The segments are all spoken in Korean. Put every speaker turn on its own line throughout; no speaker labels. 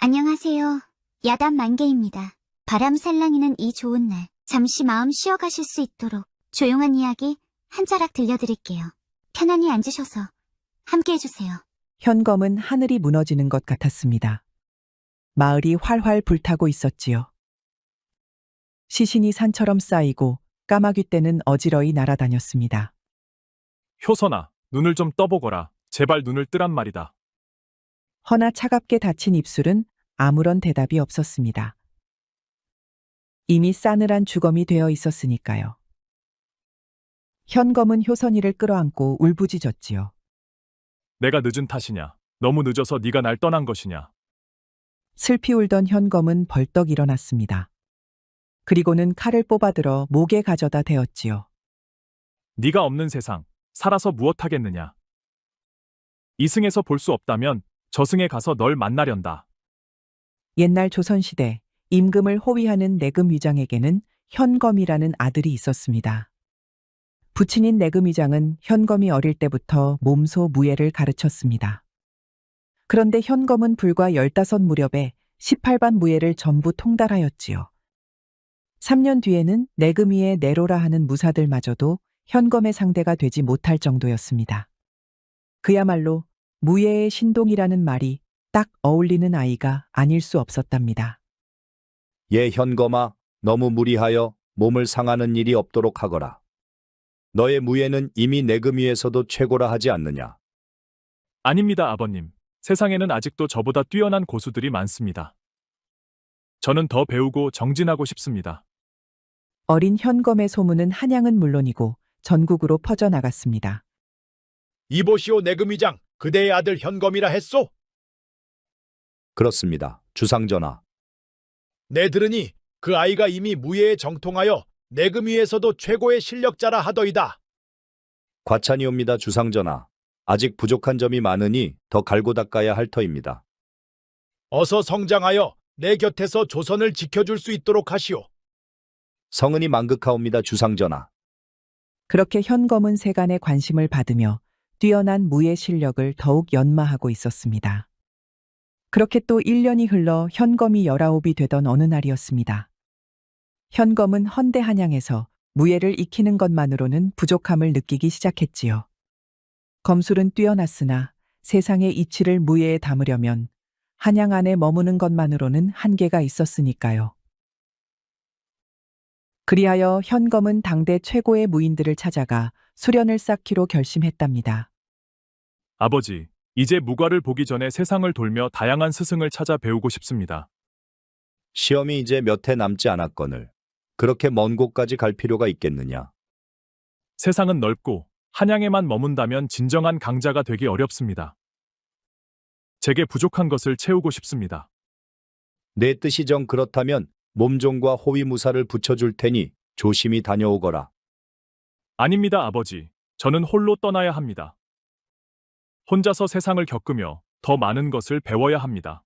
안녕하세요. 야단 만개입니다. 바람 살랑이는 이 좋은 날, 잠시 마음 쉬어가실 수 있도록 조용한 이야기 한 자락 들려드릴게요. 편안히 앉으셔서 함께 해주세요.
현검은 하늘이 무너지는 것 같았습니다. 마을이 활활 불타고 있었지요. 시신이 산처럼 쌓이고 까마귀 떼는 어지러이 날아다녔습니다.
효선아, 눈을 좀 떠보거라. 제발 눈을 뜨란 말이다.
허나 차갑게 닫힌 입술은 아무런 대답이 없었습니다. 이미 싸늘한 주검이 되어 있었으니까요. 현검은 효선이를 끌어안고 울부짖었지요.
내가 늦은 탓이냐? 너무 늦어서 네가 날 떠난 것이냐?
슬피 울던 현검은 벌떡 일어났습니다. 그리고는 칼을 뽑아들어 목에 가져다 대었지요.
네가 없는 세상, 살아서 무엇하겠느냐? 이승에서 볼 수 없다면 저승에 가서 널 만나련다.
옛날 조선시대 임금을 호위하는 내금 위장에게는 현검이라는 아들이 있었습니다. 부친인 내금 위장은 현검이 어릴 때부터 몸소 무예를 가르쳤습니다. 그런데 현검은 불과 15 무렵에 18반 무예를 전부 통달하였지요. 3년 뒤에는 내금위의 내로라 하는 무사들마저도 현검의 상대가 되지 못할 정도였습니다. 그야말로 무예의 신동이라는 말이 딱 어울리는 아이가 아닐 수 없었답니다.
예, 현검아, 너무 무리하여 몸을 상하는 일이 없도록 하거라. 너의 무예는 이미 내금위에서도 최고라 하지 않느냐.
아닙니다, 아버님. 세상에는 아직도 저보다 뛰어난 고수들이 많습니다. 저는 더 배우고 정진하고 싶습니다.
어린 현검의 소문은 한양은 물론이고 전국으로 퍼져나갔습니다.
이보시오 내금위장, 그대의 아들 현검이라 했소?
그렇습니다, 주상전하.
내 들으니 그 아이가 이미 무예에 정통하여 내금위에서도 최고의 실력자라 하더이다.
과찬이옵니다, 주상전하. 아직 부족한 점이 많으니 더 갈고 닦아야 할 터입니다.
어서 성장하여 내 곁에서 조선을 지켜줄 수 있도록 하시오.
성은이 만극하옵니다, 주상전하.
그렇게 현검은 세간의 관심을 받으며 뛰어난 무예 실력을 더욱 연마하고 있었습니다. 그렇게 또 1년이 흘러 현검이 19이 되던 어느 날이었습니다. 현검은 헌대 한양에서 무예를 익히는 것만으로는 부족함을 느끼기 시작했지요. 검술은 뛰어났으나 세상의 이치를 무예에 담으려면 한양 안에 머무는 것만으로는 한계가 있었으니까요. 그리하여 현검은 당대 최고의 무인들을 찾아가 수련을 쌓기로 결심했답니다.
아버지, 이제 무과를 보기 전에 세상을 돌며 다양한 스승을 찾아 배우고 싶습니다.
시험이 이제 몇 해 남지 않았거늘 그렇게 먼 곳까지 갈 필요가 있겠느냐.
세상은 넓고 한양에만 머문다면 진정한 강자가 되기 어렵습니다. 제게 부족한 것을 채우고 싶습니다.
내 뜻이 정 그렇다면 몸종과 호위무사를 붙여줄 테니 조심히 다녀오거라.
아닙니다, 아버지. 저는 홀로 떠나야 합니다. 혼자서 세상을 겪으며 더 많은 것을 배워야 합니다.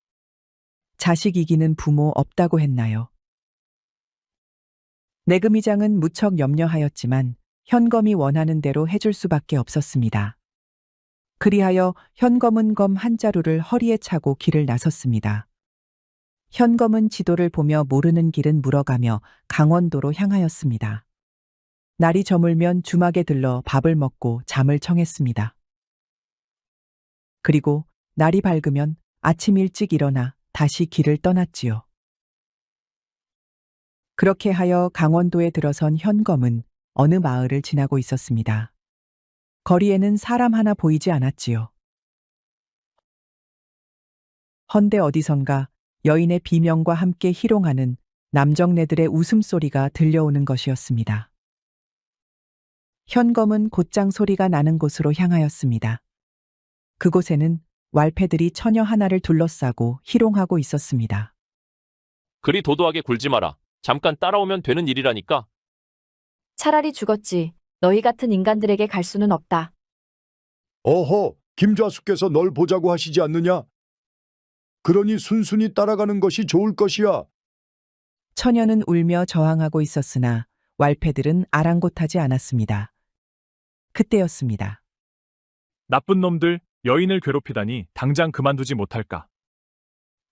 자식 이기는 부모 없다고 했나요? 내금위장은 무척 염려하였지만 현검이 원하는 대로 해줄 수밖에 없었습니다. 그리하여 현검은 검 한 자루를 허리에 차고 길을 나섰습니다. 현검은 지도를 보며 모르는 길은 물어가며 강원도로 향하였습니다. 날이 저물면 주막에 들러 밥을 먹고 잠을 청했습니다. 그리고 날이 밝으면 아침 일찍 일어나 다시 길을 떠났지요. 그렇게 하여 강원도에 들어선 현검은 어느 마을을 지나고 있었습니다. 거리에는 사람 하나 보이지 않았지요. 헌데 어디선가 여인의 비명과 함께 희롱하는 남정네들의 웃음소리가 들려오는 것이었습니다. 현검은 곧장 소리가 나는 곳으로 향하였습니다. 그곳에는 왈패들이 처녀 하나를 둘러싸고 희롱하고 있었습니다.
그리 도도하게 굴지 마라. 잠깐 따라오면 되는 일이라니까.
차라리 죽었지. 너희 같은 인간들에게 갈 수는 없다.
어허, 김좌수께서 널 보자고 하시지 않느냐? 그러니 순순히 따라가는 것이 좋을 것이야.
처녀는 울며 저항하고 있었으나 왈패들은 아랑곳하지 않았습니다. 그때였습니다.
나쁜 놈들, 여인을 괴롭히다니 당장 그만두지 못할까?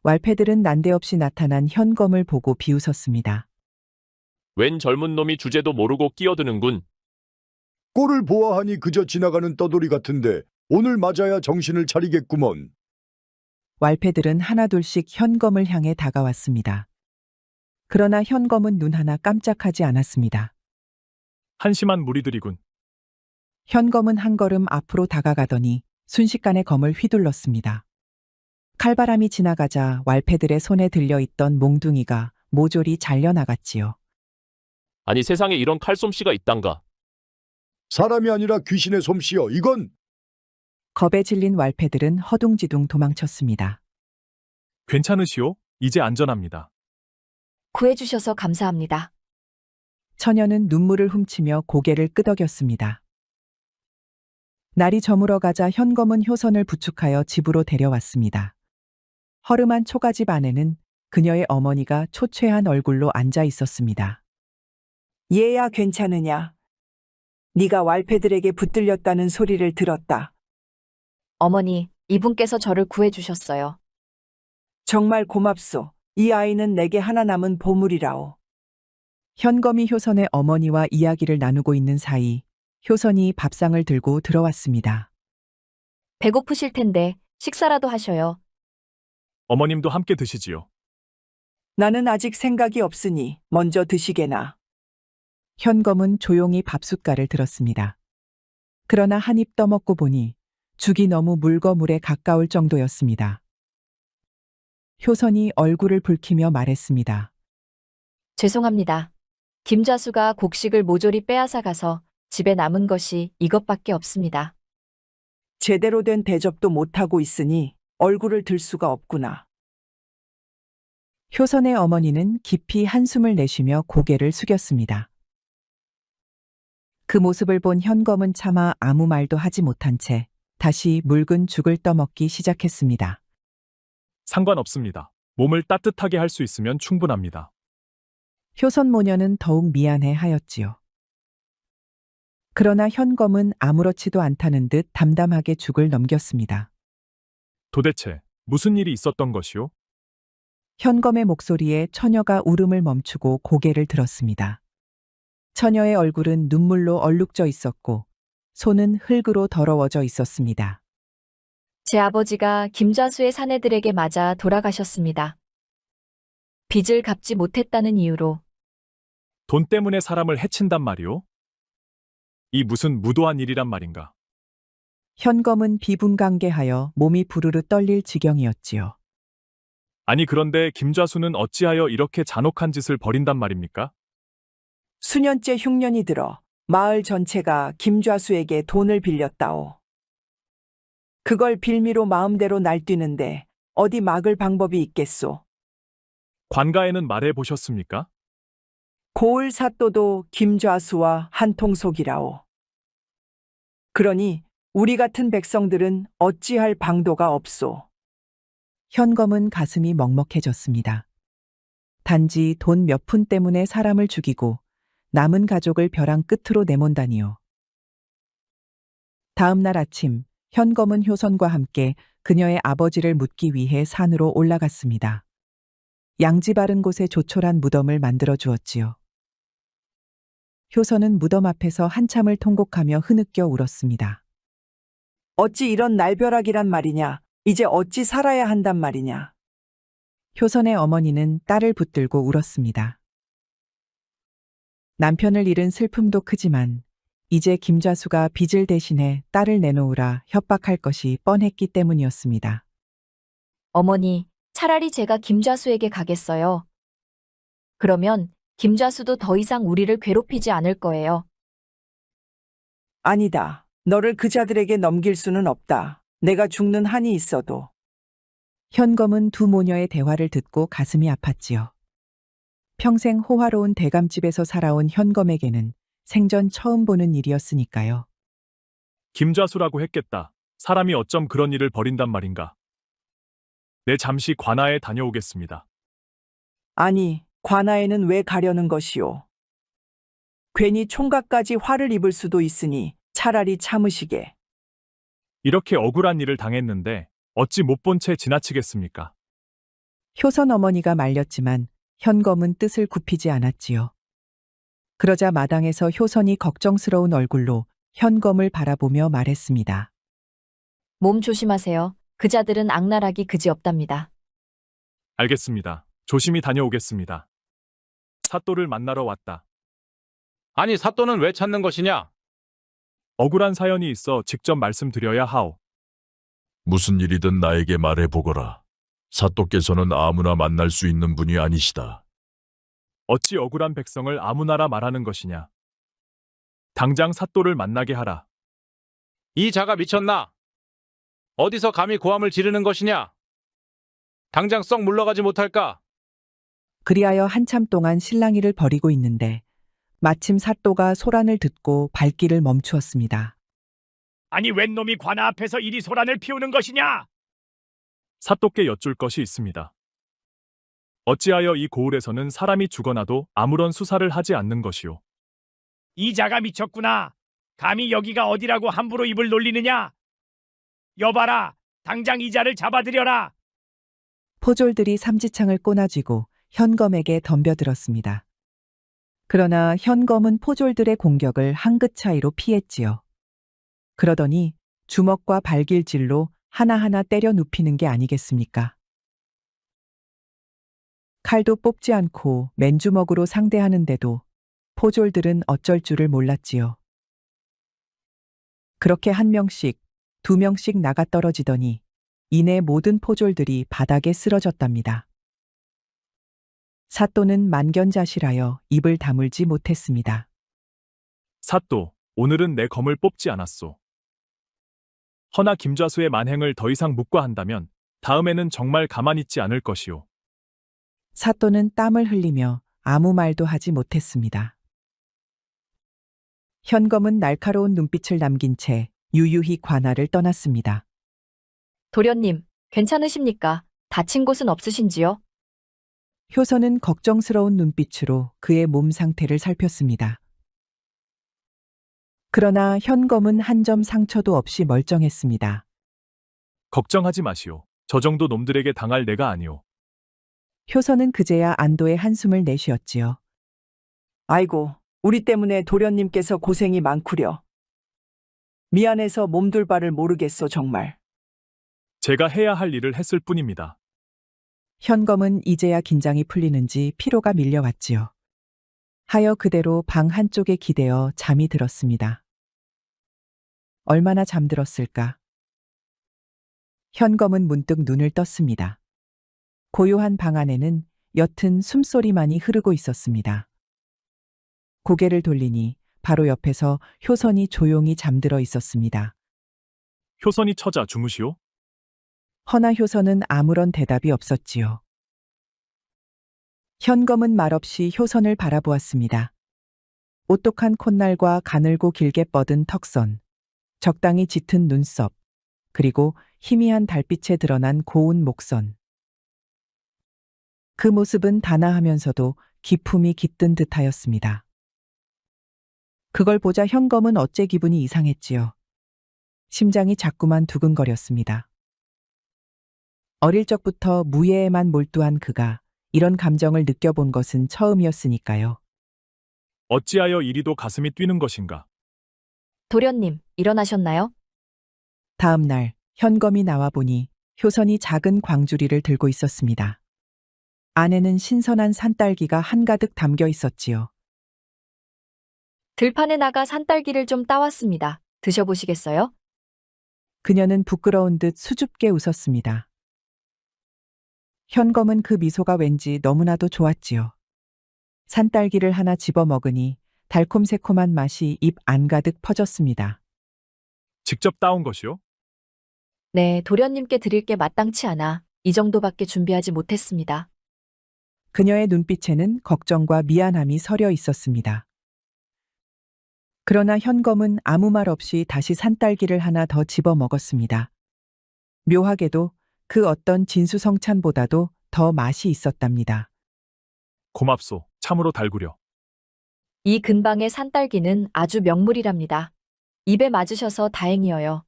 왈패들은 난데없이 나타난 현검을 보고 비웃었습니다.
웬 젊은 놈이 주제도 모르고 끼어드는군.
꼴을 보아하니 그저 지나가는 떠돌이 같은데 오늘 맞아야 정신을 차리겠구먼.
왈패들은 하나둘씩 현검을 향해 다가왔습니다. 그러나 현검은 눈 하나 깜짝하지 않았습니다.
한심한 무리들이군.
현검은 한 걸음 앞으로 다가가더니 순식간에 검을 휘둘렀습니다. 칼바람이 지나가자 왈패들의 손에 들려있던 몽둥이가 모조리 잘려나갔지요.
아니 세상에 이런 칼솜씨가 있단가.
사람이 아니라 귀신의 솜씨여. 이건
겁에 질린 왈패들은 허둥지둥 도망쳤습니다.
괜찮으시오? 이제 안전합니다.
구해주셔서 감사합니다.
처녀는 눈물을 훔치며 고개를 끄덕였습니다. 날이 저물어가자 현검은 효선을 부축하여 집으로 데려왔습니다. 허름한 초가집 안에는 그녀의 어머니가 초췌한 얼굴로 앉아 있었습니다.
얘야 괜찮으냐? 네가 왈패들에게 붙들렸다는 소리를 들었다.
어머니, 이분께서 저를 구해주셨어요.
정말 고맙소. 이 아이는 내게 하나 남은 보물이라오.
현검이 효선의 어머니와 이야기를 나누고 있는 사이 효선이 밥상을 들고 들어왔습니다.
배고프실 텐데 식사라도 하셔요.
어머님도 함께 드시지요.
나는 아직 생각이 없으니 먼저 드시게나.
현검은 조용히 밥숟갈을 들었습니다. 그러나 한 입 떠먹고 보니 죽이 너무 물거물에 가까울 정도였습니다. 효선이 얼굴을 붉히며 말했습니다.
죄송합니다. 김좌수가 곡식을 모조리 빼앗아 가서 집에 남은 것이 이것밖에 없습니다.
제대로 된 대접도 못하고 있으니 얼굴을 들 수가 없구나.
효선의 어머니는 깊이 한숨을 내쉬며 고개를 숙였습니다. 그 모습을 본 현검은 차마 아무 말도 하지 못한 채 다시 묽은 죽을 떠먹기 시작했습니다.
상관없습니다. 몸을 따뜻하게 할 수 있으면 충분합니다.
효선 모녀는 더욱 미안해 하였지요. 그러나 현검은 아무렇지도 않다는 듯 담담하게 죽을 넘겼습니다.
도대체 무슨 일이 있었던 것이오?
현검의 목소리에 처녀가 울음을 멈추고 고개를 들었습니다. 처녀의 얼굴은 눈물로 얼룩져 있었고 손은 흙으로 더러워져 있었습니다.
제 아버지가 김좌수의 사내들에게 맞아 돌아가셨습니다. 빚을 갚지 못했다는 이유로.
돈 때문에 사람을 해친단 말이오? 이 무슨 무도한 일이란 말인가?
현검은 비분강개하여 몸이 부르르 떨릴 지경이었지요.
아니 그런데 김좌수는 어찌하여 이렇게 잔혹한 짓을 벌인단 말입니까?
수년째 흉년이 들어 마을 전체가 김좌수에게 돈을 빌렸다오. 그걸 빌미로 마음대로 날뛰는데 어디 막을 방법이 있겠소.
관가에는 말해 보셨습니까?
고을 사또도 김좌수와 한통속이라오. 그러니 우리 같은 백성들은 어찌할 방도가 없소.
현검은 가슴이 먹먹해졌습니다. 단지 돈 몇 푼 때문에 사람을 죽이고 남은 가족을 벼랑 끝으로 내몬다니요. 다음 날 아침, 현검은 효선과 함께 그녀의 아버지를 묻기 위해 산으로 올라갔습니다. 양지 바른 곳에 조촐한 무덤을 만들어 주었지요. 효선은 무덤 앞에서 한참을 통곡하며 흐느껴 울었습니다.
어찌 이런 날벼락이란 말이냐. 이제 어찌 살아야 한단 말이냐.
효선의 어머니는 딸을 붙들고 울었습니다. 남편을 잃은 슬픔도 크지만 이제 김좌수가 빚을 대신해 딸을 내놓으라 협박할 것이 뻔했기 때문이었습니다.
어머니, 차라리 제가 김좌수에게 가겠어요. 그러면 김좌수도 더 이상 우리를 괴롭히지 않을 거예요.
아니다. 너를 그 자들에게 넘길 수는 없다. 내가 죽는 한이 있어도.
현검은 두 모녀의 대화를 듣고 가슴이 아팠지요. 평생 호화로운 대감집에서 살아온 현검에게는 생전 처음 보는 일이었으니까요.
김좌수라고 했겠다. 사람이 어쩜 그런 일을 벌인단 말인가? 내 잠시 관아에 다녀오겠습니다.
아니, 관아에는 왜 가려는 것이오? 괜히 총각까지 화를 입을 수도 있으니 차라리 참으시게.
이렇게 억울한 일을 당했는데 어찌 못 본 채 지나치겠습니까?
효선 어머니가 말렸지만 현검은 뜻을 굽히지 않았지요. 그러자 마당에서 효선이 걱정스러운 얼굴로 현검을 바라보며 말했습니다.
몸 조심하세요. 그 자들은 악랄하기 그지없답니다.
알겠습니다. 조심히 다녀오겠습니다. 사또를 만나러 왔다.
아니, 사또는 왜 찾는 것이냐?
억울한 사연이 있어 직접 말씀드려야 하오.
무슨 일이든 나에게 말해보거라. 사또께서는 아무나 만날 수 있는 분이 아니시다.
어찌 억울한 백성을 아무나라 말하는 것이냐. 당장 사또를 만나게 하라.
이 자가 미쳤나? 어디서 감히 고함을 지르는 것이냐? 당장 썩 물러가지 못할까?
그리하여 한참 동안 실랑이를 벌이고 있는데 마침 사또가 소란을 듣고 발길을 멈추었습니다.
아니 웬 놈이 관아 앞에서 이리 소란을 피우는 것이냐?
사또께 여쭐 것이 있습니다. 어찌하여 이 고을에서는 사람이 죽어나도 아무런 수사를 하지 않는 것이오.
이 자가 미쳤구나. 감히 여기가 어디라고 함부로 입을 놀리느냐? 여봐라, 당장 이 자를 잡아들여라.
포졸들이 삼지창을 꼬나쥐고 현검에게 덤벼들었습니다. 그러나 현검은 포졸들의 공격을 한 끗 차이로 피했지요. 그러더니 주먹과 발길질로 하나하나 때려 눕히는 게 아니겠습니까? 칼도 뽑지 않고 맨주먹으로 상대하는데도 포졸들은 어쩔 줄을 몰랐지요. 그렇게 한 명씩, 두 명씩 나가 떨어지더니 이내 모든 포졸들이 바닥에 쓰러졌답니다. 사또는 만견자실하여 입을 다물지 못했습니다.
사또, 오늘은 내 검을 뽑지 않았소. 허나 김좌수의 만행을 더 이상 묵과한다면 다음에는 정말 가만히 있지 않을 것이오.
사또는 땀을 흘리며 아무 말도 하지 못했습니다. 현검은 날카로운 눈빛을 남긴 채 유유히 관아를 떠났습니다.
도련님, 괜찮으십니까? 다친 곳은 없으신지요?
효선은 걱정스러운 눈빛으로 그의 몸 상태를 살폈습니다. 그러나 현검은 한 점 상처도 없이 멀쩡했습니다.
걱정하지 마시오. 저 정도 놈들에게 당할 내가 아니오.
효선은 그제야 안도의 한숨을 내쉬었지요.
아이고, 우리 때문에 도련님께서 고생이 많구려. 미안해서 몸둘 바를 모르겠소, 정말.
제가 해야 할 일을 했을 뿐입니다.
현검은 이제야 긴장이 풀리는지 피로가 밀려왔지요. 하여 그대로 방 한쪽에 기대어 잠이 들었습니다. 얼마나 잠들었을까? 현검은 문득 눈을 떴습니다. 고요한 방 안에는 옅은 숨소리만이 흐르고 있었습니다. 고개를 돌리니 바로 옆에서 효선이 조용히 잠들어 있었습니다.
효선이 처자 주무시오?
허나 효선은 아무런 대답이 없었지요. 현검은 말없이 효선을 바라보았습니다. 오똑한 콧날과 가늘고 길게 뻗은 턱선, 적당히 짙은 눈썹, 그리고 희미한 달빛에 드러난 고운 목선. 그 모습은 단아하면서도 기품이 깃든 듯하였습니다. 그걸 보자 현검은 어째 기분이 이상했지요. 심장이 자꾸만 두근거렸습니다. 어릴 적부터 무예에만 몰두한 그가 이런 감정을 느껴본 것은 처음이었으니까요.
어찌하여 이리도 가슴이 뛰는 것인가?
도련님, 일어나셨나요?
다음 날 현검이 나와 보니 효선이 작은 광주리를 들고 있었습니다. 안에는 신선한 산딸기가 한가득 담겨 있었지요.
들판에 나가 산딸기를 좀 따왔습니다. 드셔보시겠어요?
그녀는 부끄러운 듯 수줍게 웃었습니다. 현검은 그 미소가 왠지 너무나도 좋았지요. 산딸기를 하나 집어 먹으니 달콤새콤한 맛이 입 안가득 퍼졌습니다.
직접 따온 것이오?
네, 도련님께 드릴 게 마땅치 않아 이 정도밖에 준비하지 못했습니다.
그녀의 눈빛에는 걱정과 미안함이 서려 있었습니다. 그러나 현검은 아무 말 없이 다시 산딸기를 하나 더 집어 먹었습니다. 묘하게도 그 어떤 진수성찬보다도 더 맛이 있었답니다.
고맙소. 참으로 달구려.
이 근방의 산딸기는 아주 명물이랍니다. 입에 맞으셔서 다행이어요.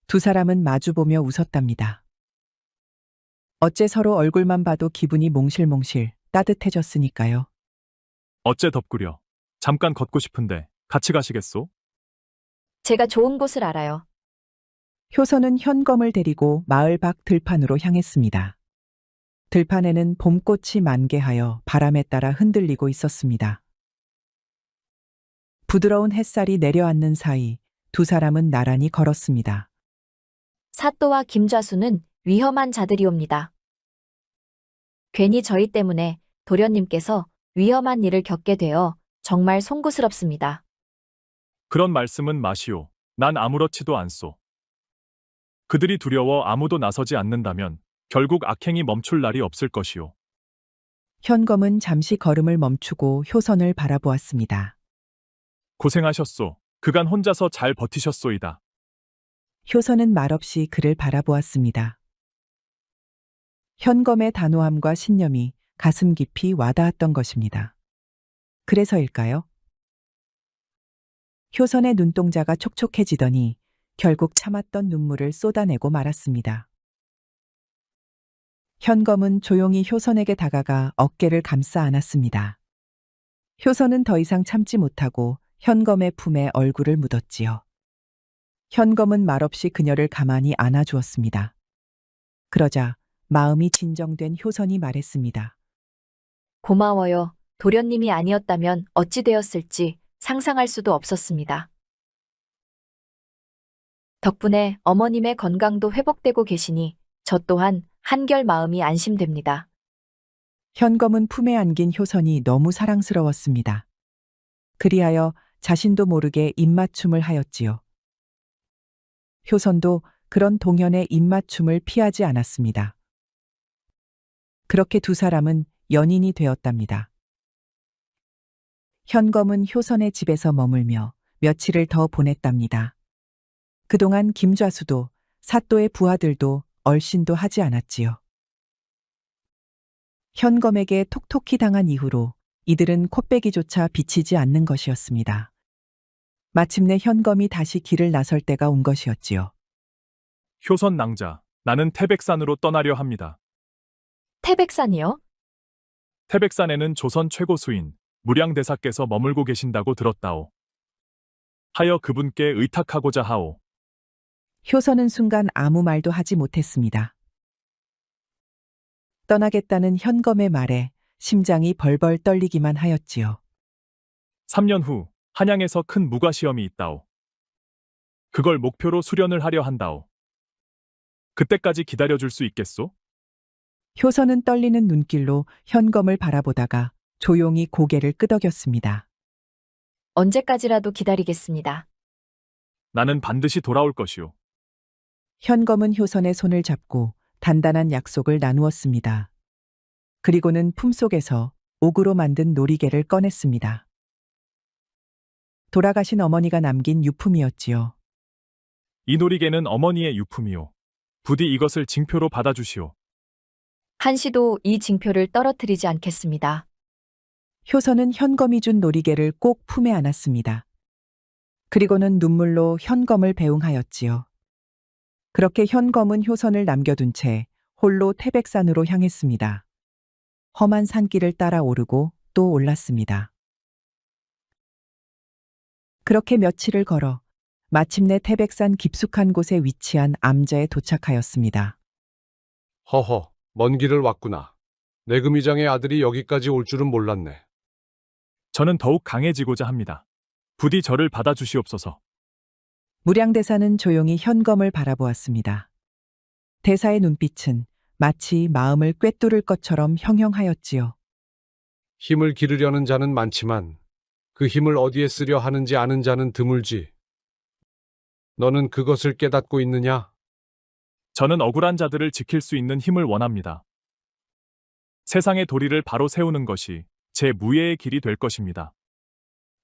두 사람은 마주보며 웃었답니다. 어째 서로 얼굴만 봐도 기분이 몽실몽실 따뜻해졌으니까요.
어째 덥구려. 잠깐 걷고 싶은데 같이 가시겠소?
제가 좋은 곳을 알아요.
효선은 현검을 데리고 마을 밖 들판으로 향했습니다. 들판에는 봄꽃이 만개하여 바람에 따라 흔들리고 있었습니다. 부드러운 햇살이 내려앉는 사이 두 사람은 나란히 걸었습니다.
사또와 김좌수는 위험한 자들이옵니다. 괜히 저희 때문에 도련님께서 위험한 일을 겪게 되어 정말 송구스럽습니다.
그런 말씀은 마시오. 난 아무렇지도 않소. 그들이 두려워 아무도 나서지 않는다면 결국 악행이 멈출 날이 없을 것이오.
현검은 잠시 걸음을 멈추고 효선을 바라보았습니다.
고생하셨소. 그간 혼자서 잘 버티셨소이다.
효선은 말없이 그를 바라보았습니다. 현검의 단호함과 신념이 가슴 깊이 와닿았던 것입니다. 그래서일까요? 효선의 눈동자가 촉촉해지더니 결국 참았던 눈물을 쏟아내고 말았습니다. 현검은 조용히 효선에게 다가가 어깨를 감싸 안았습니다. 효선은 더 이상 참지 못하고 현검의 품에 얼굴을 묻었지요. 현검은 말없이 그녀를 가만히 안아주었습니다. 그러자 마음이 진정된 효선이 말했습니다.
고마워요. 도련님이 아니었다면 어찌 되었을지 상상할 수도 없었습니다. 덕분에 어머님의 건강도 회복되고 계시니 저 또한 한결 마음이 안심됩니다.
현검은 품에 안긴 효선이 너무 사랑스러웠습니다. 그리하여 자신도 모르게 입맞춤을 하였지요. 효선도 그런 동현의 입맞춤을 피하지 않았습니다. 그렇게 두 사람은 연인이 되었답니다. 현검은 효선의 집에서 머물며 며칠을 더 보냈답니다. 그동안 김좌수도 사또의 부하들도 얼씬도 하지 않았지요. 현검에게 톡톡히 당한 이후로 이들은 콧배기조차 비치지 않는 것이었습니다. 마침내 현검이 다시 길을 나설 때가 온 것이었지요.
효선 낭자, 나는 태백산으로 떠나려 합니다.
태백산이요?
태백산에는 조선 최고 수인 무량대사께서 머물고 계신다고 들었다오. 하여 그분께 의탁하고자 하오.
효선은 순간 아무 말도 하지 못했습니다. 떠나겠다는 현검의 말에 심장이 벌벌 떨리기만 하였지요.
3년 후 한양에서 큰 무과시험이 있다오. 그걸 목표로 수련을 하려 한다오. 그때까지 기다려줄 수 있겠소?
효선은 떨리는 눈길로 현검을 바라보다가 조용히 고개를 끄덕였습니다.
언제까지라도 기다리겠습니다.
나는 반드시 돌아올 것이오.
현검은 효선의 손을 잡고 단단한 약속을 나누었습니다. 그리고는 품속에서 옥으로 만든 놀이개를 꺼냈습니다. 돌아가신 어머니가 남긴 유품이었지요.
이 놀이개는 어머니의 유품이오. 부디 이것을 징표로 받아주시오.
한시도 이 징표를 떨어뜨리지 않겠습니다.
효선은 현검이 준 놀이개를 꼭 품에 안았습니다. 그리고는 눈물로 현검을 배웅하였지요. 그렇게 현검은 효선을 남겨둔 채 홀로 태백산으로 향했습니다. 험한 산길을 따라 오르고 또 올랐습니다. 그렇게 며칠을 걸어 마침내 태백산 깊숙한 곳에 위치한 암자에 도착하였습니다.
허허, 먼 길을 왔구나. 내금이장의 아들이 여기까지 올 줄은 몰랐네.
저는 더욱 강해지고자 합니다. 부디 저를 받아주시옵소서.
무량대사는 조용히 현검을 바라보았습니다. 대사의 눈빛은 마치 마음을 꿰뚫을 것처럼 형형하였지요.
힘을 기르려는 자는 많지만 그 힘을 어디에 쓰려 하는지 아는 자는 드물지. 너는 그것을 깨닫고 있느냐?
저는 억울한 자들을 지킬 수 있는 힘을 원합니다. 세상의 도리를 바로 세우는 것이 제 무예의 길이 될 것입니다.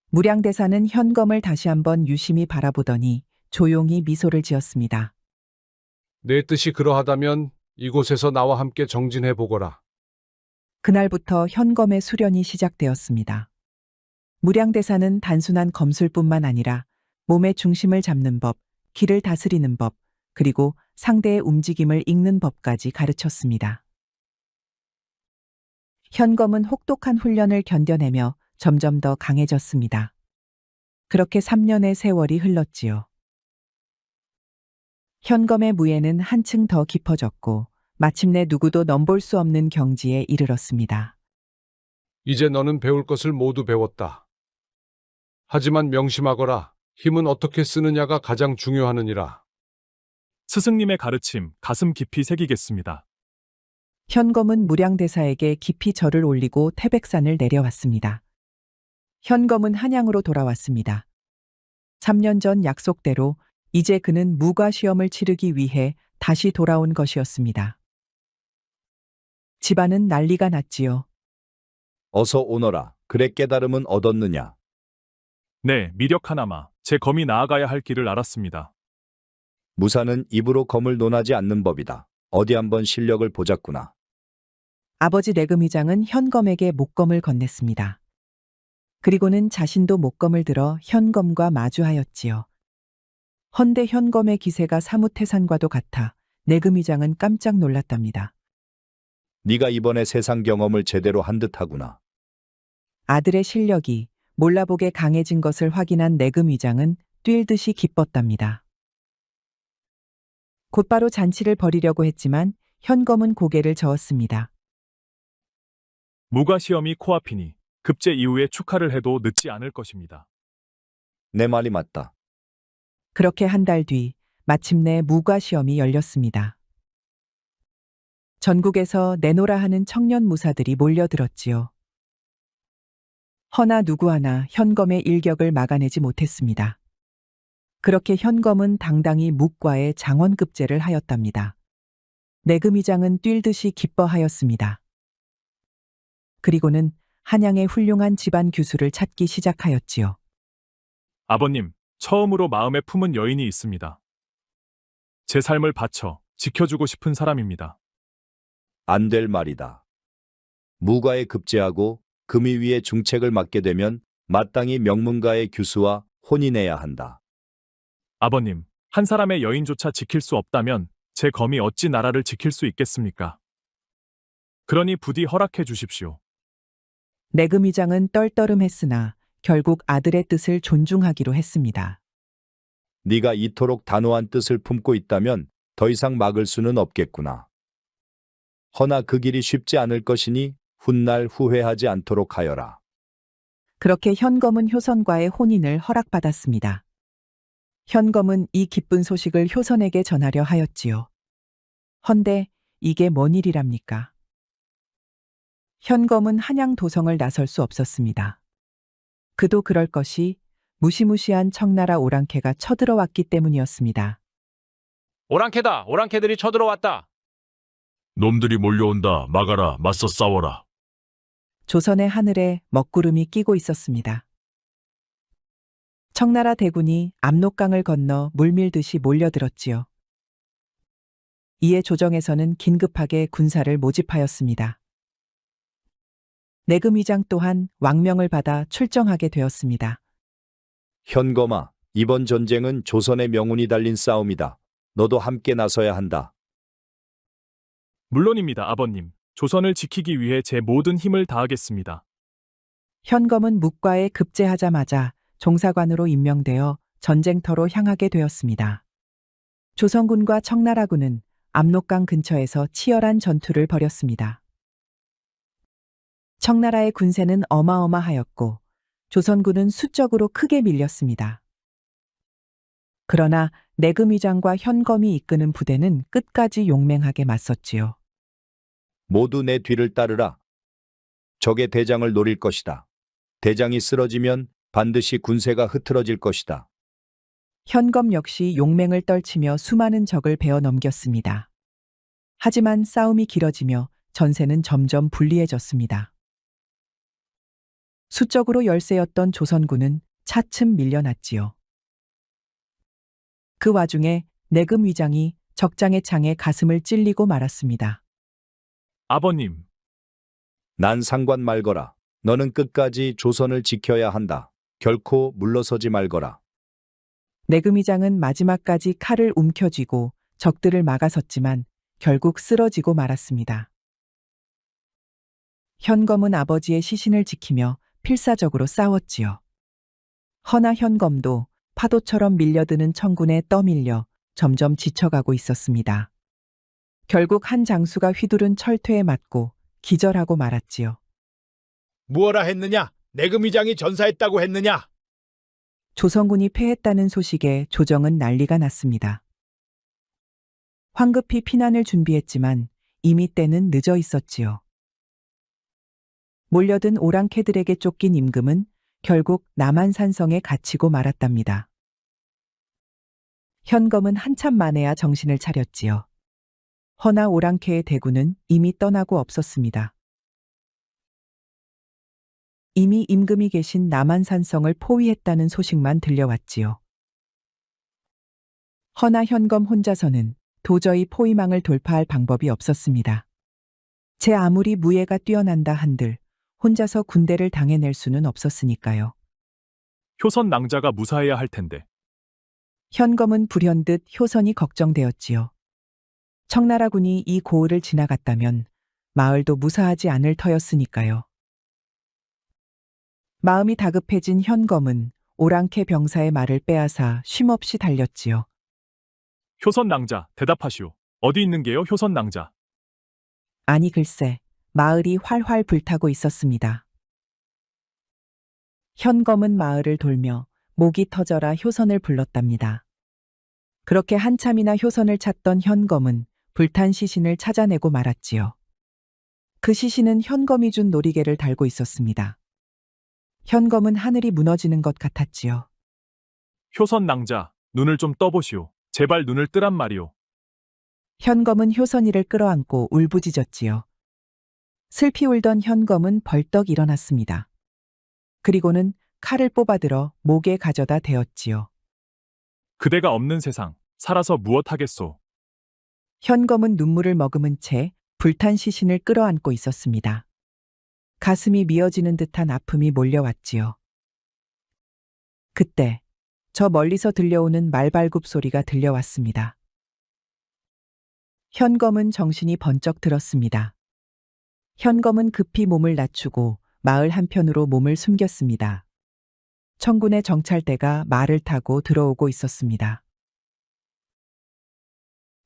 무량대사는 현검을 다시 한번 유심히 바라보더니 조용히 미소를 지었습니다.
내 뜻이 그러하다면 이곳에서 나와 함께 정진해 보거라.
그날부터 현검의 수련이 시작되었습니다. 무량대사는 단순한 검술뿐만 아니라 몸의 중심을 잡는 법, 기를 다스리는 법, 그리고 상대의 움직임을 읽는 법까지 가르쳤습니다. 현검은 혹독한 훈련을 견뎌내며 점점 더 강해졌습니다. 그렇게 3년의 세월이 흘렀지요. 현검의 무예는 한층 더 깊어졌고 마침내 누구도 넘볼 수 없는 경지에 이르렀습니다.
이제 너는 배울 것을 모두 배웠다. 하지만 명심하거라. 힘은 어떻게 쓰느냐가 가장 중요하느니라.
스승님의 가르침 가슴 깊이 새기겠습니다.
현검은 무량대사에게 깊이 절을 올리고 태백산을 내려왔습니다. 현검은 한양으로 돌아왔습니다. 3년 전 약속대로 이제 그는 무과 시험을 치르기 위해 다시 돌아온 것이었습니다. 집안은 난리가 났지요.
어서 오너라. 그래 깨달음은 얻었느냐?
네, 미력 하나마 제 검이 나아가야 할 길을 알았습니다.
무사는 입으로 검을 논하지 않는 법이다. 어디 한번 실력을 보자꾸나.
아버지 내금의장은 현검에게 목검을 건넸습니다. 그리고는 자신도 목검을 들어 현검과 마주하였지요. 헌데 현검의 기세가 사뭇 태산과도 같아 내금의장은 깜짝 놀랐답니다.
네가 이번에 세상 경험을 제대로 한 듯하구나.
아들의 실력이 몰라보게 강해진 것을 확인한 내금의장은 뛸 듯이 기뻤답니다. 곧바로 잔치를 벌이려고 했지만 현검은 고개를 저었습니다.
무가 시험이 코앞이니 급제 이후에 축하를 해도 늦지 않을 것입니다.
내 말이 맞다.
그렇게 한 달 뒤 마침내 무과 시험이 열렸습니다. 전국에서 내노라 하는 청년 무사들이 몰려들었지요. 허나 누구 하나 현검의 일격을 막아내지 못했습니다. 그렇게 현검은 당당히 묵과의 장원급제를 하였답니다. 내금의장은 뛸 듯이 기뻐하였습니다. 그리고는 한양의 훌륭한 집안 규수를 찾기 시작하였지요.
아버님, 처음으로 마음에 품은 여인이 있습니다. 제 삶을 바쳐 지켜주고 싶은 사람입니다.
안 될 말이다. 무과에 급제하고 금위 위에 중책을 맡게 되면 마땅히 명문가의 규수와 혼인해야 한다.
아버님, 한 사람의 여인조차 지킬 수 없다면 제 검이 어찌 나라를 지킬 수 있겠습니까? 그러니 부디 허락해 주십시오.
내금의장은 떨떠름했으나 결국 아들의 뜻을 존중하기로 했습니다.
네가 이토록 단호한 뜻을 품고 있다면 더 이상 막을 수는 없겠구나. 허나 그 길이 쉽지 않을 것이니 훗날 후회하지 않도록 하여라.
그렇게 현검은 효선과의 혼인을 허락받았습니다. 현검은 이 기쁜 소식을 효선에게 전하려 하였지요. 헌데 이게 뭔 일이랍니까? 현검은 한양 도성을 나설 수 없었습니다. 그도 그럴 것이 무시무시한 청나라 오랑캐가 쳐들어왔기 때문이었습니다.
오랑캐다. 오랑캐들이 쳐들어왔다.
놈들이 몰려온다. 막아라. 맞서 싸워라.
조선의 하늘에 먹구름이 끼고 있었습니다. 청나라 대군이 압록강을 건너 물밀듯이 몰려들었지요. 이에 조정에서는 긴급하게 군사를 모집하였습니다. 내금의장 또한 왕명을 받아 출정하게 되었습니다.
현검아, 이번 전쟁은 조선의 명운이 달린 싸움이다. 너도 함께 나서야 한다.
물론입니다, 아버님. 조선을 지키기 위해 제 모든 힘을 다하겠습니다.
현검은 묵과에 급제하자마자 종사관으로 임명되어 전쟁터로 향하게 되었습니다. 조선군과 청나라군은 압록강 근처에서 치열한 전투를 벌였습니다. 청나라의 군세는 어마어마하였고 조선군은 수적으로 크게 밀렸습니다. 그러나 내금의장과 현검이 이끄는 부대는 끝까지 용맹하게 맞섰지요.
모두 내 뒤를 따르라. 적의 대장을 노릴 것이다. 대장이 쓰러지면 반드시 군세가 흐트러질 것이다.
현검 역시 용맹을 떨치며 수많은 적을 베어 넘겼습니다. 하지만 싸움이 길어지며 전세는 점점 불리해졌습니다. 수적으로 열세였던 조선군은 차츰 밀려났지요. 그 와중에 내금의장이 적장의 창에 가슴을 찔리고 말았습니다.
아버님,
난 상관 말거라. 너는 끝까지 조선을 지켜야 한다. 결코 물러서지 말거라.
내금의장은 마지막까지 칼을 움켜쥐고 적들을 막아섰지만 결국 쓰러지고 말았습니다. 현검은 아버지의 시신을 지키며 필사적으로 싸웠지요. 허나 현검도 파도처럼 밀려드는 천군에 떠밀려 점점 지쳐가고 있었습니다. 결국 한 장수가 휘두른 철퇴에 맞고 기절하고 말았지요.
무엇라 했느냐? 내금위장이 전사했다고 했느냐?
조선군이 패했다는 소식에 조정은 난리가 났습니다. 황급히 피난을 준비했지만 이미 때는 늦어 있었지요. 몰려든 오랑캐들에게 쫓긴 임금은 결국 남한산성에 갇히고 말았답니다. 현검은 한참 만에야 정신을 차렸지요. 허나 오랑캐의 대군은 이미 떠나고 없었습니다. 이미 임금이 계신 남한산성을 포위했다는 소식만 들려왔지요. 허나 현검 혼자서는 도저히 포위망을 돌파할 방법이 없었습니다. 제 아무리 무예가 뛰어난다 한들 혼자서 군대를 당해낼 수는 없었으니까요.
효선 낭자가 무사해야 할 텐데.
현검은 불현듯 효선이 걱정되었지요. 청나라군이 이 고을을 지나갔다면 마을도 무사하지 않을 터였으니까요. 마음이 다급해진 현검은 오랑캐 병사의 말을 빼앗아 쉼없이 달렸지요.
효선 낭자, 대답하시오. 어디 있는 게요, 효선 낭자?
아니 글쎄, 마을이 활활 불타고 있었습니다. 현검은 마을을 돌며 목이 터져라 효선을 불렀답니다. 그렇게 한참이나 효선을 찾던 현검은 불탄 시신을 찾아내고 말았지요. 그 시신은 현검이 준 놀이개를 달고 있었습니다. 현검은 하늘이 무너지는 것 같았지요.
효선 낭자, 눈을 좀 떠보시오. 제발 눈을 뜨란 말이오.
현검은 효선이를 끌어안고 울부짖었지요. 슬피 울던 현검은 벌떡 일어났습니다. 그리고는 칼을 뽑아들어 목에 가져다 대었지요.
그대가 없는 세상, 살아서 무엇하겠소.
현검은 눈물을 머금은 채 불탄 시신을 끌어안고 있었습니다. 가슴이 미어지는 듯한 아픔이 몰려왔지요. 그때 저 멀리서 들려오는 말발굽 소리가 들려왔습니다. 현검은 정신이 번쩍 들었습니다. 현검은 급히 몸을 낮추고 마을 한편으로 몸을 숨겼습니다. 청군의 정찰대가 말을 타고 들어오고 있었습니다.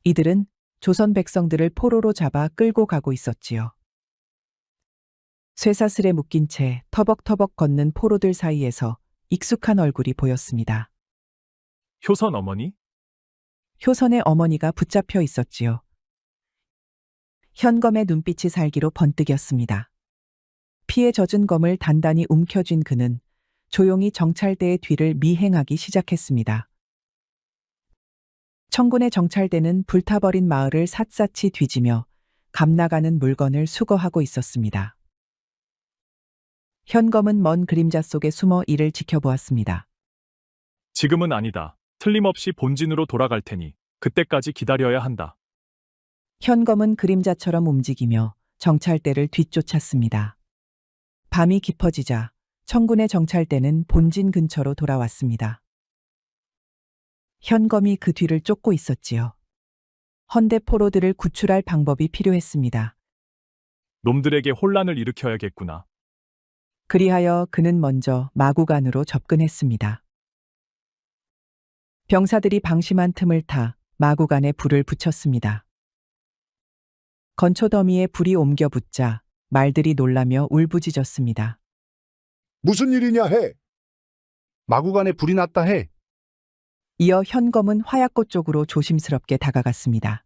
이들은 조선 백성들을 포로로 잡아 끌고 가고 있었지요. 쇠사슬에 묶인 채 터벅터벅 걷는 포로들 사이에서 익숙한 얼굴이 보였습니다.
효선 어머니?
효선의 어머니가 붙잡혀 있었지요. 현검의 눈빛이 살기로 번뜩였습니다. 피에 젖은 검을 단단히 움켜쥔 그는 조용히 정찰대의 뒤를 미행하기 시작했습니다. 청군의 정찰대는 불타버린 마을을 샅샅이 뒤지며 감나가는 물건을 수거하고 있었습니다. 현검은 먼 그림자 속에 숨어 이를 지켜보았습니다.
지금은 아니다. 틀림없이 본진으로 돌아갈 테니 그때까지 기다려야 한다.
현검은 그림자처럼 움직이며 정찰대를 뒤쫓았습니다. 밤이 깊어지자 청군의 정찰대는 본진 근처로 돌아왔습니다. 현검이 그 뒤를 쫓고 있었지요. 헌데 포로들을 구출할 방법이 필요했습니다.
놈들에게 혼란을 일으켜야겠구나.
그리하여 그는 먼저 마구간으로 접근했습니다. 병사들이 방심한 틈을 타 마구간에 불을 붙였습니다. 건초 더미에 불이 옮겨 붙자 말들이 놀라며 울부짖었습니다.
무슨 일이냐 해?
마구간에 불이 났다 해.
이어 현검은 화약고 쪽으로 조심스럽게 다가갔습니다.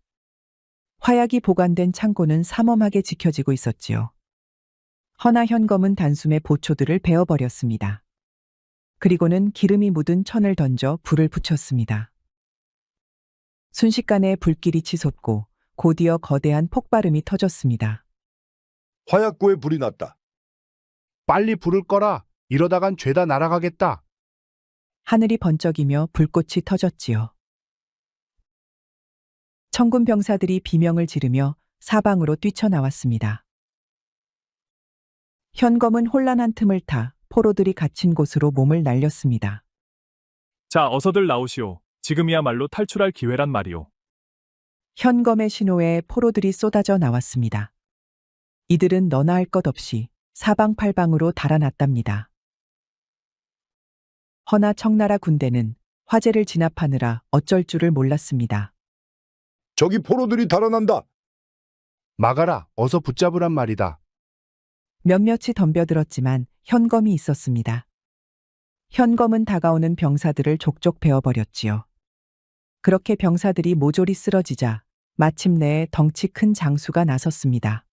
화약이 보관된 창고는 삼엄하게 지켜지고 있었지요. 허나 현검은 단숨에 보초들을 베어버렸습니다. 그리고는 기름이 묻은 천을 던져 불을 붙였습니다. 순식간에 불길이 치솟고 곧이어 거대한 폭발음이 터졌습니다.
화약고에 불이 났다.
빨리 불을 꺼라. 이러다간 죄다 날아가겠다.
하늘이 번쩍이며 불꽃이 터졌지요. 청군 병사들이 비명을 지르며 사방으로 뛰쳐나왔습니다. 현검은 혼란한 틈을 타 포로들이 갇힌 곳으로 몸을 날렸습니다.
자, 어서들 나오시오. 지금이야말로 탈출할 기회란 말이오.
현검의 신호에 포로들이 쏟아져 나왔습니다. 이들은 너나 할 것 없이 사방팔방으로 달아났답니다. 허나 청나라 군대는 화재를 진압하느라 어쩔 줄을 몰랐습니다.
저기 포로들이 달아난다.
막아라, 어서 붙잡으란 말이다.
몇몇이 덤벼들었지만 현검이 있었습니다. 현검은 다가오는 병사들을 족족 베어버렸지요. 그렇게 병사들이 모조리 쓰러지자 마침내 덩치 큰 장수가 나섰습니다.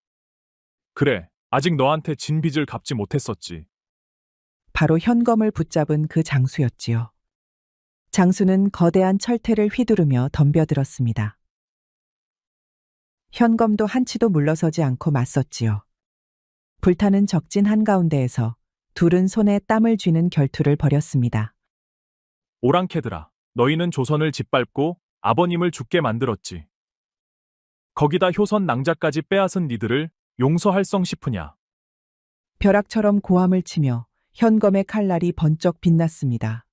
그래, 아직 너한테 진 빚을 갚지 못했었지.
바로 현검을 붙잡은 그 장수였지요. 장수는 거대한 철퇴를 휘두르며 덤벼들었습니다. 현검도 한치도 물러서지 않고 맞섰지요. 불타는 적진 한가운데에서 둘은 손에 땀을 쥐는 결투를 벌였습니다.
오랑캐들아, 너희는 조선을 짓밟고 아버님을 죽게 만들었지. 거기다 효선 낭자까지 빼앗은 니들을 용서할성 싶으냐.
벼락처럼 고함을 치며 현검의 칼날이 번쩍 빛났습니다.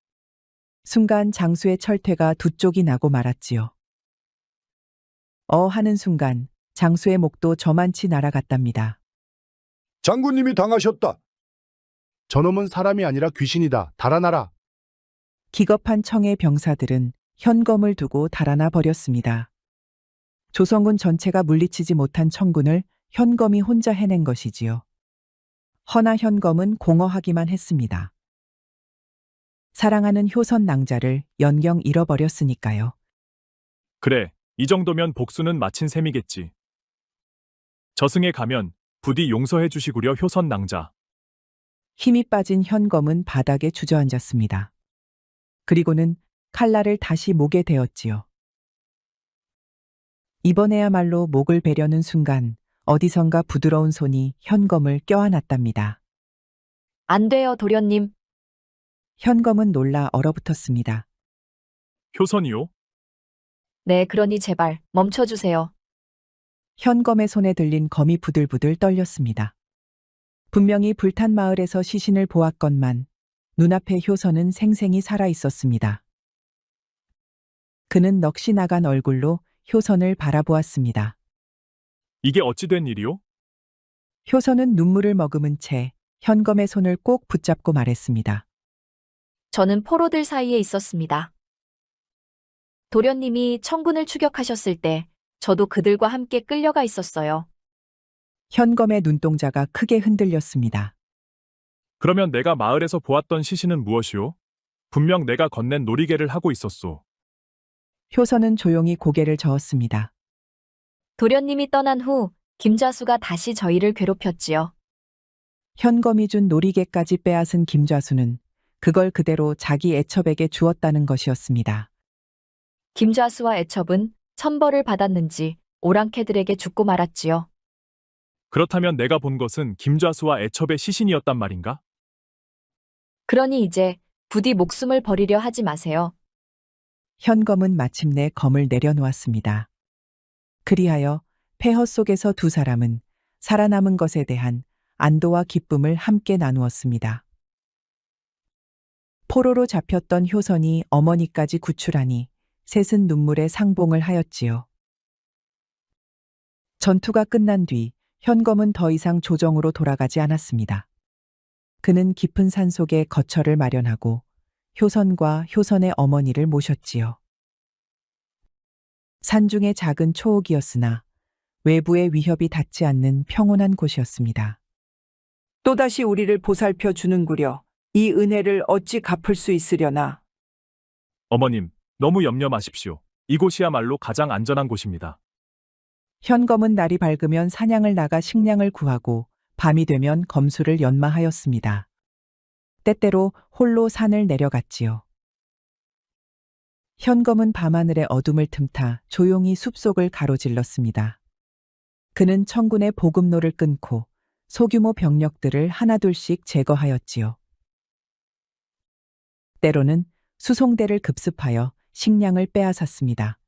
순간 장수의 철퇴가 두 쪽이 나고 말았지요. 하는 순간 장수의 목도 저만치 날아갔답니다.
장군님이 당하셨다.
저놈은 사람이 아니라 귀신이다. 달아나라.
기겁한 청의 병사들은 현검을 두고 달아나 버렸습니다. 조선군 전체가 물리치지 못한 청군을 현검이 혼자 해낸 것이지요. 허나 현검은 공허하기만 했습니다. 사랑하는 효선 낭자를 연경 잃어버렸으니까요.
그래, 이 정도면 복수는 마친 셈이겠지. 저승에 가면 부디 용서해 주시구려 효선 낭자.
힘이 빠진 현검은 바닥에 주저앉았습니다. 그리고는 칼날을 다시 목에 대었지요. 이번에야말로 목을 베려는 순간 어디선가 부드러운 손이 현검을 껴안았답니다.
안 돼요, 도련님.
현검은 놀라 얼어붙었습니다.
효선이요?
네, 그러니 제발 멈춰주세요.
현검의 손에 들린 검이 부들부들 떨렸습니다. 분명히 불탄 마을에서 시신을 보았건만 눈앞에 효선은 생생히 살아 있었습니다. 그는 넋이 나간 얼굴로 효선을 바라보았습니다.
이게 어찌 된 일이요?
효선은 눈물을 머금은 채 현검의 손을 꼭 붙잡고 말했습니다.
저는 포로들 사이에 있었습니다. 도련님이 청군을 추격하셨을 때 저도 그들과 함께 끌려가 있었어요.
현검의 눈동자가 크게 흔들렸습니다.
그러면 내가 마을에서 보았던 시신은 무엇이오? 분명 내가 건넨 놀이개를 하고 있었소.
효선은 조용히 고개를 저었습니다.
도련님이 떠난 후 김좌수가 다시 저희를 괴롭혔지요.
현검이 준 놀이개까지 빼앗은 김좌수는 그걸 그대로 자기 애첩에게 주었다는 것이었습니다.
김좌수와 애첩은 천벌을 받았는지 오랑캐들에게 죽고 말았지요.
그렇다면 내가 본 것은 김좌수와 애첩의 시신이었단 말인가?
그러니 이제 부디 목숨을 버리려 하지 마세요.
현검은 마침내 검을 내려놓았습니다. 그리하여 폐허 속에서 두 사람은 살아남은 것에 대한 안도와 기쁨을 함께 나누었습니다. 포로로 잡혔던 효선이 어머니까지 구출하니 셋은 눈물에 상봉을 하였지요. 전투가 끝난 뒤 현검은 더 이상 조정으로 돌아가지 않았습니다. 그는 깊은 산속에 거처를 마련하고 효선과 효선의 어머니를 모셨지요. 산중의 작은 초옥이었으나 외부의 위협이 닿지 않는 평온한 곳이었습니다.
또다시 우리를 보살펴 주는구려. 이 은혜를 어찌 갚을 수 있으려나.
어머님, 너무 염려 마십시오. 이곳이야말로 가장 안전한 곳입니다.
현검은 날이 밝으면 사냥을 나가 식량을 구하고 밤이 되면 검수를 연마하였습니다. 때때로 홀로 산을 내려갔지요. 현검은 밤하늘의 어둠을 틈타 조용히 숲속을 가로질렀습니다. 그는 청군의 보급로를 끊고 소규모 병력들을 하나둘씩 제거하였지요. 때로는 수송대를 급습하여 식량을 빼앗았습니다.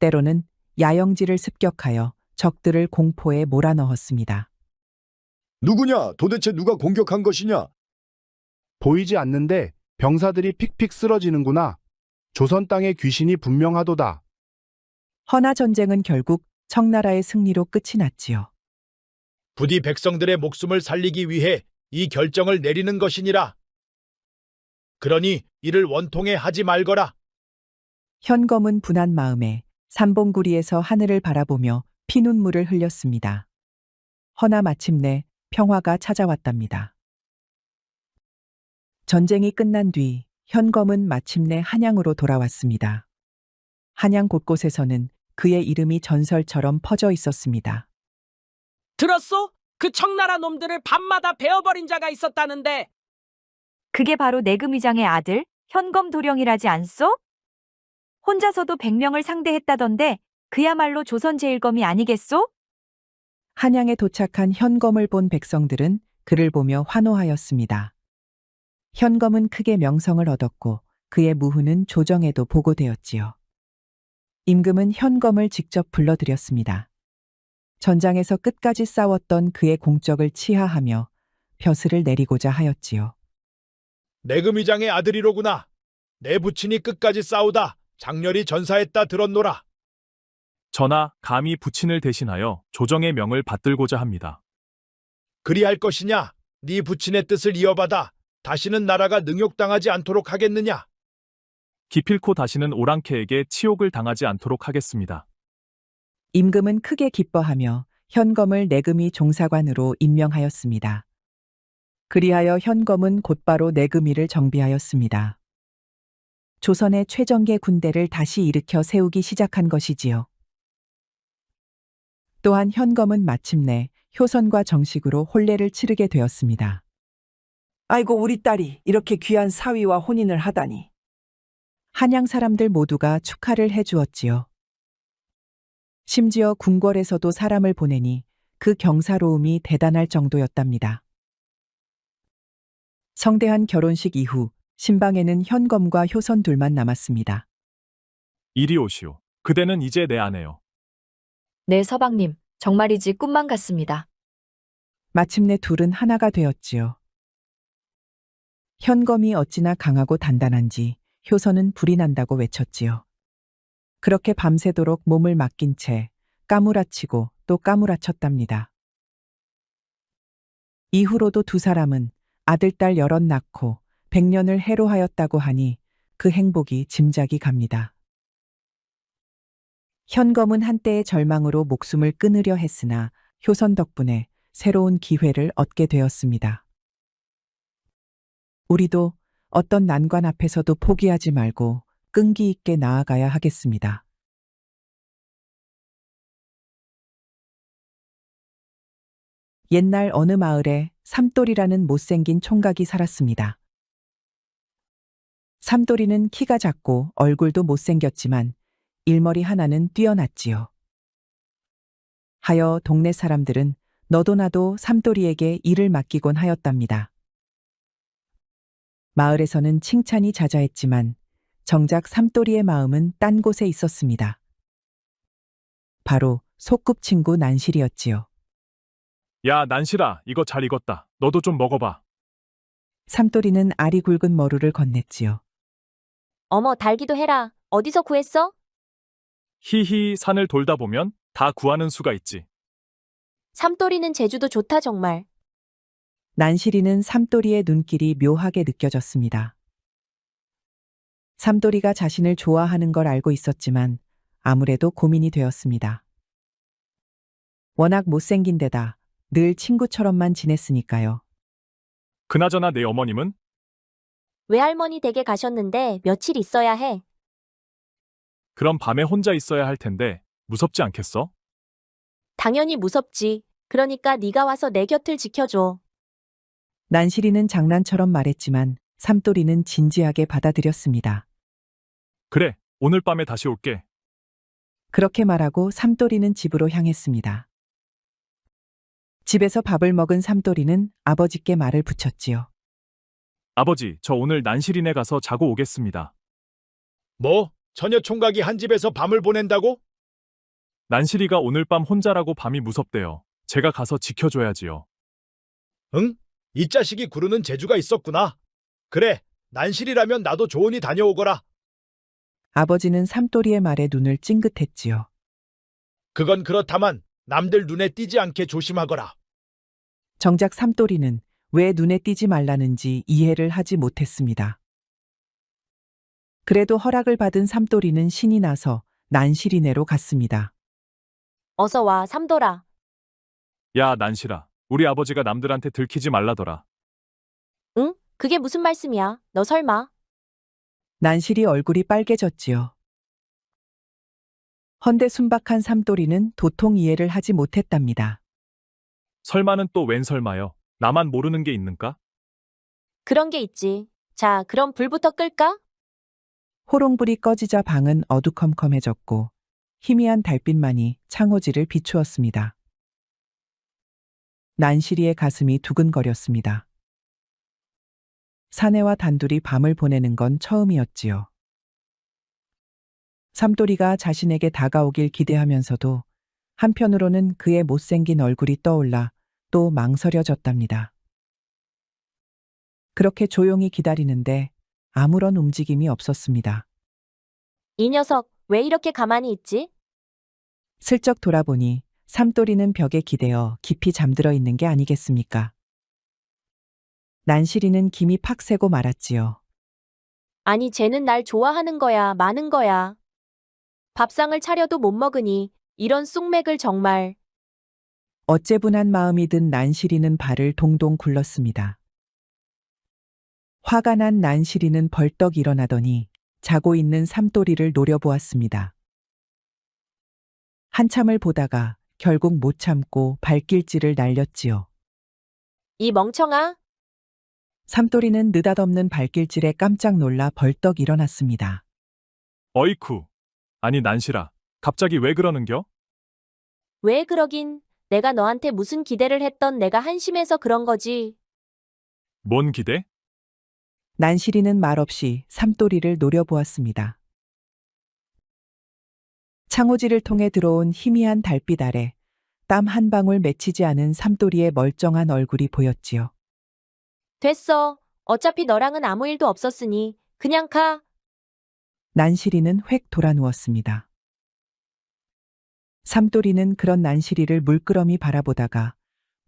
때로는 야영지를 습격하여 적들을 공포에 몰아넣었습니다.
누구냐? 도대체 누가 공격한 것이냐?
보이지 않는데 병사들이 픽픽 쓰러지는구나. 조선 땅의 귀신이 분명하도다.
허나 전쟁은 결국 청나라의 승리로 끝이 났지요.
부디 백성들의 목숨을 살리기 위해 이 결정을 내리는 것이니라. 그러니 이를 원통해 하지 말거라.
현검은 분한 마음에 삼봉구리에서 하늘을 바라보며 피눈물을 흘렸습니다. 허나 마침내 평화가 찾아왔답니다. 전쟁이 끝난 뒤 현검은 마침내 한양으로 돌아왔습니다. 한양 곳곳에서는 그의 이름이 전설처럼 퍼져 있었습니다.
들었소? 그 청나라 놈들을 밤마다 베어버린 자가 있었다는데.
그게 바로 내금위장의 아들 현검 도령이라지 않소? 혼자서도 100명을 상대했다던데 그야말로 조선 제일검이 아니겠소?
한양에 도착한 현검을 본 백성들은 그를 보며 환호하였습니다. 현검은 크게 명성을 얻었고 그의 무후는 조정에도 보고되었지요. 임금은 현검을 직접 불러들였습니다. 전장에서 끝까지 싸웠던 그의 공적을 치하하며 벼슬을 내리고자 하였지요.
내금위장의 아들이로구나. 내 부친이 끝까지 싸우다 장렬히 전사했다 들었노라.
전하, 감히 부친을 대신하여 조정의 명을 받들고자 합니다.
그리할 것이냐? 네 부친의 뜻을 이어받아 다시는 나라가 능욕당하지 않도록 하겠느냐?
기필코 다시는 오랑캐에게 치욕을 당하지 않도록 하겠습니다.
임금은 크게 기뻐하며 현검을 내금위 종사관으로 임명하였습니다. 그리하여 현검은 곧바로 내금위를 정비하였습니다. 조선의 최정계 군대를 다시 일으켜 세우기 시작한 것이지요. 또한 현검은 마침내 효선과 정식으로 혼례를 치르게 되었습니다.
아이고 우리 딸이 이렇게 귀한 사위와 혼인을 하다니.
한양 사람들 모두가 축하를 해주었지요. 심지어 궁궐에서도 사람을 보내니 그 경사로움이 대단할 정도였답니다. 성대한 결혼식 이후 신방에는 현검과 효선 둘만 남았습니다.
이리 오시오. 그대는 이제 내 아내요.
네, 서방님. 정말이지 꿈만 같습니다.
마침내 둘은 하나가 되었지요. 현검이 어찌나 강하고 단단한지 효선은 불이 난다고 외쳤지요. 그렇게 밤새도록 몸을 맡긴 채 까무라치고 또 까무라쳤답니다. 이후로도 두 사람은 아들, 딸 여럿 낳고 100년을 해로하였다고 하니 그 행복이 짐작이 갑니다. 현검은 한때의 절망으로 목숨을 끊으려 했으나 효선 덕분에 새로운 기회를 얻게 되었습니다. 우리도 어떤 난관 앞에서도 포기하지 말고 끈기 있게 나아가야 하겠습니다. 옛날 어느 마을에 삼돌이라는 못생긴 총각이 살았습니다. 삼돌이는 키가 작고 얼굴도 못생겼지만 일머리 하나는 뛰어났지요. 하여 동네 사람들은 너도 나도 삼돌이에게 일을 맡기곤 하였답니다. 마을에서는 칭찬이 자자했지만 정작 삼돌이의 마음은 딴 곳에 있었습니다. 바로 소꿉친구 난실이었지요.
야, 난실아, 이거 잘 익었다. 너도 좀 먹어봐.
삼돌이는 알이 굵은 머루를 건넸지요.
어머, 달기도 해라. 어디서 구했어?
히히, 산을 돌다 보면 다 구하는 수가 있지.
삼돌이는 제주도 좋다 정말.
난실이는 삼돌이의 눈길이 묘하게 느껴졌습니다. 삼돌이가 자신을 좋아하는 걸 알고 있었지만 아무래도 고민이 되었습니다. 워낙 못생긴 데다 늘 친구처럼만 지냈으니까요.
그나저나 내 어머님은?
외할머니 댁에 가셨는데 며칠 있어야 해.
그럼 밤에 혼자 있어야 할 텐데 무섭지 않겠어?
당연히 무섭지. 그러니까 네가 와서 내 곁을 지켜줘.
난실이는 장난처럼 말했지만 삼돌이는 진지하게 받아들였습니다.
그래, 오늘 밤에 다시 올게.
그렇게 말하고 삼돌이는 집으로 향했습니다. 집에서 밥을 먹은 삼돌이는 아버지께 말을 붙였지요.
아버지, 저 오늘 난실이네 가서 자고 오겠습니다.
뭐? 처녀 총각이 한 집에서 밤을 보낸다고?
난실이가 오늘 밤 혼자라고 밤이 무섭대요. 제가 가서 지켜줘야지요.
응? 이 자식이 구르는 재주가 있었구나. 그래, 난실이라면 나도 조은히 다녀오거라.
아버지는 삼돌이의 말에 눈을 찡긋했지요.
그건 그렇다만 남들 눈에 띄지 않게 조심하거라.
정작 삼돌이는 왜 눈에 띄지 말라는지 이해를 하지 못했습니다. 그래도 허락을 받은 삼돌이는 신이 나서 난시리네로 갔습니다.
어서 와, 삼돌아.
야, 난실아. 우리 아버지가 남들한테 들키지 말라더라.
응? 그게 무슨 말씀이야? 너 설마?
난실이 얼굴이 빨개졌지요. 헌데 순박한 삼돌이는 도통 이해를 하지 못했답니다.
설마는 또 웬 설마요? 나만 모르는 게 있는가?
그런 게 있지. 자, 그럼 불부터 끌까?
호롱불이 꺼지자 방은 어두컴컴해졌고 희미한 달빛만이 창호지를 비추었습니다. 난시리의 가슴이 두근거렸습니다. 사내와 단둘이 밤을 보내는 건 처음이었지요. 삼돌이가 자신에게 다가오길 기대하면서도 한편으로는 그의 못생긴 얼굴이 떠올라 또 망설여졌답니다. 그렇게 조용히 기다리는데 아무런 움직임이 없었습니다.
이 녀석, 왜 이렇게 가만히 있지?
슬쩍 돌아보니 삼돌이는 벽에 기대어 깊이 잠들어 있는 게 아니겠습니까? 난시리는 김이 팍 새고 말았지요.
아니, 쟤는 날 좋아하는 거야, 많은 거야. 밥상을 차려도 못 먹으니 이런 쑥맥을 정말.
어째분한 마음이 든 난시리는 발을 동동 굴렀습니다. 화가 난 난시리는 벌떡 일어나더니 자고 있는 삼돌이를 노려보았습니다. 한참을 보다가 결국 못 참고 발길질을 날렸지요.
이 멍청아?
삼돌이는 느닷없는 발길질에 깜짝 놀라 벌떡 일어났습니다.
어이쿠. 아니, 난실아. 갑자기 왜 그러는겨?
왜 그러긴. 내가 너한테 무슨 기대를 했던 내가 한심해서 그런 거지.
뭔 기대?
난시리는 말없이 삼돌이를 노려보았습니다. 창호지를 통해 들어온 희미한 달빛 아래 땀 한 방울 맺히지 않은 삼돌이의 멀쩡한 얼굴이 보였지요.
됐어. 어차피 너랑은 아무 일도 없었으니 그냥 가.
난시리는 획 돌아누웠습니다. 삼돌이는 그런 난시리를 물끄러미 바라보다가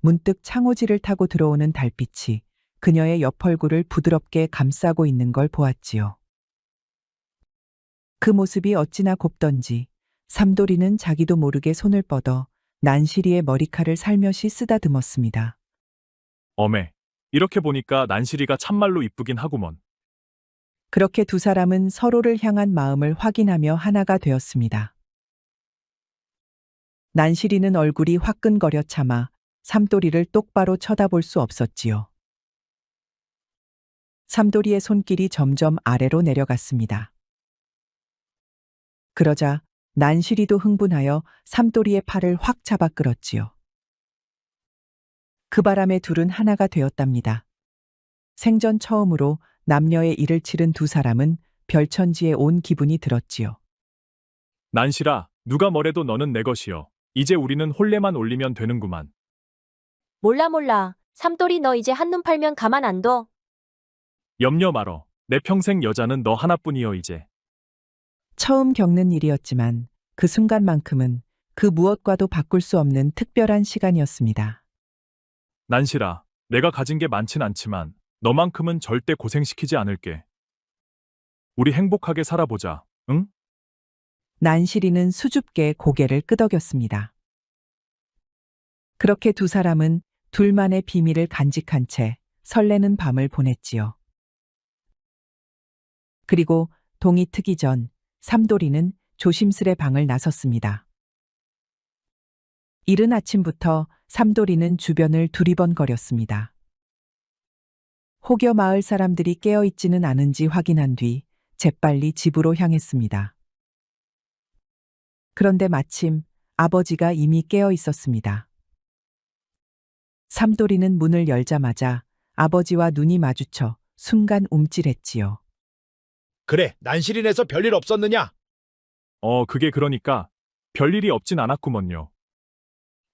문득 창호지를 타고 들어오는 달빛이 그녀의 옆 얼굴을 부드럽게 감싸고 있는 걸 보았지요. 그 모습이 어찌나 곱던지 삼돌이는 자기도 모르게 손을 뻗어 난시리의 머리칼을 살며시 쓰다듬었습니다.
어메. 이렇게 보니까 난실이가 참말로 이쁘긴 하구먼.
그렇게 두 사람은 서로를 향한 마음을 확인하며 하나가 되었습니다. 난시리는 얼굴이 화끈거려 참아 삼돌이를 똑바로 쳐다볼 수 없었지요. 삼돌이의 손길이 점점 아래로 내려갔습니다. 그러자 난시리도 흥분하여 삼돌이의 팔을 확 잡아 끌었지요. 그 바람에 둘은 하나가 되었답니다. 생전 처음으로 남녀의 일을 치른 두 사람은 별천지에 온 기분이 들었지요.
난실아, 누가 뭐래도 너는 내 것이여. 이제 우리는 혼례만 올리면 되는구만.
몰라. 삼돌이 너 이제 한눈 팔면 가만 안 둬.
염려 말어. 내 평생 여자는 너 하나뿐이여 이제.
처음 겪는 일이었지만 그 순간만큼은 그 무엇과도 바꿀 수 없는 특별한 시간이었습니다.
난실아, 내가 가진 게 많진 않지만 너만큼은 절대 고생시키지 않을게. 우리 행복하게 살아보자, 응?
난시리는 수줍게 고개를 끄덕였습니다. 그렇게 두 사람은 둘만의 비밀을 간직한 채 설레는 밤을 보냈지요. 그리고 동이 트기 전 삼돌이는 조심스레 방을 나섰습니다. 이른 아침부터 삼돌이는 주변을 두리번거렸습니다. 혹여 마을 사람들이 깨어있지는 않은지 확인한 뒤 재빨리 집으로 향했습니다. 그런데 마침 아버지가 이미 깨어 있었습니다. 삼돌이는 문을 열자마자 아버지와 눈이 마주쳐 순간 움찔했지요.
그래, 난실인에서 별일 없었느냐?
그게 그러니까 별일이 없진 않았구먼요.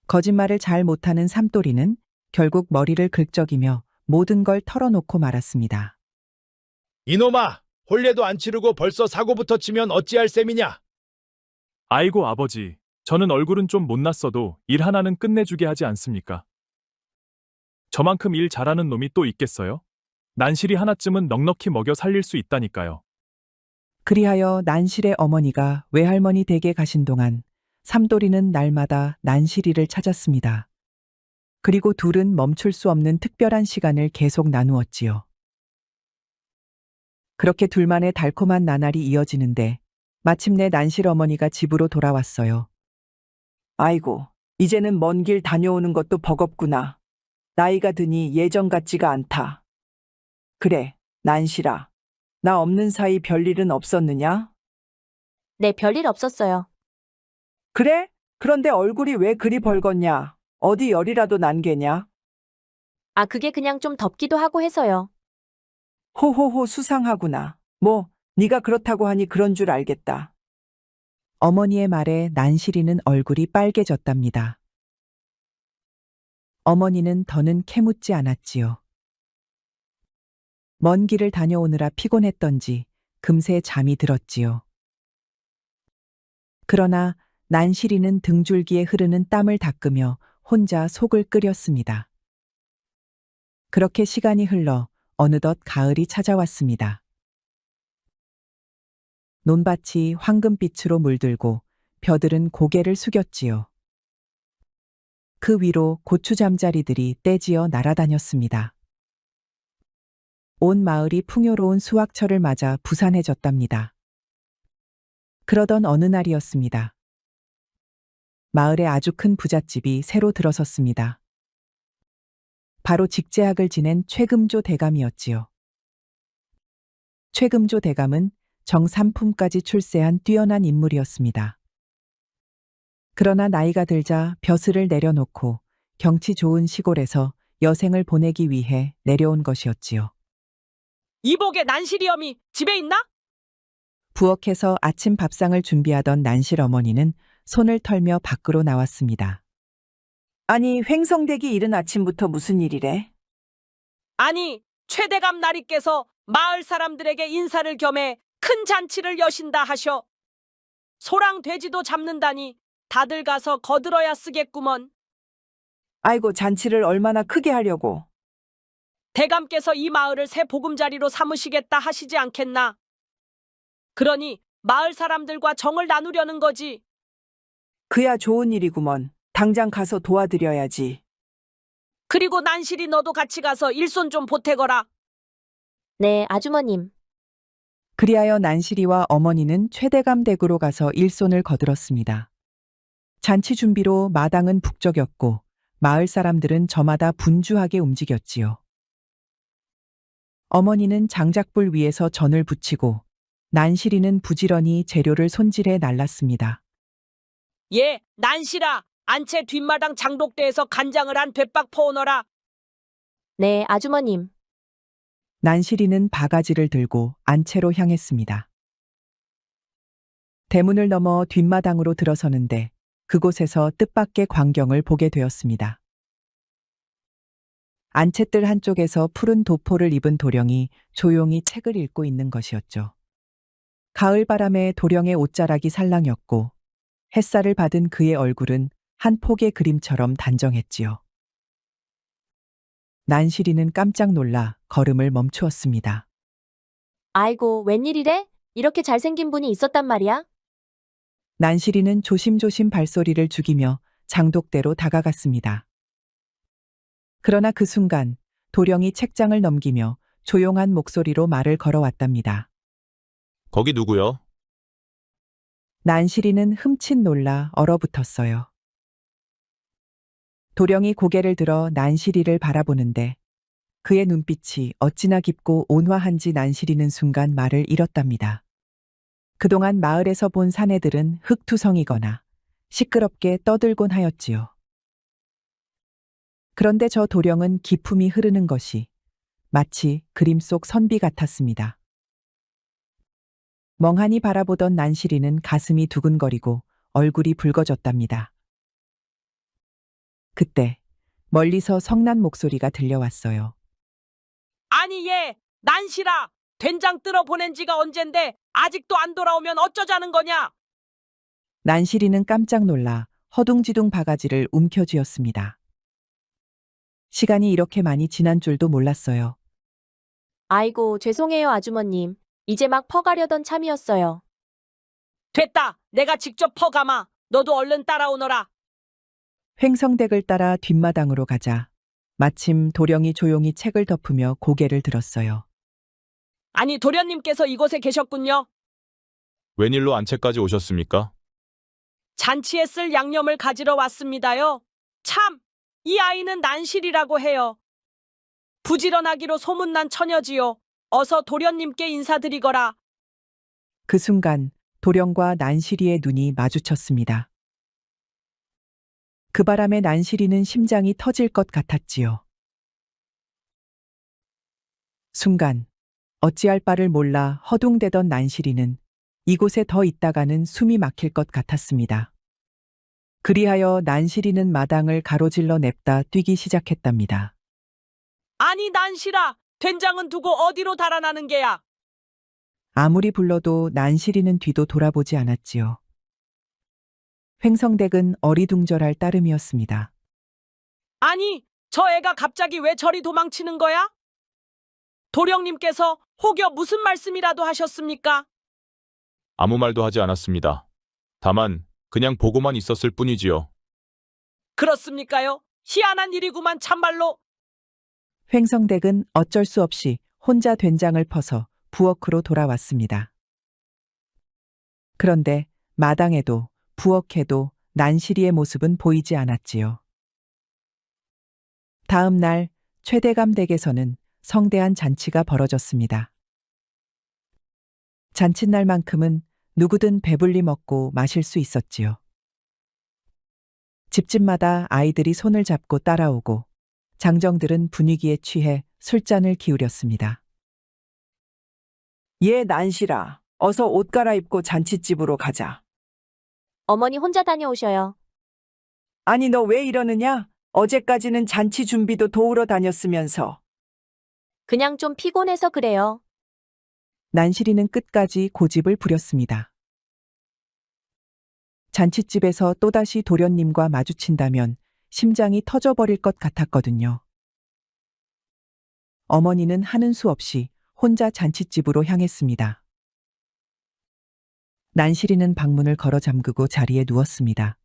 거짓말을 잘 못하는 삼돌이는 결국 머리를 긁적이며 모든 걸 털어놓고 말았습니다.
이놈아, 혼례도 안 치르고 벌써 사고부터 치면 어찌할 셈이냐?
아이고 아버지, 저는 얼굴은 좀 못났어도 일 하나는 끝내주게 하지 않습니까? 저만큼 일 잘하는 놈이 또 있겠어요? 난실이 하나쯤은 넉넉히 먹여 살릴 수 있다니까요.
그리하여 난실의 어머니가 외할머니 댁에 가신 동안 삼돌이는 날마다 난실이를 찾았습니다. 그리고 둘은 멈출 수 없는 특별한 시간을 계속 나누었지요. 그렇게 둘만의 달콤한 나날이 이어지는데 마침내 난실 어머니가 집으로 돌아왔어요.
아이고, 이제는 먼 길 다녀오는 것도 버겁구나. 나이가 드니 예전 같지가 않다. 그래, 난실아. 나 없는 사이 별일은 없었느냐?
네, 별일 없었어요.
그래? 그런데 얼굴이 왜 그리 벌겋냐? 어디 열이라도 난 게냐?
아, 그게 그냥 좀 덥기도 하고 해서요.
호호호 수상하구나. 뭐, 네가 그렇다고 하니 그런 줄 알겠다.
어머니의 말에 난실이는 얼굴이 빨개졌답니다. 어머니는 더는 캐묻지 않았지요. 먼 길을 다녀오느라 피곤했던지 금세 잠이 들었지요. 그러나 난실이는 등줄기에 흐르는 땀을 닦으며 혼자 속을 끓였습니다. 그렇게 시간이 흘러 어느덧 가을이 찾아왔습니다. 논밭이 황금빛으로 물들고 벼들은 고개를 숙였지요. 그 위로 고추 잠자리들이 떼지어 날아다녔습니다. 온 마을이 풍요로운 수확철을 맞아 부산해졌답니다. 그러던 어느 날이었습니다. 마을에 아주 큰 부잣집이 새로 들어섰습니다. 바로 직제학을 지낸 최금조 대감이었지요. 최금조 대감은 정삼품까지 출세한 뛰어난 인물이었습니다. 그러나 나이가 들자 벼슬을 내려놓고 경치 좋은 시골에서 여생을 보내기 위해 내려온 것이었지요.
이복의 난실이엄이 집에 있나?
부엌에서 아침 밥상을 준비하던 난실 어머니는 손을 털며 밖으로 나왔습니다.
아니, 횡성되기 이른 아침부터 무슨 일이래?
아니, 최대감 나리께서 마을 사람들에게 인사를 겸해 큰 잔치를 여신다 하셔. 소랑 돼지도 잡는다니 다들 가서 거들어야 쓰겠구먼.
아이고, 잔치를 얼마나 크게 하려고.
대감께서 이 마을을 새 보금자리로 삼으시겠다 하시지 않겠나? 그러니 마을 사람들과 정을 나누려는 거지.
그야 좋은 일이구먼. 당장 가서 도와드려야지.
그리고 난실이 너도 같이 가서 일손 좀 보태거라.
네, 아주머님.
그리하여 난실이와 어머니는 최대감 댁으로 가서 일손을 거들었습니다. 잔치 준비로 마당은 북적였고 마을 사람들은 저마다 분주하게 움직였지요. 어머니는 장작불 위에서 전을 부치고 난실이는 부지런히 재료를 손질해 날랐습니다.
예, 난실아, 안채 뒷마당 장독대에서 간장을 한 되박 퍼오너라.
네, 아주머님.
난실이는 바가지를 들고 안채로 향했습니다. 대문을 넘어 뒷마당으로 들어서는데 그곳에서 뜻밖의 광경을 보게 되었습니다. 안채뜰 한쪽에서 푸른 도포를 입은 도령이 조용히 책을 읽고 있는 것이었죠. 가을 바람에 도령의 옷자락이 살랑였고 햇살을 받은 그의 얼굴은 한 폭의 그림처럼 단정했지요. 난실이는 깜짝 놀라 걸음을 멈추었습니다.
아이고, 웬일이래? 이렇게 잘생긴 분이 있었단 말이야?
난실이는 조심조심 발소리를 죽이며 장독대로 다가갔습니다. 그러나 그 순간 도령이 책장을 넘기며 조용한 목소리로 말을 걸어왔답니다.
거기 누구요?
난실이는 흠칫 놀라 얼어붙었어요. 도령이 고개를 들어 난실이를 바라보는데 그의 눈빛이 어찌나 깊고 온화한지 난실이는 순간 말을 잃었답니다. 그동안 마을에서 본 사내들은 흙투성이거나 시끄럽게 떠들곤 하였지요. 그런데 저 도령은 기품이 흐르는 것이 마치 그림 속 선비 같았습니다. 멍하니 바라보던 난실이는 가슴이 두근거리고 얼굴이 붉어졌답니다. 그때 멀리서 성난 목소리가 들려왔어요.
아니 얘, 난실아, 된장ตื้어 보낸 지가 언젠데 아직도 안 돌아오면 어쩌자는 거냐?
난실이는 깜짝 놀라 허둥지둥 바가지를 움켜쥐었습니다. 시간이 이렇게 많이 지난 줄도 몰랐어요.
아이고, 죄송해요, 아주머님. 이제 막 퍼가려던 참이었어요.
됐다. 내가 직접 퍼가마. 너도 얼른 따라오너라.
횡성댁을 따라 뒷마당으로 가자 마침 도령이 조용히 책을 덮으며 고개를 들었어요.
아니, 도련님께서 이곳에 계셨군요.
웬일로 안채까지 오셨습니까?
잔치에 쓸 양념을 가지러 왔습니다요. 참, 이 아이는 난실이라고 해요. 부지런하기로 소문난 처녀지요. 어서 도련님께 인사드리거라.
그 순간 도령과 난실이의 눈이 마주쳤습니다. 그 바람에 난실이는 심장이 터질 것 같았지요. 순간 어찌할 바를 몰라 허둥대던 난실이는 이곳에 더 있다가는 숨이 막힐 것 같았습니다. 그리하여 난실이는 마당을 가로질러 냅다 뛰기 시작했답니다.
아니, 난실아. 된장은 두고 어디로 달아나는 게야?
아무리 불러도 난실이는 뒤도 돌아보지 않았지요. 횡성댁은 어리둥절할 따름이었습니다.
아니, 저 애가 갑자기 왜 저리 도망치는 거야? 도령님께서 혹여 무슨 말씀이라도 하셨습니까?
아무 말도 하지 않았습니다. 다만 그냥 보고만 있었을 뿐이지요.
그렇습니까요? 희한한 일이구만 참말로.
횡성댁은 어쩔 수 없이 혼자 된장을 퍼서 부엌으로 돌아왔습니다. 그런데 마당에도 부엌에도 난실이의 모습은 보이지 않았지요. 다음 날 최대감 댁에서는 성대한 잔치가 벌어졌습니다. 잔칫날만큼은 누구든 배불리 먹고 마실 수 있었지요. 집집마다 아이들이 손을 잡고 따라오고 장정들은 분위기에 취해 술잔을 기울였습니다.
얘 난실아, 어서 옷 갈아입고 잔칫집으로 가자.
어머니 혼자 다녀오셔요.
아니, 너 왜 이러느냐? 어제까지는 잔치 준비도 도우러 다녔으면서.
그냥 좀 피곤해서 그래요.
난실이는 끝까지 고집을 부렸습니다. 잔칫집에서 또다시 도련님과 마주친다면 심장이 터져버릴 것 같았거든요. 어머니는 하는 수 없이 혼자 잔칫집으로 향했습니다. 난실이는 방문을 걸어 잠그고 자리에 누웠습니다.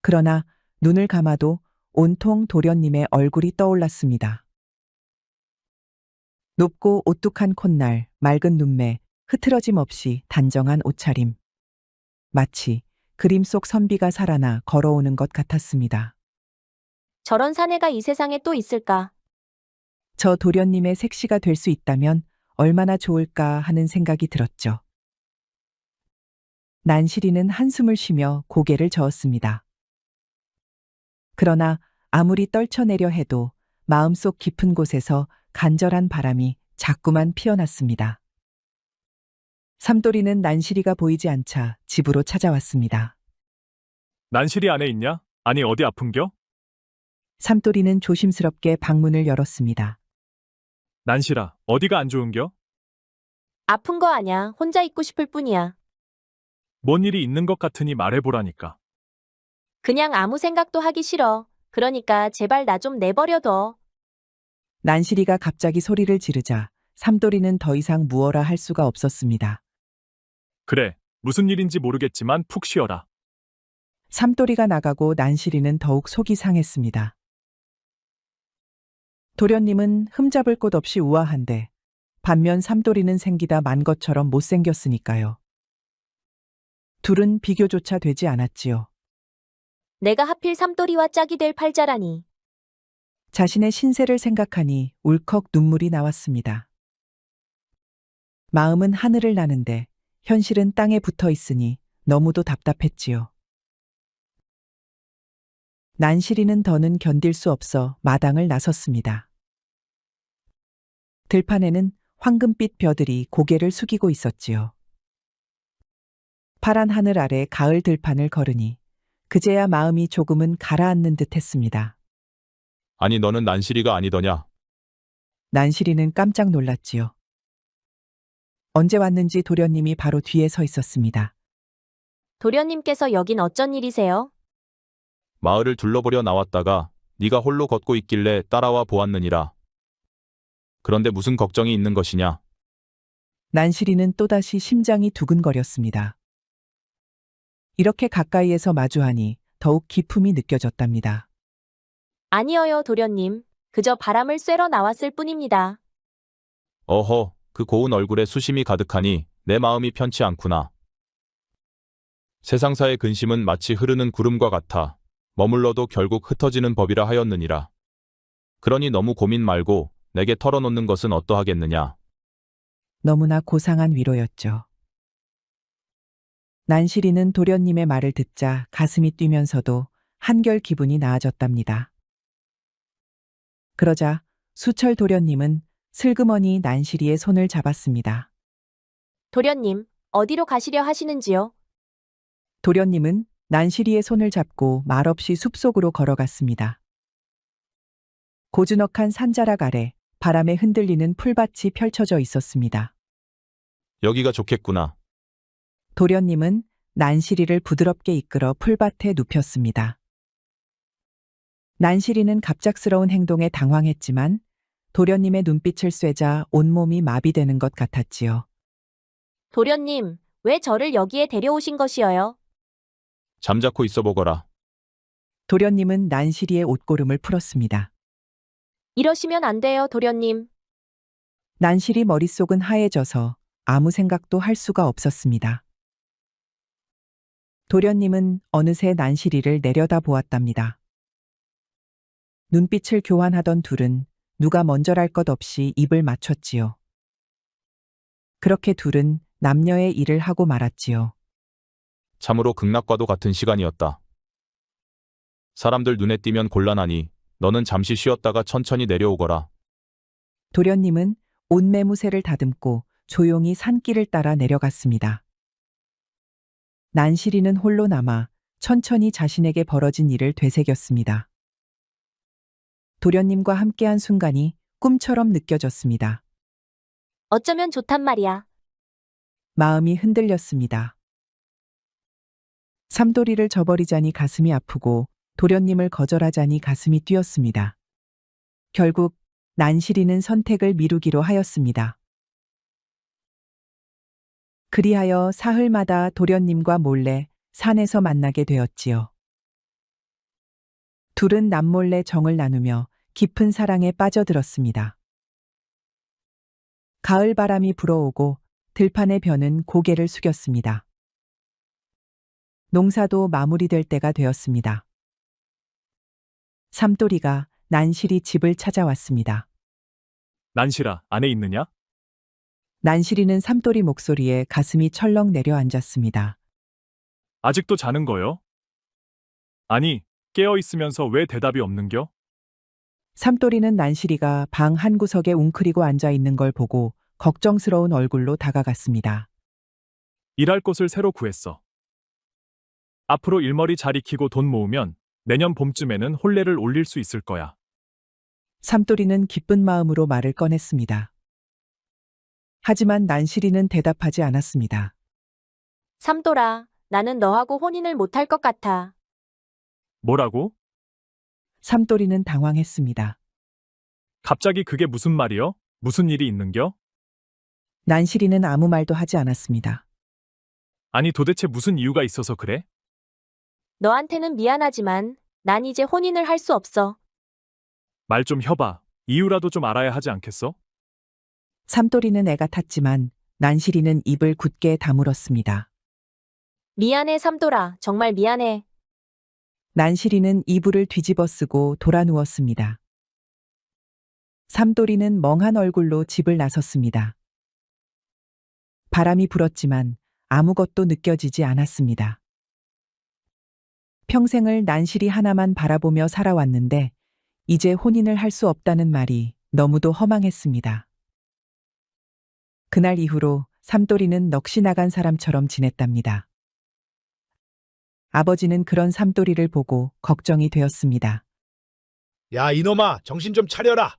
그러나 눈을 감아도 온통 도련님의 얼굴이 떠올랐습니다. 높고 오뚝한 콧날, 맑은 눈매, 흐트러짐 없이 단정한 옷차림. 마치 그림 속 선비가 살아나 걸어오는 것 같았습니다.
저런 사내가 이 세상에 또 있을까?
저 도련님의 색시가 될 수 있다면 얼마나 좋을까 하는 생각이 들었죠. 난실이는 한숨을 쉬며 고개를 저었습니다. 그러나 아무리 떨쳐내려 해도 마음속 깊은 곳에서 간절한 바람이 자꾸만 피어났습니다. 삼돌이는 난실이가 보이지 않자 집으로 찾아왔습니다.
난실이 안에 있냐? 아니 어디 아픈겨?
삼돌이는 조심스럽게 방문을 열었습니다.
난실아, 어디가 안 좋은겨?
아픈 거 아냐. 혼자 있고 싶을 뿐이야.
뭔 일이 있는 것 같으니 말해보라니까.
그냥 아무 생각도 하기 싫어. 그러니까 제발 나 좀 내버려둬.
난실이가 갑자기 소리를 지르자 삼돌이는 더 이상 무어라 할 수가 없었습니다.
그래, 무슨 일인지 모르겠지만 푹 쉬어라.
삼돌이가 나가고 난실이는 더욱 속이 상했습니다. 도련님은 흠잡을 곳 없이 우아한데 반면 삼돌이는 생기다 만 것처럼 못생겼으니까요. 둘은 비교조차 되지 않았지요.
내가 하필 삼돌이와 짝이 될 팔자라니.
자신의 신세를 생각하니 울컥 눈물이 나왔습니다. 마음은 하늘을 나는데 현실은 땅에 붙어 있으니 너무도 답답했지요. 난실이는 더는 견딜 수 없어 마당을 나섰습니다. 들판에는 황금빛 벼들이 고개를 숙이고 있었지요. 파란 하늘 아래 가을 들판을 걸으니 그제야 마음이 조금은 가라앉는 듯 했습니다.
아니 너는 난실이가 아니더냐?
난실이는 깜짝 놀랐지요. 언제 왔는지 도련님이 바로 뒤에 서 있었습니다.
도련님께서 여긴 어쩐 일이세요?
마을을 둘러보려 나왔다가 네가 홀로 걷고 있길래 따라와 보았느니라. 그런데 무슨 걱정이 있는 것이냐?
난실이는 또다시 심장이 두근거렸습니다. 이렇게 가까이에서 마주하니 더욱 기품이 느껴졌답니다.
아니어요, 도련님. 그저 바람을 쐬러 나왔을 뿐입니다.
어허, 그 고운 얼굴에 수심이 가득하니 내 마음이 편치 않구나. 세상사의 근심은 마치 흐르는 구름과 같아 머물러도 결국 흩어지는 법이라 하였느니라. 그러니 너무 고민 말고 내게 털어놓는 것은 어떠하겠느냐.
너무나 고상한 위로였죠. 난실이는 도련님의 말을 듣자 가슴이 뛰면서도 한결 기분이 나아졌답니다. 그러자 수철 도련님은 슬그머니 난실이의 손을 잡았습니다.
도련님, 어디로 가시려 하시는지요?
도련님은 난실이의 손을 잡고 말없이 숲속으로 걸어갔습니다. 고즈넉한 산자락 아래 바람에 흔들리는 풀밭이 펼쳐져 있었습니다.
여기가 좋겠구나.
도련님은 난실이를 부드럽게 이끌어 풀밭에 눕혔습니다. 난실이는 갑작스러운 행동에 당황했지만 도련님의 눈빛을 쐬자 온몸이 마비되는 것 같았지요.
도련님, 왜 저를 여기에 데려오신 것이어요?
잠자코 있어 보거라.
도련님은 난실이의 옷고름을 풀었습니다.
이러시면 안 돼요, 도련님.
난실이 머릿속은 하얘져서 아무 생각도 할 수가 없었습니다. 도련님은 어느새 난실이를 내려다 보았답니다. 눈빛을 교환하던 둘은 누가 먼저랄 것 없이 입을 맞췄지요. 그렇게 둘은 남녀의 일을 하고 말았지요.
참으로 극락과도 같은 시간이었다. 사람들 눈에 띄면 곤란하니 너는 잠시 쉬었다가 천천히 내려오거라.
도련님은 옷매무새를 다듬고 조용히 산길을 따라 내려갔습니다. 난실이는 홀로 남아 천천히 자신에게 벌어진 일을 되새겼습니다. 도련님과 함께한 순간이 꿈처럼 느껴졌습니다.
어쩌면 좋단 말이야.
마음이 흔들렸습니다. 삼돌이를 저버리자니 가슴이 아프고 도련님을 거절하자니 가슴이 뛰었습니다. 결국 난실이는 선택을 미루기로 하였습니다. 그리하여 사흘마다 도련님과 몰래 산에서 만나게 되었지요. 둘은 남몰래 정을 나누며 깊은 사랑에 빠져들었습니다. 가을 바람이 불어오고 들판의 벼는 고개를 숙였습니다. 농사도 마무리될 때가 되었습니다. 삼돌이가 난실이 집을 찾아왔습니다.
난실아, 안에 있느냐?
난실이는 삼돌이 목소리에 가슴이 철렁 내려앉았습니다.
아직도 자는 거요? 아니, 깨어 있으면서 왜 대답이 없는겨?
삼돌이는 난실이가 방 한 구석에 웅크리고 앉아 있는 걸 보고 걱정스러운 얼굴로 다가갔습니다.
일할 곳을 새로 구했어. 앞으로 일머리 잘 익히고 돈 모으면 내년 봄쯤에는 혼례를 올릴 수 있을 거야.
삼돌이는 기쁜 마음으로 말을 꺼냈습니다. 하지만 난실이는 대답하지 않았습니다.
삼돌아, 나는 너하고 혼인을 못할 것 같아.
뭐라고?
삼돌이는 당황했습니다.
갑자기 그게 무슨 말이여? 무슨 일이 있는겨?
난실이는 아무 말도 하지 않았습니다.
아니 도대체 무슨 이유가 있어서 그래?
너한테는 미안하지만 난 이제 혼인을 할 수 없어.
말 좀 해봐. 이유라도 좀 알아야 하지 않겠어?
삼돌이는 애가 탔지만 난실이는 입을 굳게 다물었습니다.
미안해, 삼돌아. 정말 미안해.
난실이는 이불을 뒤집어 쓰고 돌아 누웠습니다. 삼돌이는 멍한 얼굴로 집을 나섰습니다. 바람이 불었지만 아무것도 느껴지지 않았습니다. 평생을 난실이 하나만 바라보며 살아왔는데 이제 혼인을 할 수 없다는 말이 너무도 허망했습니다. 그날 이후로 삼돌이는 넋이 나간 사람처럼 지냈답니다. 아버지는 그런 삼돌이를 보고 걱정이 되었습니다.
야, 이놈아, 정신 좀 차려라.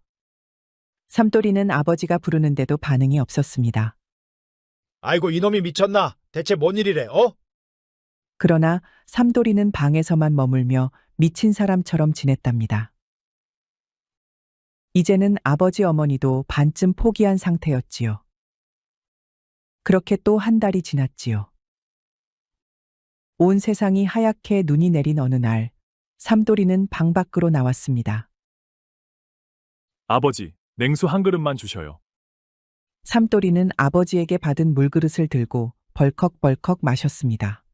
삼돌이는 아버지가 부르는데도 반응이 없었습니다.
아이고, 이놈이 미쳤나? 대체 뭔 일이래, 어?
그러나 삼돌이는 방에서만 머물며 미친 사람처럼 지냈답니다. 이제는 아버지 어머니도 반쯤 포기한 상태였지요. 그렇게 또 한 달이 지났지요. 온 세상이 하얗게 눈이 내린 어느 날, 삼돌이는 방 밖으로 나왔습니다.
아버지, 냉수 한 그릇만 주셔요.
삼돌이는 아버지에게 받은 물그릇을 들고 벌컥벌컥 마셨습니다.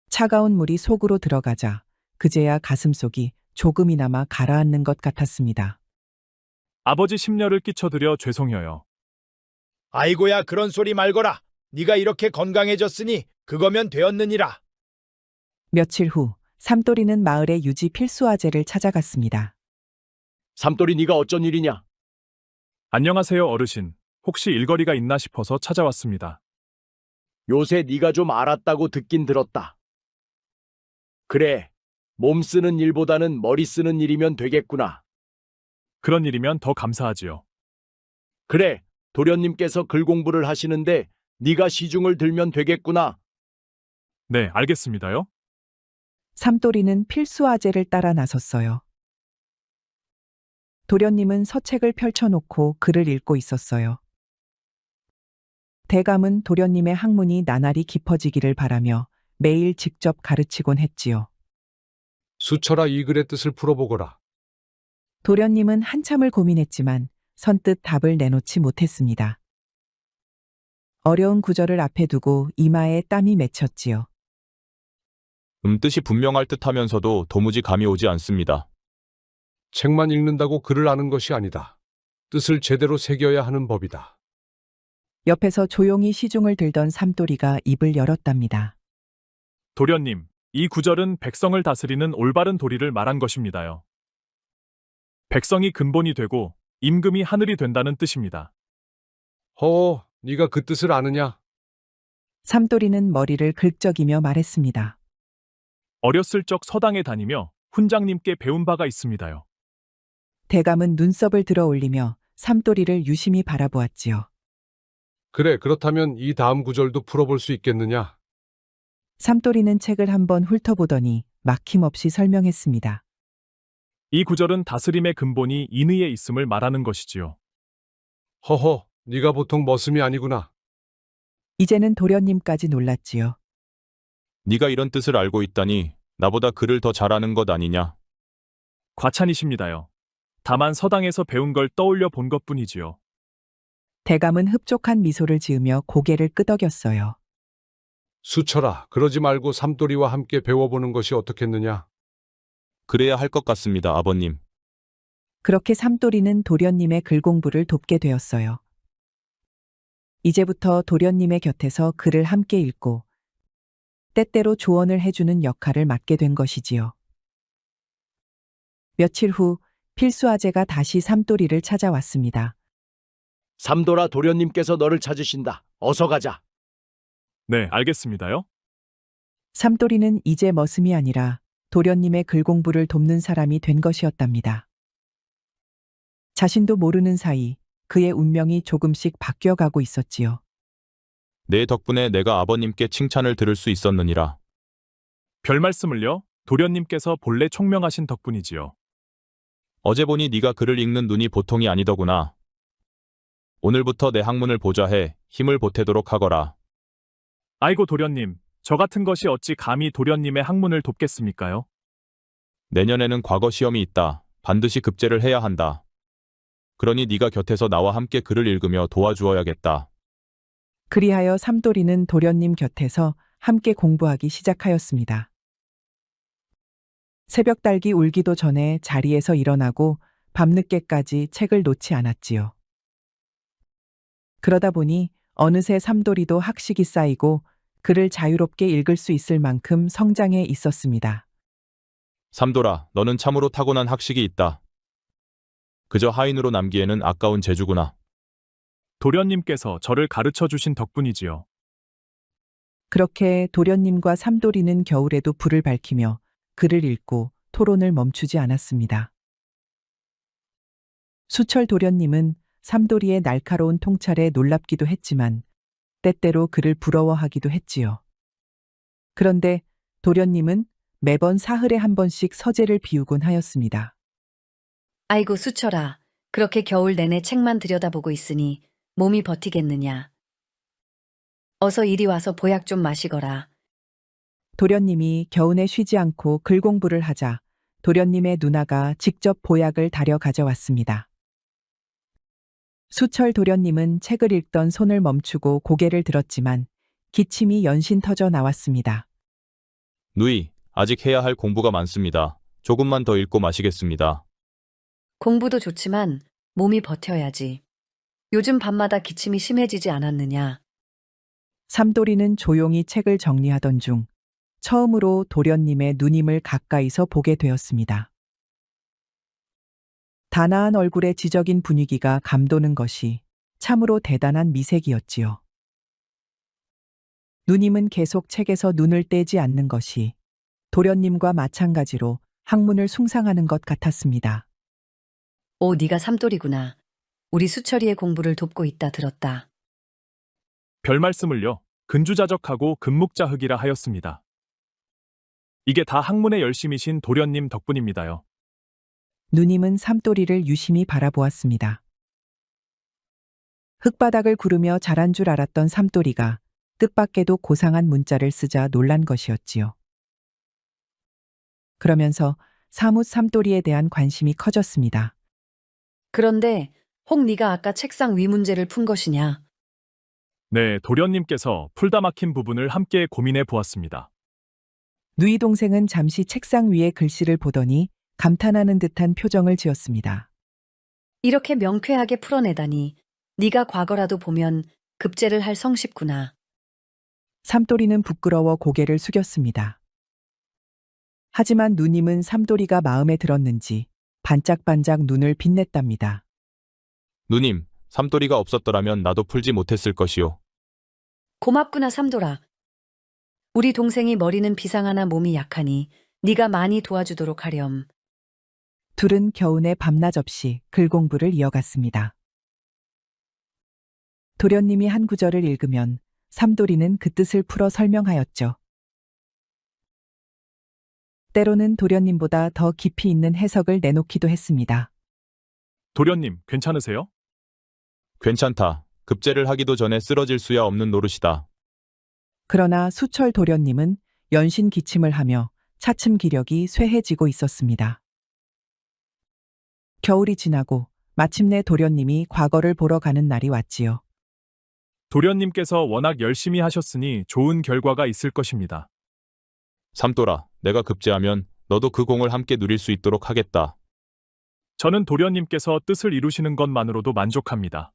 차가운 물이 속으로 들어가자 그제야 가슴속이 조금이나마 가라앉는 것 같았습니다.
아버지 심려를 끼쳐드려 죄송해요.
아이고야 그런 소리 말거라. 네가 이렇게 건강해졌으니 그거면 되었느니라.
며칠 후 삼돌이는 마을의 유지 필수아재를 찾아갔습니다.
삼돌이 네가 어쩐 일이냐?
안녕하세요, 어르신. 혹시 일거리가 있나 싶어서 찾아왔습니다.
요새 네가 좀 알았다고 듣긴 들었다. 그래, 몸 쓰는 일보다는 머리 쓰는 일이면 되겠구나.
그런 일이면 더 감사하지요.
그래, 도련님께서 글 공부를 하시는데 네가 시중을 들면 되겠구나.
네, 알겠습니다요.
삼돌이는 필수아재를 따라 나섰어요. 도련님은 서책을 펼쳐놓고 글을 읽고 있었어요. 대감은 도련님의 학문이 나날이 깊어지기를 바라며 매일 직접 가르치곤 했지요.
수철아, 이 글의 뜻을 풀어보거라.
도련님은 한참을 고민했지만 선뜻 답을 내놓지 못했습니다. 어려운 구절을 앞에 두고 이마에 땀이 맺혔지요.
뜻이 분명할 듯하면서도 도무지 감이 오지 않습니다.
책만 읽는다고 글을 아는 것이 아니다. 뜻을 제대로 새겨야 하는 법이다.
옆에서 조용히 시중을 들던 삼돌이가 입을 열었답니다.
도련님, 이 구절은 백성을 다스리는 올바른 도리를 말한 것입니다요. 백성이 근본이 되고 임금이 하늘이 된다는 뜻입니다.
허, 네가 그 뜻을 아느냐?
삼돌이는 머리를 긁적이며 말했습니다.
어렸을 적 서당에 다니며 훈장님께 배운 바가 있습니다요.
대감은 눈썹을 들어 올리며 삼돌이를 유심히 바라보았지요.
그래, 그렇다면 이 다음 구절도 풀어볼 수 있겠느냐?
삼돌이는 책을 한번 훑어보더니 막힘없이 설명했습니다.
이 구절은 다스림의 근본이 인의에 있음을 말하는 것이지요.
허허, 네가 보통 머슴이 아니구나.
이제는 도련님까지 놀랐지요.
네가 이런 뜻을 알고 있다니 나보다 글을 더 잘하는 것 아니냐?
과찬이십니다요. 다만 서당에서 배운 걸 떠올려 본 것뿐이지요.
대감은 흡족한 미소를 지으며 고개를 끄덕였어요.
수철아, 그러지 말고 삼돌이와 함께 배워보는 것이 어떻겠느냐?
그래야 할 것 같습니다, 아버님.
그렇게 삼돌이는 도련님의 글 공부를 돕게 되었어요. 이제부터 도련님의 곁에서 글을 함께 읽고 때때로 조언을 해주는 역할을 맡게 된 것이지요. 며칠 후 필수아재가 다시 삼돌이를 찾아왔습니다.
삼돌아, 도련님께서 너를 찾으신다. 어서 가자.
네, 알겠습니다요.
삼돌이는 이제 머슴이 아니라 도련님의 글 공부를 돕는 사람이 된 것이었답니다. 자신도 모르는 사이 그의 운명이 조금씩 바뀌어가고 있었지요.
내 덕분에 내가 아버님께 칭찬을 들을 수 있었느니라.
별 말씀을요. 도련님께서 본래 총명하신 덕분이지요.
어제 보니 네가 글을 읽는 눈이 보통이 아니더구나. 오늘부터 내 학문을 보좌해 힘을 보태도록 하거라.
아이고 도련님, 저 같은 것이 어찌 감히 도련님의 학문을 돕겠습니까요?
내년에는 과거 시험이 있다. 반드시 급제를 해야 한다. 그러니 네가 곁에서 나와 함께 글을 읽으며 도와주어야겠다.
그리하여 삼돌이는 도련님 곁에서 함께 공부하기 시작하였습니다. 새벽 달기 울기도 전에 자리에서 일어나고 밤늦게까지 책을 놓지 않았지요. 그러다 보니 어느새 삼돌이도 학식이 쌓이고 글을 자유롭게 읽을 수 있을 만큼 성장해 있었습니다.
삼돌아, 너는 참으로 타고난 학식이 있다. 그저 하인으로 남기에는 아까운 재주구나.
도련님께서 저를 가르쳐 주신 덕분이지요.
그렇게 도련님과 삼돌이는 겨울에도 불을 밝히며 글을 읽고 토론을 멈추지 않았습니다. 수철 도련님은 삼돌이의 날카로운 통찰에 놀랍기도 했지만 때때로 그를 부러워하기도 했지요. 그런데 도련님은 매번 사흘에 한 번씩 서재를 비우곤 하였습니다.
아이고 수철아, 그렇게 겨울 내내 책만 들여다보고 있으니 몸이 버티겠느냐. 어서 이리 와서 보약 좀 마시거라.
도련님이 겨우내 쉬지 않고 글 공부를 하자 도련님의 누나가 직접 보약을 다려 가져왔습니다. 수철 도련님은 책을 읽던 손을 멈추고 고개를 들었지만 기침이 연신 터져 나왔습니다.
누이, 아직 해야 할 공부가 많습니다. 조금만 더 읽고 마시겠습니다.
공부도 좋지만 몸이 버텨야지. 요즘 밤마다 기침이 심해지지 않았느냐.
삼돌이는 조용히 책을 정리하던 중 처음으로 도련님의 누님을 가까이서 보게 되었습니다. 단아한 얼굴에 지적인 분위기가 감도는 것이 참으로 대단한 미색이었지요. 누님은 계속 책에서 눈을 떼지 않는 것이 도련님과 마찬가지로 학문을 숭상하는 것 같았습니다.
오, 네가 삼돌이구나. 우리 수철이의 공부를 돕고 있다 들었다.
별 말씀을요. 근주자적하고 금묵자흑이라 하였습니다. 이게 다 학문에 열심이신 도련님 덕분입니다요.
누님은 삼돌이를 유심히 바라보았습니다. 흙바닥을 구르며 자란 줄 알았던 삼돌이가 뜻밖에도 고상한 문자를 쓰자 놀란 것이었지요. 그러면서 사뭇 삼돌이에 대한 관심이 커졌습니다.
그런데 혹 네가 아까 책상 위 문제를 푼 것이냐?
네, 도련님께서 풀다 막힌 부분을 함께 고민해 보았습니다.
누이 동생은 잠시 책상 위에 글씨를 보더니 감탄하는 듯한 표정을 지었습니다.
이렇게 명쾌하게 풀어내다니 네가 과거라도 보면 급제를 할 성씨구나.
삼돌이는 부끄러워 고개를 숙였습니다. 하지만 누님은 삼돌이가 마음에 들었는지 반짝반짝 눈을 빛냈답니다.
누님, 삼돌이가 없었더라면 나도 풀지 못했을 것이요.
고맙구나 삼돌아. 우리 동생이 머리는 비상하나 몸이 약하니 네가 많이 도와주도록 하렴.
둘은 겨우내 밤낮 없이 글 공부를 이어갔습니다. 도련님이 한 구절을 읽으면 삼돌이는 그 뜻을 풀어 설명하였죠. 때로는 도련님보다 더 깊이 있는 해석을 내놓기도 했습니다.
도련님, 괜찮으세요?
괜찮다. 급제를 하기도 전에 쓰러질 수야 없는 노릇이다.
그러나 수철 도련님은 연신 기침을 하며 차츰 기력이 쇠해지고 있었습니다. 겨울이 지나고 마침내 도련님이 과거를 보러 가는 날이 왔지요.
도련님께서 워낙 열심히 하셨으니 좋은 결과가 있을 것입니다.
삼돌아, 내가 급제하면 너도 그 공을 함께 누릴 수 있도록 하겠다.
저는 도련님께서 뜻을 이루시는 것만으로도 만족합니다.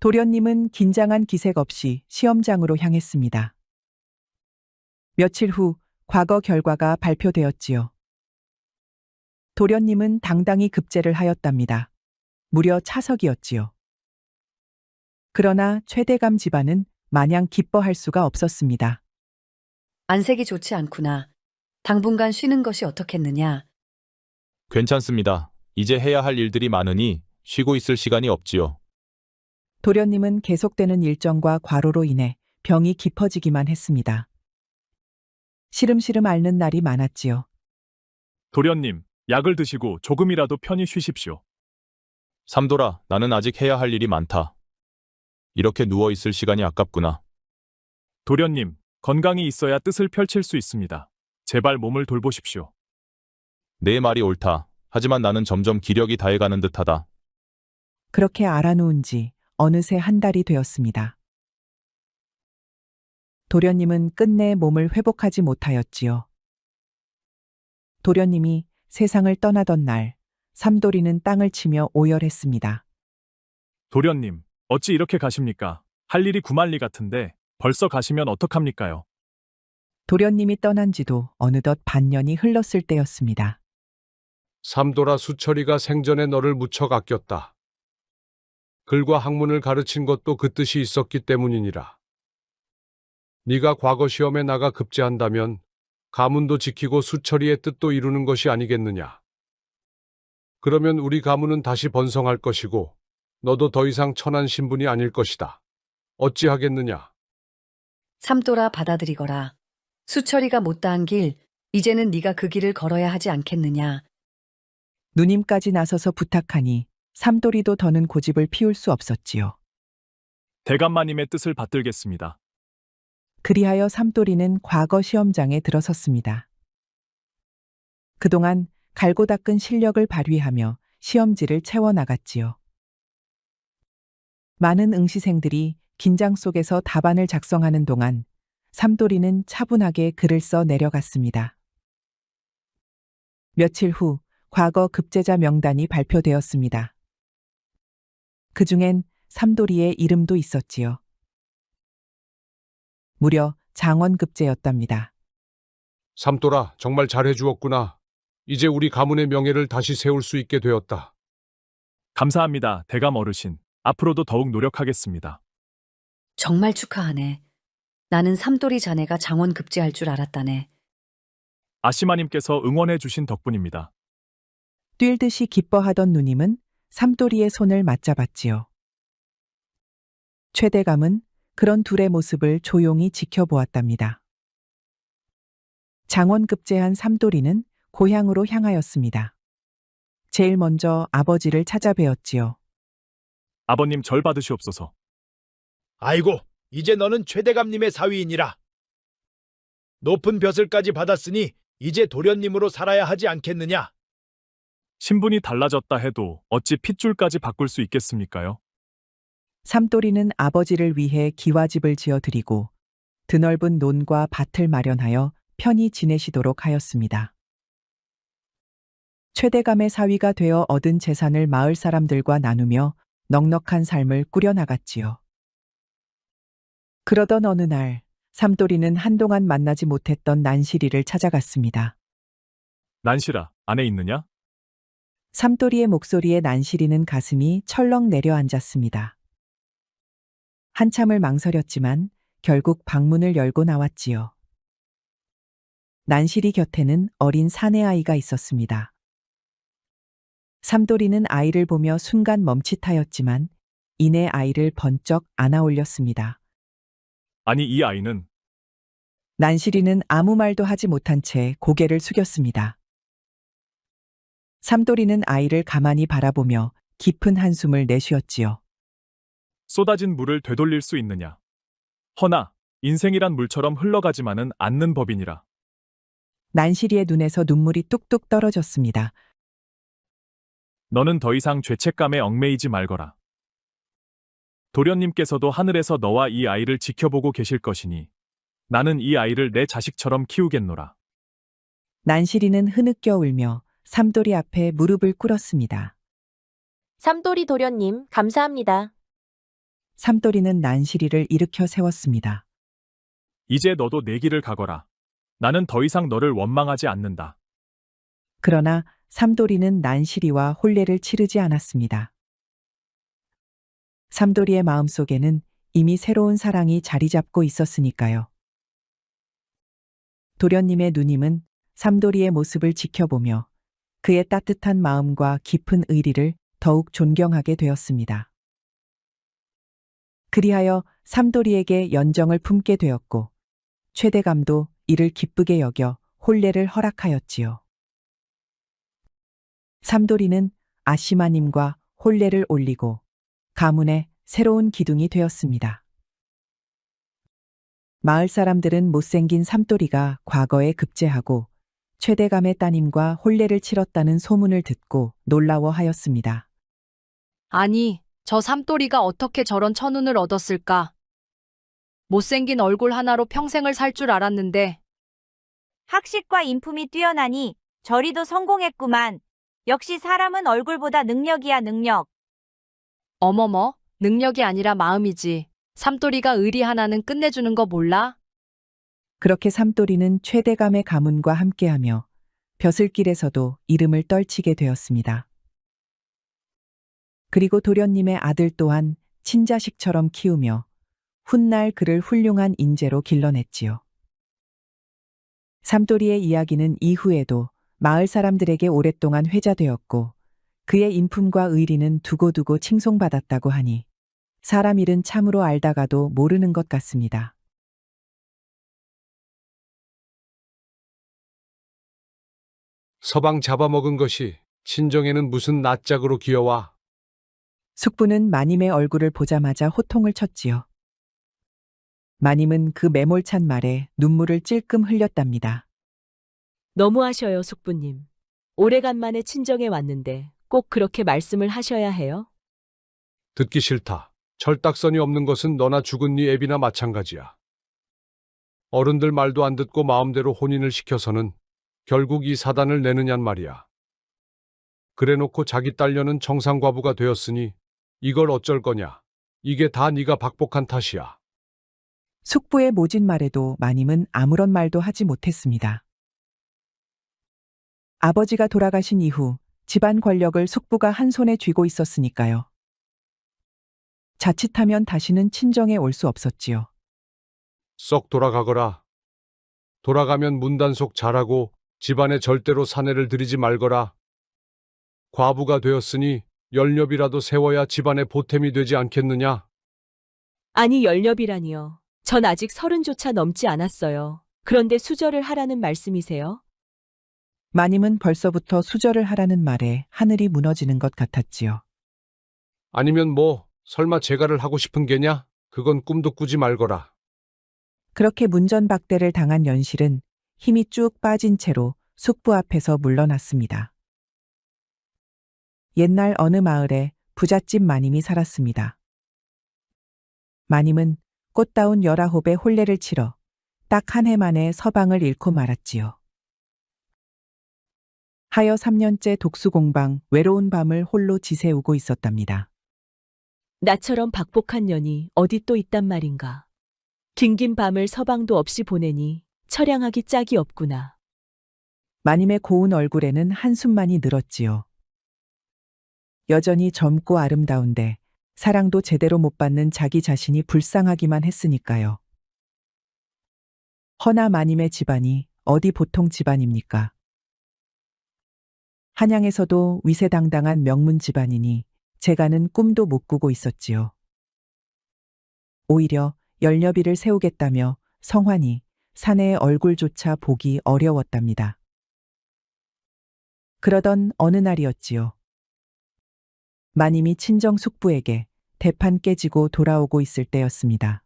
도련님은 긴장한 기색 없이 시험장으로 향했습니다. 며칠 후 과거 결과가 발표되었지요. 도련님은 당당히 급제를 하였답니다. 무려 차석이었지요. 그러나 최대감 집안은 마냥 기뻐할 수가 없었습니다.
안색이 좋지 않구나. 당분간 쉬는 것이 어떻겠느냐.
괜찮습니다. 이제 해야 할 일들이 많으니 쉬고 있을 시간이 없지요.
도련님은 계속되는 일정과 과로로 인해 병이 깊어지기만 했습니다. 시름시름 앓는 날이 많았지요.
도련님, 약을 드시고 조금이라도 편히 쉬십시오.
삼돌아, 나는 아직 해야 할 일이 많다. 이렇게 누워 있을 시간이 아깝구나.
도련님, 건강이 있어야 뜻을 펼칠 수 있습니다. 제발 몸을 돌보십시오.
내 말이 옳다. 하지만 나는 점점 기력이 다해가는 듯하다.
그렇게 알아놓은 지 어느새 한 달이 되었습니다. 도련님은 끝내 몸을 회복하지 못하였지요. 도련님이 세상을 떠나던 날, 삼돌이는 땅을 치며 오열했습니다.
도련님, 어찌 이렇게 가십니까? 할 일이 구만리 같은데 벌써 가시면 어떡합니까요?
도련님이 떠난 지도 어느덧 반년이 흘렀을 때였습니다.
삼돌아, 수철이가 생전에 너를 무척 아꼈다. 글과 학문을 가르친 것도 그 뜻이 있었기 때문이니라. 네가 과거 시험에 나가 급제한다면 가문도 지키고 수철이의 뜻도 이루는 것이 아니겠느냐. 그러면 우리 가문은 다시 번성할 것이고 너도 더 이상 천한 신분이 아닐 것이다. 어찌하겠느냐.
삼돌아 받아들이거라. 수철이가 못다한 길, 이제는 네가 그 길을 걸어야 하지 않겠느냐.
누님까지 나서서 부탁하니 삼돌이도 더는 고집을 피울 수 없었지요.
대감마님의 뜻을 받들겠습니다.
그리하여 삼돌이는 과거 시험장에 들어섰습니다. 그동안 갈고 닦은 실력을 발휘하며 시험지를 채워나갔지요. 많은 응시생들이 긴장 속에서 답안을 작성하는 동안 삼돌이는 차분하게 글을 써 내려갔습니다. 며칠 후 과거 급제자 명단이 발표되었습니다. 그중엔 삼돌이의 이름도 있었지요. 무려 장원급제였답니다.
삼돌아, 정말 잘해주었구나. 이제 우리 가문의 명예를 다시 세울 수 있게 되었다.
감사합니다, 대감 어르신. 앞으로도 더욱 노력하겠습니다.
정말 축하하네. 나는 삼돌이 자네가 장원 급제할 줄 알았다네.
아시마님께서 응원해 주신 덕분입니다.
뛸 듯이 기뻐하던 누님은 삼돌이의 손을 맞잡았지요. 최대감은 그런 둘의 모습을 조용히 지켜보았답니다. 장원급제한 삼돌이는 고향으로 향하였습니다. 제일 먼저 아버지를 찾아뵈었지요.
아버님 절 받으시옵소서.
아이고, 이제 너는 최대감님의 사위이니라. 높은 벼슬까지 받았으니 이제 도련님으로 살아야 하지 않겠느냐?
신분이 달라졌다 해도 어찌 핏줄까지 바꿀 수 있겠습니까요?
삼돌이는 아버지를 위해 기와집을 지어드리고 드넓은 논과 밭을 마련하여 편히 지내시도록 하였습니다. 최대감의 사위가 되어 얻은 재산을 마을 사람들과 나누며 넉넉한 삶을 꾸려나갔지요. 그러던 어느 날 삼돌이는 한동안 만나지 못했던 난실이를 찾아갔습니다.
난실아, 안에 있느냐?
삼돌이의 목소리에 난실이는 가슴이 철렁 내려앉았습니다. 한참을 망설였지만 결국 방문을 열고 나왔지요. 난실이 곁에는 어린 사내아이가 있었습니다. 삼돌이는 아이를 보며 순간 멈칫하였지만 이내 아이를 번쩍 안아 올렸습니다.
아니, 이 아이는
난실이는 아무 말도 하지 못한 채 고개를 숙였습니다. 삼돌이는 아이를 가만히 바라보며 깊은 한숨을 내쉬었지요.
쏟아진 물을 되돌릴 수 있느냐? 허나 인생이란 물처럼 흘러가지만은 않는 법이니라.
난실이의 눈에서 눈물이 뚝뚝 떨어졌습니다.
너는 더 이상 죄책감에 얽매이지 말거라. 도련님께서도 하늘에서 너와 이 아이를 지켜보고 계실 것이니 나는 이 아이를 내 자식처럼 키우겠노라.
난실이는 흐느껴 울며 삼돌이 앞에 무릎을 꿇었습니다.
삼돌이 도련님, 감사합니다.
삼돌이는 난실이를 일으켜 세웠습니다.
이제 너도 내 길을 가거라. 나는 더 이상 너를 원망하지 않는다.
그러나 삼돌이는 난실이와 혼례를 치르지 않았습니다. 삼돌이의 마음속에는 이미 새로운 사랑이 자리 잡고 있었으니까요. 도련님의 누님은 삼돌이의 모습을 지켜보며 그의 따뜻한 마음과 깊은 의리를 더욱 존경하게 되었습니다. 그리하여 삼돌이에게 연정을 품게 되었고 최대감도 이를 기쁘게 여겨 혼례를 허락하였지요. 삼돌이는 아시마님과 혼례를 올리고 가문의 새로운 기둥이 되었습니다. 마을 사람들은 못생긴 삼돌이가 과거에 급제하고 최대감의 따님과 혼례를 치렀다는 소문을 듣고 놀라워하였습니다.
아니, 저 삼돌이가 어떻게 저런 천운을 얻었을까? 못생긴 얼굴 하나로 평생을 살 줄 알았는데.
학식과 인품이 뛰어나니 저리도 성공했구만. 역시 사람은 얼굴보다 능력이야, 능력.
어머머, 능력이 아니라 마음이지. 삼돌이가 의리 하나는 끝내주는 거 몰라?
그렇게 삼돌이는 최대감의 가문과 함께하며 벼슬길에서도 이름을 떨치게 되었습니다. 그리고 도련님의 아들 또한 친자식처럼 키우며 훗날 그를 훌륭한 인재로 길러냈지요. 삼돌이의 이야기는 이후에도 마을 사람들에게 오랫동안 회자되었고 그의 인품과 의리는 두고두고 칭송받았다고 하니 사람 일은 참으로 알다가도 모르는 것 같습니다.
서방 잡아먹은 것이 친정에는 무슨 낯짝으로 기어와.
숙부는 마님의 얼굴을 보자마자 호통을 쳤지요. 마님은 그 매몰찬 말에 눈물을 찔끔 흘렸답니다.
너무하셔요, 숙부님. 오래간만에 친정에 왔는데 꼭 그렇게 말씀을 하셔야 해요?
듣기 싫다. 철딱선이 없는 것은 너나 죽은 네 애비나 마찬가지야. 어른들 말도 안 듣고 마음대로 혼인을 시켜서는 결국 이 사단을 내느냔 말이야. 그래놓고 자기 딸녀는 청상과부가 되었으니 이걸 어쩔 거냐. 이게 다 네가 박복한 탓이야.
숙부의 모진 말에도 마님은 아무런 말도 하지 못했습니다. 아버지가 돌아가신 이후 집안 권력을 숙부가 한 손에 쥐고 있었으니까요. 자칫하면 다시는 친정에 올 수 없었지요.
썩 돌아가거라. 돌아가면 문단속 잘하고 집안에 절대로 사내를 들이지 말거라. 과부가 되었으니 열렵이라도 세워야 집안의 보탬이 되지 않겠느냐?
아니, 열렵이라니요. 전 아직 30조차 넘지 않았어요. 그런데 수절을 하라는 말씀이세요?
마님은 벌써부터 수절을 하라는 말에 하늘이 무너지는 것 같았지요.
아니면 뭐 설마 재가를 하고 싶은 게냐? 그건 꿈도 꾸지 말거라.
그렇게 문전박대를 당한 연실은 힘이 쭉 빠진 채로 숙부 앞에서 물러났습니다. 옛날 어느 마을에 부잣집 마님이 살았습니다. 마님은 꽃다운 19의 혼례를 치러 딱 한 해 만에 서방을 잃고 말았지요. 하여 3년째 독수공방 외로운 밤을 홀로 지새우고 있었답니다.
나처럼 박복한 년이 어디 또 있단 말인가. 긴긴 밤을 서방도 없이 보내니 처량하기 짝이 없구나.
마님의 고운 얼굴에는 한숨만이 늘었지요. 여전히 젊고 아름다운데 사랑도 제대로 못 받는 자기 자신이 불쌍하기만 했으니까요. 허나 마님의 집안이 어디 보통 집안입니까? 한양에서도 위세당당한 명문 집안이니 재가는 꿈도 못 꾸고 있었지요. 오히려 열녀비를 세우겠다며 성환이 사내의 얼굴조차 보기 어려웠답니다. 그러던 어느 날이었지요. 마님이 친정 숙부에게 대판 깨지고 돌아오고 있을 때였습니다.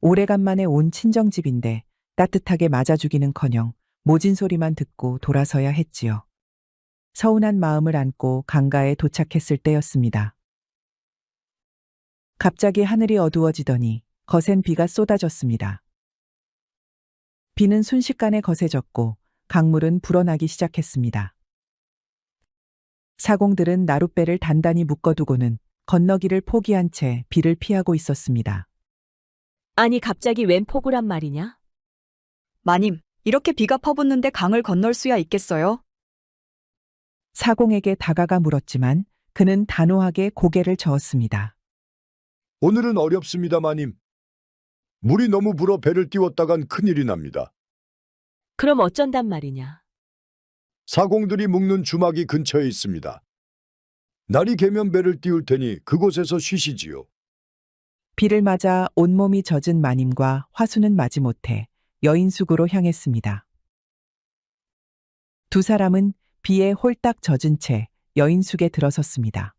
오래간만에 온 친정집인데 따뜻하게 맞아주기는커녕 모진 소리만 듣고 돌아서야 했지요. 서운한 마음을 안고 강가에 도착했을 때였습니다. 갑자기 하늘이 어두워지더니 거센 비가 쏟아졌습니다. 비는 순식간에 거세졌고 강물은 불어나기 시작했습니다. 사공들은 나룻배를 단단히 묶어두고는 건너기를 포기한 채 비를 피하고 있었습니다.
아니, 갑자기 웬 폭우란 말이냐?
마님, 이렇게 비가 퍼붓는데 강을 건널 수야 있겠어요?
사공에게 다가가 물었지만 그는 단호하게 고개를 저었습니다.
오늘은 어렵습니다, 마님. 물이 너무 불어 배를 띄웠다간 큰일이 납니다.
그럼 어쩐단 말이냐?
사공들이 묵는 주막이 근처에 있습니다. 날이 개면 배를 띄울 테니 그곳에서 쉬시지요.
비를 맞아 온몸이 젖은 마님과 화수는 마지못해 여인숙으로 향했습니다. 두 사람은 비에 홀딱 젖은 채 여인숙에 들어섰습니다.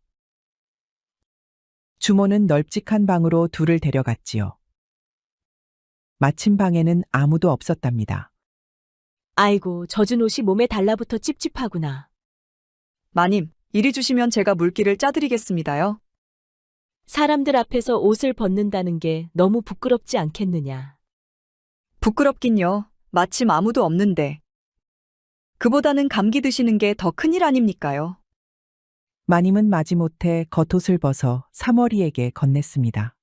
주모는 널찍한 방으로 둘을 데려갔지요. 마침 방에는 아무도 없었답니다.
아이고, 젖은 옷이 몸에 달라붙어 찝찝하구나.
마님, 이리 주시면 제가 물기를 짜드리겠습니다요.
사람들 앞에서 옷을 벗는다는 게 너무 부끄럽지 않겠느냐.
부끄럽긴요. 마침 아무도 없는데. 그보다는 감기 드시는 게 더 큰일 아닙니까요?
마님은 마지못해 겉옷을 벗어 사머리에게 건넸습니다.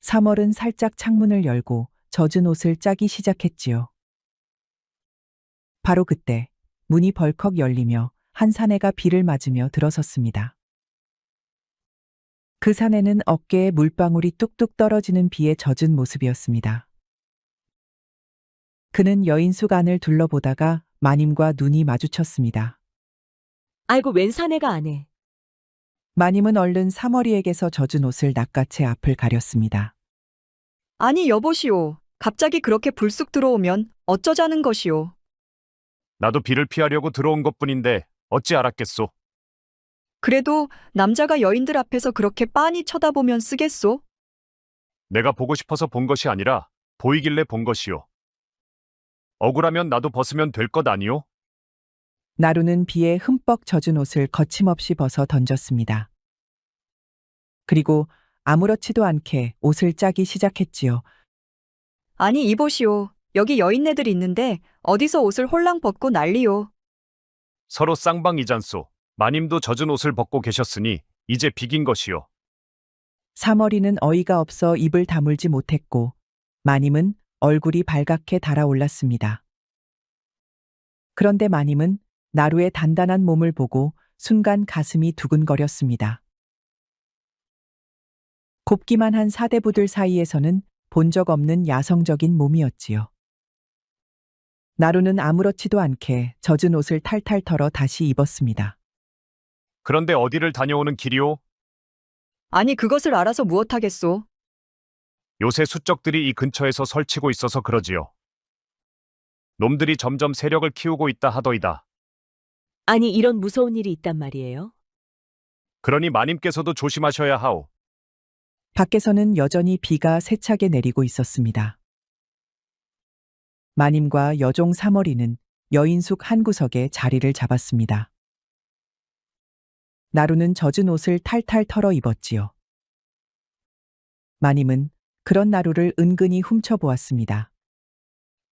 사멀은 살짝 창문을 열고 젖은 옷을 짜기 시작했지요. 바로 그때 문이 벌컥 열리며 한 사내가 비를 맞으며 들어섰습니다. 그 사내는 어깨에 물방울이 뚝뚝 떨어지는 비에 젖은 모습이었습니다. 그는 여인숙 안을 둘러보다가 마님과 눈이 마주쳤습니다.
아이고, 웬 사내가 안 해.
마님은 얼른 사머리에게서 젖은 옷을 낚아채 앞을 가렸습니다.
아니, 여보시오. 갑자기 그렇게 불쑥 들어오면 어쩌자는 것이오.
나도 비를 피하려고 들어온 것뿐인데 어찌 알았겠소?
그래도 남자가 여인들 앞에서 그렇게 빤히 쳐다보면 쓰겠소?
내가 보고 싶어서 본 것이 아니라 보이길래 본 것이오. 억울하면 나도 벗으면 될 것 아니오?
나루는 비에 흠뻑 젖은 옷을 거침없이 벗어 던졌습니다. 그리고 아무렇지도 않게 옷을 짜기 시작했지요.
아니, 이보시오. 여기 여인네들 있는데 어디서 옷을 홀랑 벗고 난리요.
서로 쌍방이잖소. 마님도 젖은 옷을 벗고 계셨으니 이제 비긴 것이오.
사머리는 어이가 없어 입을 다물지 못했고 마님은 얼굴이 발갛게 달아올랐습니다. 그런데 마님은 나루의 단단한 몸을 보고 순간 가슴이 두근거렸습니다. 곱기만 한 사대부들 사이에서는 본 적 없는 야성적인 몸이었지요. 나루는 아무렇지도 않게 젖은 옷을 탈탈 털어 다시 입었습니다.
그런데 어디를 다녀오는 길이오?
아니, 그것을 알아서 무엇하겠소?
요새 수적들이 이 근처에서 설치고 있어서 그러지요. 놈들이 점점 세력을 키우고 있다 하더이다.
아니, 이런 무서운 일이 있단 말이에요?
그러니 마님께서도 조심하셔야 하오.
밖에서는 여전히 비가 세차게 내리고 있었습니다. 마님과 여종 사머리는 여인숙 한 구석에 자리를 잡았습니다. 나루는 젖은 옷을 탈탈 털어 입었지요. 마님은 그런 나루를 은근히 훔쳐보았습니다.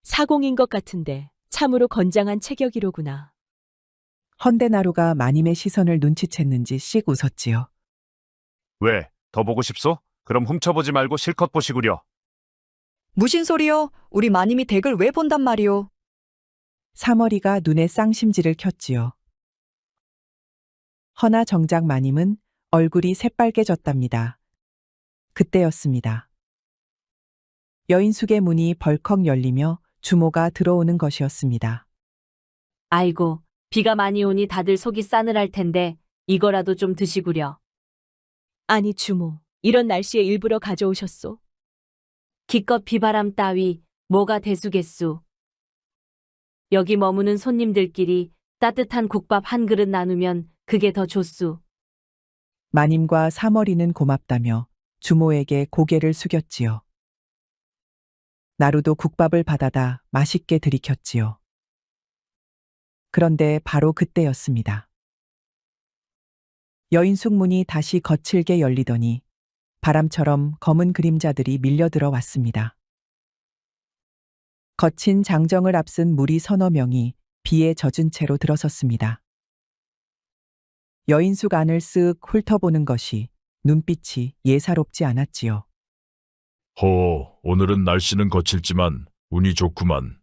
사공인 것 같은데 참으로 건장한 체격이로구나.
헌데 나루가 마님의 시선을 눈치챘는지 씩 웃었지요.
왜? 더 보고 싶소? 그럼 훔쳐보지 말고 실컷 보시구려.
무슨 소리요? 우리 마님이 댁을 왜 본단 말이오?
사머리가 눈에 쌍심지를 켰지요. 허나 정작 마님은 얼굴이 새빨개졌답니다. 그때였습니다. 여인숙의 문이 벌컥 열리며 주모가 들어오는 것이었습니다.
아이고, 비가 많이 오니 다들 속이 싸늘할 텐데 이거라도 좀 드시구려.
아니, 주모. 이런 날씨에 일부러 가져오셨소?
기껏 비바람 따위 뭐가 대수겠수. 여기 머무는 손님들끼리 따뜻한 국밥 한 그릇 나누면 그게 더 좋수.
마님과 사머리는 고맙다며 주모에게 고개를 숙였지요. 나루도 국밥을 받아다 맛있게 들이켰지요. 그런데 바로 그때였습니다. 여인숙 문이 다시 거칠게 열리더니 바람처럼 검은 그림자들이 밀려들어 왔습니다. 거친 장정을 앞쓴 무리 서너 명이 비에 젖은 채로 들어섰습니다. 여인숙 안을 쓱 훑어보는 것이 눈빛이 예사롭지 않았지요.
오늘은 날씨는 거칠지만 운이 좋구만.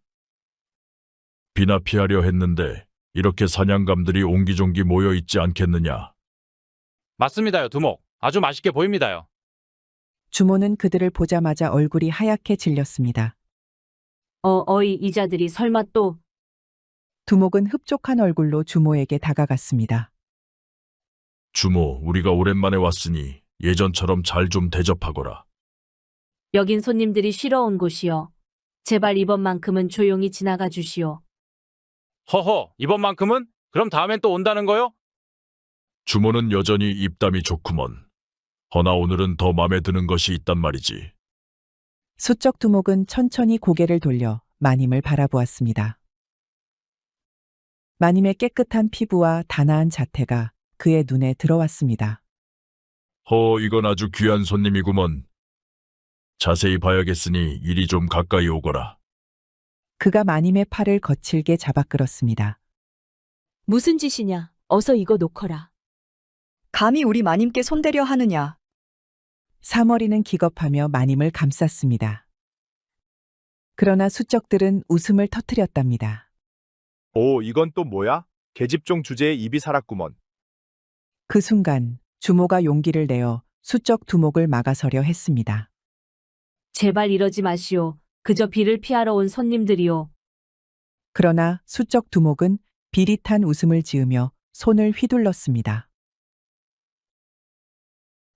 비나 피하려 했는데 이렇게 사냥감들이 옹기종기 모여 있지 않겠느냐.
맞습니다요, 두목. 아주 맛있게 보입니다요.
주모는 그들을 보자마자 얼굴이 하얗게 질렸습니다.
어이, 이자들이 설마 또.
두목은 흡족한 얼굴로 주모에게 다가갔습니다.
주모, 우리가 오랜만에 왔으니 예전처럼 잘 좀 대접하거라.
여긴 손님들이 쉬러 온 곳이요. 제발 이번만큼은 조용히 지나가 주시오.
허허, 이번만큼은? 그럼 다음엔 또 온다는 거요?
주모는 여전히 입담이 좋구먼. 허나 오늘은 더 맘에 드는 것이 있단 말이지.
수적 두목은 천천히 고개를 돌려 마님을 바라보았습니다. 마님의 깨끗한 피부와 단아한 자태가 그의 눈에 들어왔습니다.
이건 아주 귀한 손님이구먼. 자세히 봐야겠으니 이리 좀 가까이 오거라.
그가 마님의 팔을 거칠게 잡아 끌었습니다.
무슨 짓이냐? 어서 이거 놓거라.
감히 우리 마님께 손대려 하느냐?
사머리는 기겁하며 마님을 감쌌습니다. 그러나 수적들은 웃음을 터뜨렸답니다.
오, 이건 또 뭐야? 계집종 주제에 입이 살았구먼.
그 순간 주모가 용기를 내어 수적 두목을 막아서려 했습니다.
제발 이러지 마시오. 그저 비를 피하러 온 손님들이오.
그러나 수적 두목은 비릿한 웃음을 지으며 손을 휘둘렀습니다.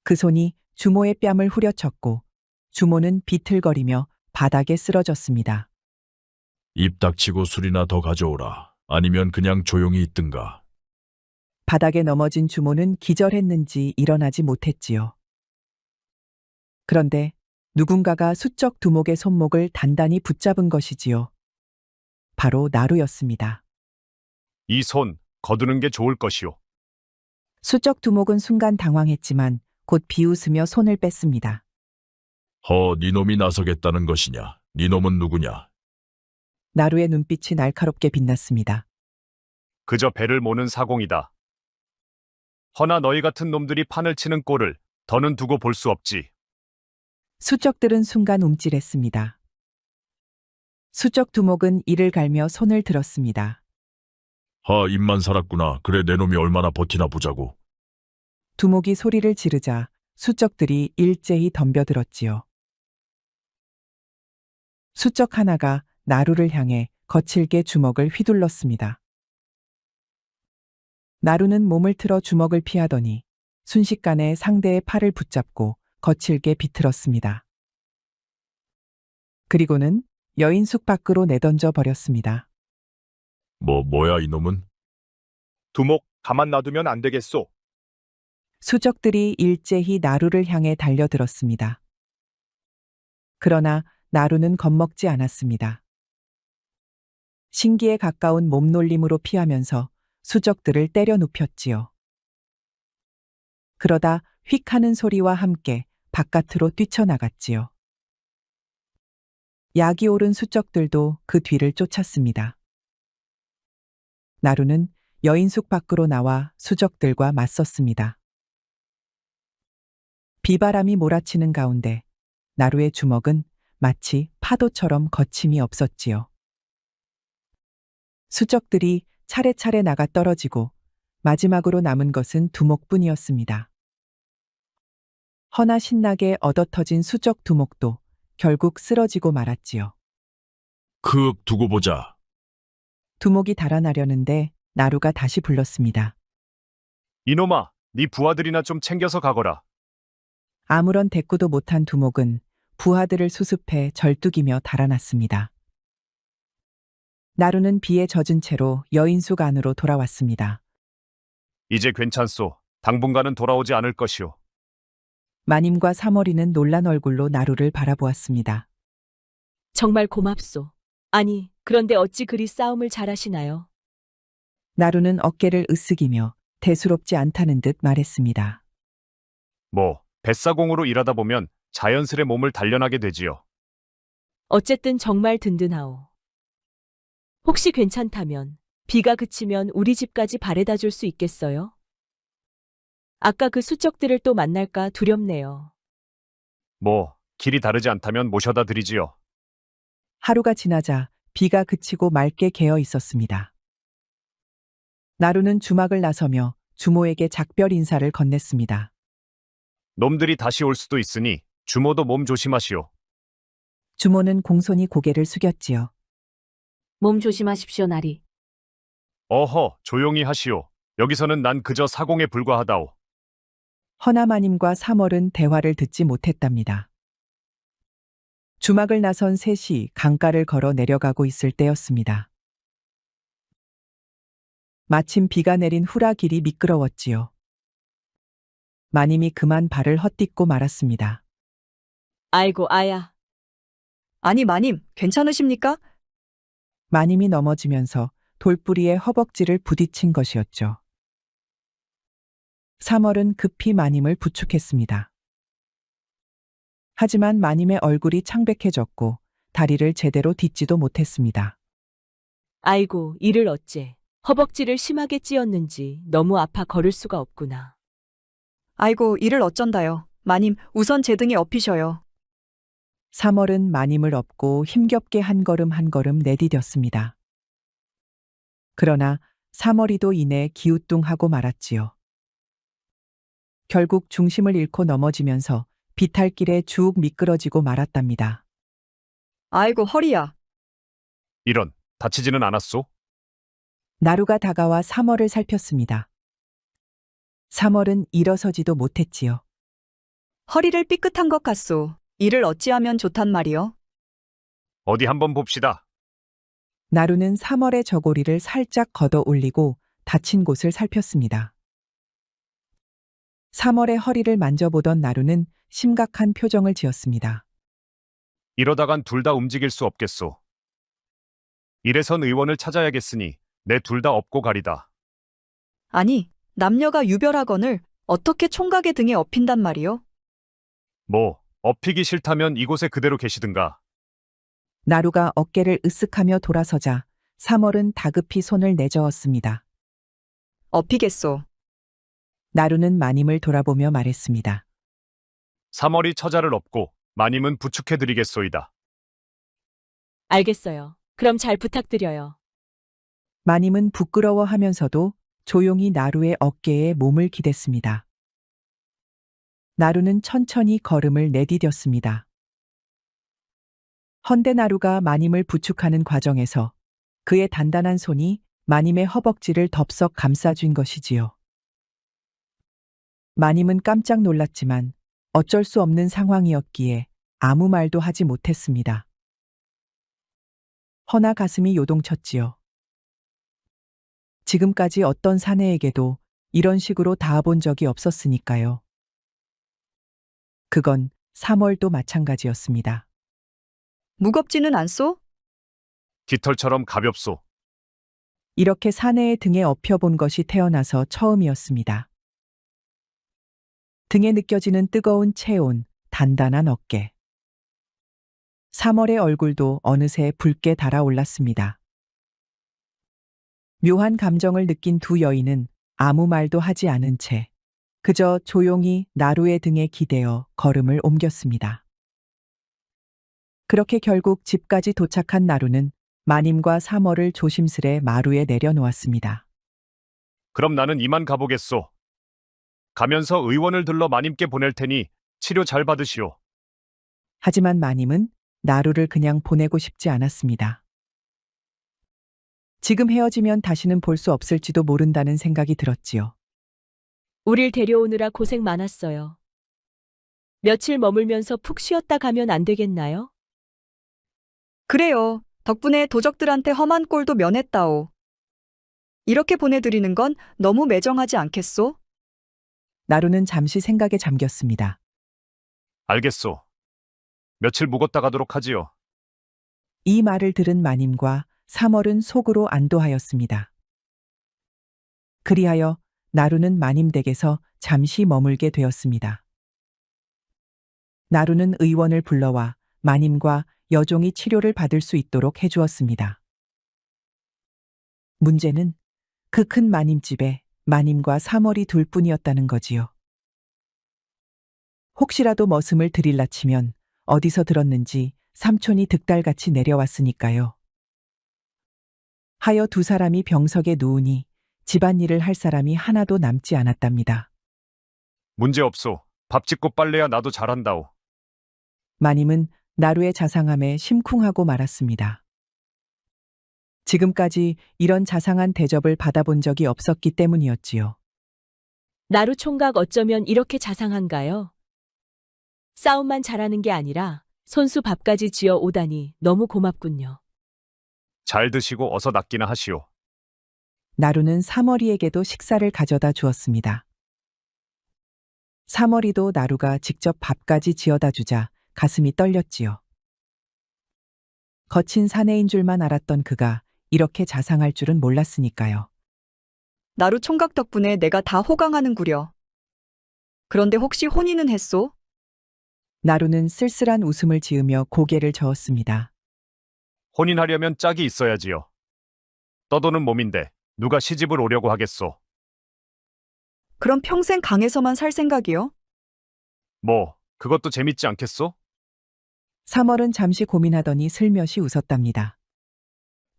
그 손이 주모의 뺨을 후려쳤고 주모는 비틀거리며 바닥에 쓰러졌습니다.
입 닥치고 술이나 더 가져오라. 아니면 그냥 조용히 있든가.
바닥에 넘어진 주모는 기절했는지 일어나지 못했지요. 그런데 누군가가 수적 두목의 손목을 단단히 붙잡은 것이지요. 바로 나루였습니다.
이 손 거두는 게 좋을 것이오.
수적 두목은 순간 당황했지만 곧 비웃으며 손을 뺐습니다.
네 놈이 나서겠다는 것이냐? 네 놈은 누구냐?
나루의 눈빛이 날카롭게 빛났습니다.
그저 배를 모는 사공이다. 허나 너희 같은 놈들이 판을 치는 꼴을 더는 두고 볼 수 없지.
수적들은 순간 움찔했습니다. 수적 두목은 이를 갈며 손을 들었습니다.
입만 살았구나. 그래 내 놈이 얼마나 버티나 보자고.
두목이 소리를 지르자 수적들이 일제히 덤벼들었지요. 수적 하나가 나루를 향해 거칠게 주먹을 휘둘렀습니다. 나루는 몸을 틀어 주먹을 피하더니 순식간에 상대의 팔을 붙잡고 거칠게 비틀었습니다. 그리고는 여인숙 밖으로 내던져 버렸습니다.
뭐야 이놈은?
두목 가만 놔두면 안 되겠소.
수적들이 일제히 나루를 향해 달려들었습니다. 그러나 나루는 겁먹지 않았습니다. 신기에 가까운 몸놀림으로 피하면서 수적들을 때려 눕혔지요. 그러다 휙 하는 소리와 함께 바깥으로 뛰쳐나갔지요. 약이 오른 수적들도 그 뒤를 쫓았습니다. 나루는 여인숙 밖으로 나와 수적들과 맞섰습니다. 비바람이 몰아치는 가운데 나루의 주먹은 마치 파도처럼 거침이 없었지요. 수적들이 차례차례 나가 떨어지고 마지막으로 남은 것은 두목뿐이었습니다. 허나 신나게 얻어터진 수적 두목도 결국 쓰러지고 말았지요.
두고 보자.
두목이 달아나려는데 나루가 다시 불렀습니다.
이놈아, 네 부하들이나 좀 챙겨서 가거라.
아무런 대꾸도 못한 두목은 부하들을 수습해 절뚝이며 달아났습니다. 나루는 비에 젖은 채로 여인숙 안으로 돌아왔습니다.
이제 괜찮소. 당분간은 돌아오지 않을 것이오.
마님과 사머리는 놀란 얼굴로 나루를 바라보았습니다.
정말 고맙소. 아니, 그런데 어찌 그리 싸움을 잘하시나요?
나루는 어깨를 으쓱이며 대수롭지 않다는 듯 말했습니다.
뱃사공으로 일하다 보면 자연스레 몸을 단련하게 되지요.
어쨌든 정말 든든하오. 혹시 괜찮다면 비가 그치면 우리 집까지 바래다 줄 수 있겠어요? 아까 그 수적들을 또 만날까 두렵네요.
길이 다르지 않다면 모셔다 드리지요.
하루가 지나자 비가 그치고 맑게 개어 있었습니다. 나루는 주막을 나서며 주모에게 작별 인사를 건넸습니다.
놈들이 다시 올 수도 있으니 주모도 몸 조심하시오.
주모는 공손히 고개를 숙였지요.
몸 조심하십시오, 나리.
조용히 하시오. 여기서는 난 그저 사공에 불과하다오.
허나마님과 사멀은 대화를 듣지 못했답니다. 주막을 나선 셋이 강가를 걸어 내려가고 있을 때였습니다. 마침 비가 내린 후라 길이 미끄러웠지요. 마님이 그만 발을 헛딛고 말았습니다.
아이고, 아야.
아니, 마님, 괜찮으십니까?
마님이 넘어지면서 돌뿌리에 허벅지를 부딪힌 것이었죠. 사멀은 급히 마님을 부축했습니다. 하지만 마님의 얼굴이 창백해졌고 다리를 제대로 딛지도 못했습니다.
아이고, 이를 어째. 허벅지를 심하게 찧었는지 너무 아파 걸을 수가 없구나.
아이고, 이를 어쩐다요. 마님, 우선 제 등에 업히셔요.
사멀은 마님을 업고 힘겹게 한 걸음 한 걸음 내디뎠습니다. 그러나 사머리도 이내 기우뚱하고 말았지요. 결국 중심을 잃고 넘어지면서 비탈길에 쭉 미끄러지고 말았답니다.
아이고, 허리야.
이런, 다치지는 않았소?
나루가 다가와 사멀을 살폈습니다. 사멀은 일어서지도 못했지요.
허리를 삐끗한 것 같소. 이를 어찌하면 좋단 말이요?
어디 한번 봅시다.
나루는 3월의 저고리를 살짝 걷어 올리고 다친 곳을 살폈습니다. 3월의 허리를 만져보던 나루는 심각한 표정을 지었습니다.
이러다간 둘 다 움직일 수 없겠소. 이래선 의원을 찾아야겠으니 내 둘 다 업고 가리다.
아니, 남녀가 유별하거늘 어떻게 총각의 등에 업힌단 말이요?
뭐, 업히기 싫다면 이곳에 그대로 계시든가.
나루가 어깨를 으쓱하며 돌아서자 3월은 다급히 손을 내저었습니다.
업히겠소.
나루는 마님을 돌아보며 말했습니다.
3월이 처자를 업고 마님은 부축해드리겠소이다.
알겠어요. 그럼 잘 부탁드려요.
마님은 부끄러워하면서도 조용히 나루의 어깨에 몸을 기댔습니다. 나루는 천천히 걸음을 내디뎠습니다. 헌데 나루가 마님을 부축하는 과정에서 그의 단단한 손이 마님의 허벅지를 덥석 감싸준 것이지요. 마님은 깜짝 놀랐지만 어쩔 수 없는 상황이었기에 아무 말도 하지 못했습니다. 허나 가슴이 요동쳤지요. 지금까지 어떤 사내에게도 이런 식으로 닿아본 적이 없었으니까요. 그건 3월도 마찬가지였습니다.
무겁지는 않소?
깃털처럼 가볍소.
이렇게 사내의 등에 엎여본 것이 태어나서 처음이었습니다. 등에 느껴지는 뜨거운 체온, 단단한 어깨. 3월의 얼굴도 어느새 붉게 달아올랐습니다. 묘한 감정을 느낀 두 여인은 아무 말도 하지 않은 채 그저 조용히 나루의 등에 기대어 걸음을 옮겼습니다. 그렇게 결국 집까지 도착한 나루는 마님과 3월을 조심스레 마루에 내려놓았습니다.
그럼 나는 이만 가보겠소. 가면서 의원을 들러 마님께 보낼 테니 치료 잘 받으시오.
하지만 마님은 나루를 그냥 보내고 싶지 않았습니다. 지금 헤어지면 다시는 볼 수 없을지도 모른다는 생각이 들었지요.
우릴 데려오느라 고생 많았어요. 며칠 머물면서 푹 쉬었다 가면 안 되겠나요?
그래요. 덕분에 도적들한테 험한 꼴도 면했다오. 이렇게 보내드리는 건 너무 매정하지 않겠소?
나루는 잠시 생각에 잠겼습니다.
알겠소. 며칠 묵었다 가도록 하지요.
이 말을 들은 마님과 3월은 속으로 안도하였습니다. 그리하여 나루는 마님 댁에서 잠시 머물게 되었습니다. 나루는 의원을 불러와 마님과 여종이 치료를 받을 수 있도록 해주었습니다. 문제는 그 큰 마님 집에 마님과 3월이 둘뿐이었다는 거지요. 혹시라도 머슴을 들일라 치면 어디서 들었는지 삼촌이 득달같이 내려왔으니까요. 하여 두 사람이 병석에 누우니 집안일을 할 사람이 하나도 남지 않았답니다.
문제없소. 밥 짓고 빨래야 나도 잘한다오.
마님은 나루의 자상함에 심쿵하고 말았습니다. 지금까지 이런 자상한 대접을 받아본 적이 없었기 때문이었지요.
나루 총각 어쩌면 이렇게 자상한가요? 싸움만 잘하는 게 아니라 손수 밥까지 지어 오다니 너무 고맙군요.
잘 드시고 어서 낫기나 하시오.
나루는 3월이에게도 식사를 가져다 주었습니다. 3월이도 나루가 직접 밥까지 지어다 주자 가슴이 떨렸지요. 거친 사내인 줄만 알았던 그가 이렇게 자상할 줄은 몰랐으니까요.
나루 총각 덕분에 내가 다 호강하는구려. 그런데 혹시 혼인은 했소?
나루는 쓸쓸한 웃음을 지으며 고개를 저었습니다.
혼인하려면 짝이 있어야지요. 떠도는 몸인데 누가 시집을 오려고 하겠소.
그럼 평생 강에서만 살 생각이요?
뭐, 그것도 재밌지 않겠소?
3월은 잠시 고민하더니 슬며시 웃었답니다.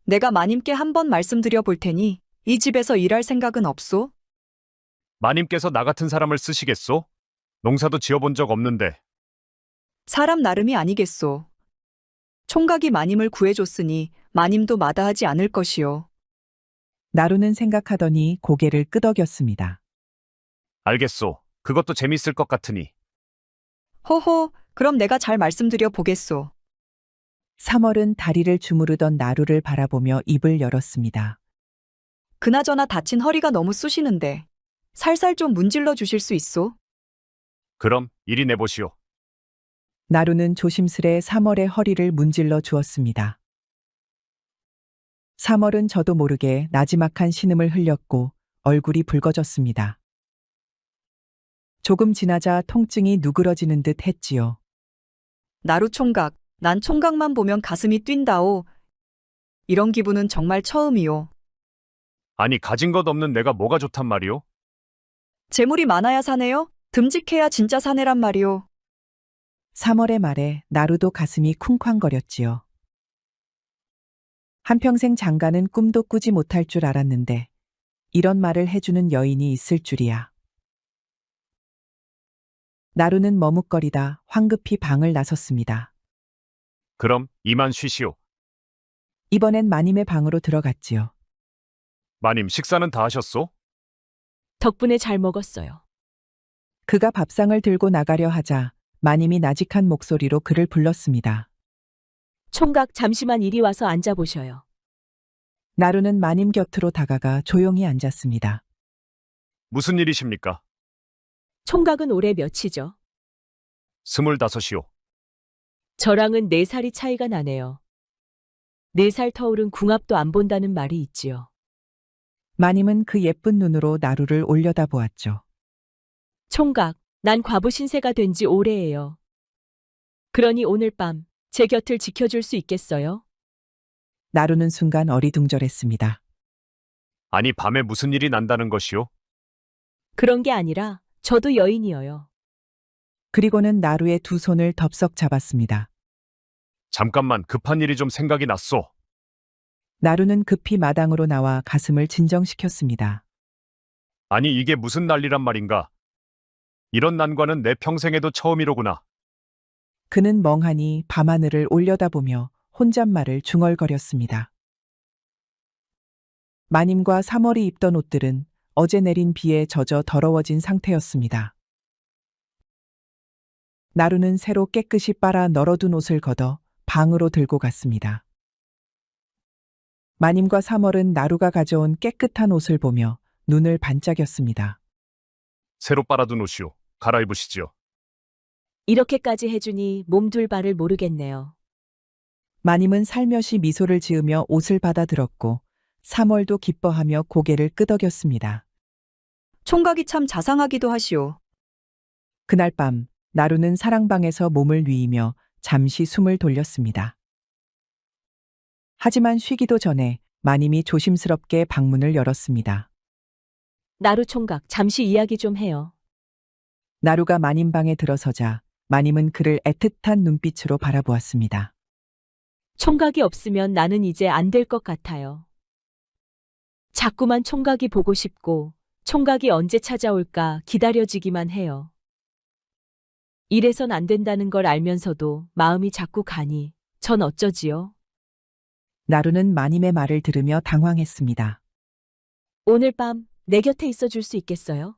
내가 마님께 한번 말씀드려 볼 테니 이 집에서 일할 생각은 없소?
마님께서 나 같은 사람을 쓰시겠소? 농사도 지어본 적 없는데.
사람 나름이 아니겠소. 총각이 마님을 구해줬으니 마님도 마다하지 않을 것이요.
나루는 생각하더니 고개를 끄덕였습니다.
알겠소. 그것도 재밌을 것 같으니.
호호, 그럼 내가 잘 말씀드려 보겠소.
3월은 다리를 주무르던 나루를 바라보며 입을 열었습니다.
그나저나 다친 허리가 너무 쑤시는데 살살 좀 문질러 주실 수 있소?
그럼 이리 내보시오.
나루는 조심스레 3월의 허리를 문질러 주었습니다. 3월은 저도 모르게 나지막한 신음을 흘렸고 얼굴이 붉어졌습니다. 조금 지나자 통증이 누그러지는 듯 했지요.
나루 총각, 난 총각만 보면 가슴이 뛴다오. 이런 기분은 정말 처음이오.
아니 가진 것 없는 내가 뭐가 좋단 말이오?
재물이 많아야 사네요? 듬직해야 진짜 사내란 말이오.
3월의 말에 나루도 가슴이 쿵쾅거렸지요. 한평생 장가는 꿈도 꾸지 못할 줄 알았는데 이런 말을 해주는 여인이 있을 줄이야. 나루는 머뭇거리다 황급히 방을 나섰습니다.
그럼 이만 쉬시오.
이번엔 마님의 방으로 들어갔지요.
마님 식사는 다 하셨소?
덕분에 잘 먹었어요.
그가 밥상을 들고 나가려 하자 마님이 나직한 목소리로 그를 불렀습니다.
총각 잠시만 이리 와서 앉아보셔요.
나루는 마님 곁으로 다가가 조용히 앉았습니다.
무슨 일이십니까?
총각은 올해 몇이죠?
25이오.
저랑은 4살이 차이가 나네요. 4살 터울은 궁합도 안 본다는 말이 있지요.
마님은 그 예쁜 눈으로 나루를 올려다보았죠.
총각, 난 과부 신세가 된 지 오래예요. 그러니 오늘 밤 제 곁을 지켜줄 수 있겠어요?
나루는 순간 어리둥절했습니다.
아니 밤에 무슨 일이 난다는 것이오?
그런 게 아니라 저도 여인이어요.
그리고는 나루의 두 손을 덥석 잡았습니다.
잠깐만 급한 일이 좀 생각이 났소.
나루는 급히 마당으로 나와 가슴을 진정시켰습니다.
아니 이게 무슨 난리란 말인가? 이런 난관은 내 평생에도 처음이로구나.
그는 멍하니 밤하늘을 올려다보며 혼잣말을 중얼거렸습니다. 마님과 3월이 입던 옷들은 어제 내린 비에 젖어 더러워진 상태였습니다. 나루는 새로 깨끗이 빨아 널어둔 옷을 걷어 방으로 들고 갔습니다. 마님과 3월은 나루가 가져온 깨끗한 옷을 보며 눈을 반짝였습니다.
새로 빨아둔 옷이오. 갈아입으시지요.
이렇게까지 해주니 몸둘 바를 모르겠네요.
마님은 살며시 미소를 지으며 옷을 받아들었고 3월도 기뻐하며 고개를 끄덕였습니다.
총각이 참 자상하기도 하시오.
그날 밤 나루는 사랑방에서 몸을 뉘이며 잠시 숨을 돌렸습니다. 하지만 쉬기도 전에 마님이 조심스럽게 방문을 열었습니다.
나루 총각, 잠시 이야기 좀 해요.
나루가 마님 방에 들어서자 마님은 그를 애틋한 눈빛으로 바라보았습니다.
총각이 없으면 나는 이제 안 될 것 같아요. 자꾸만 총각이 보고 싶고 총각이 언제 찾아올까 기다려지기만 해요. 이래선 안 된다는 걸 알면서도 마음이 자꾸 가니 전 어쩌지요?
나루는 마님의 말을 들으며 당황했습니다.
오늘 밤 내 곁에 있어 줄 수 있겠어요?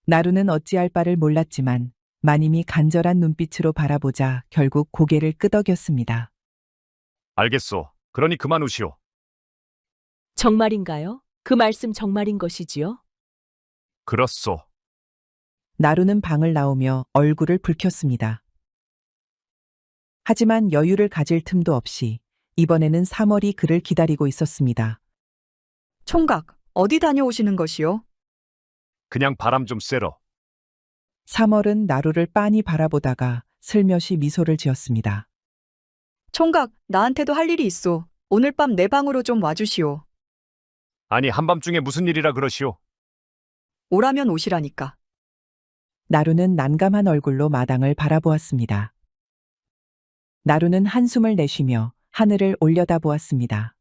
나루는 어찌할 바를 몰랐지만 마님이 간절한 눈빛으로 바라보자 결국 고개를 끄덕였습니다.
알겠소. 그러니 그만 우시오.
정말인가요? 그 말씀 정말인 것이지요?
그렇소.
나루는 방을 나오며 얼굴을 붉혔습니다. 하지만 여유를 가질 틈도 없이 이번에는 3월이 그를 기다리고 있었습니다.
총각, 어디 다녀오시는 것이오?
그냥 바람 좀 쐬러.
3월은 나루를 빤히 바라보다가 슬며시 미소를 지었습니다.
총각, 나한테도 할 일이 있소. 오늘 밤 내 방으로 좀 와주시오.
아니 한밤중에 무슨 일이라 그러시오?
오라면 오시라니까.
나루는 난감한 얼굴로 마당을 바라보았습니다. 나루는 한숨을 내쉬며 하늘을 올려다보았습니다.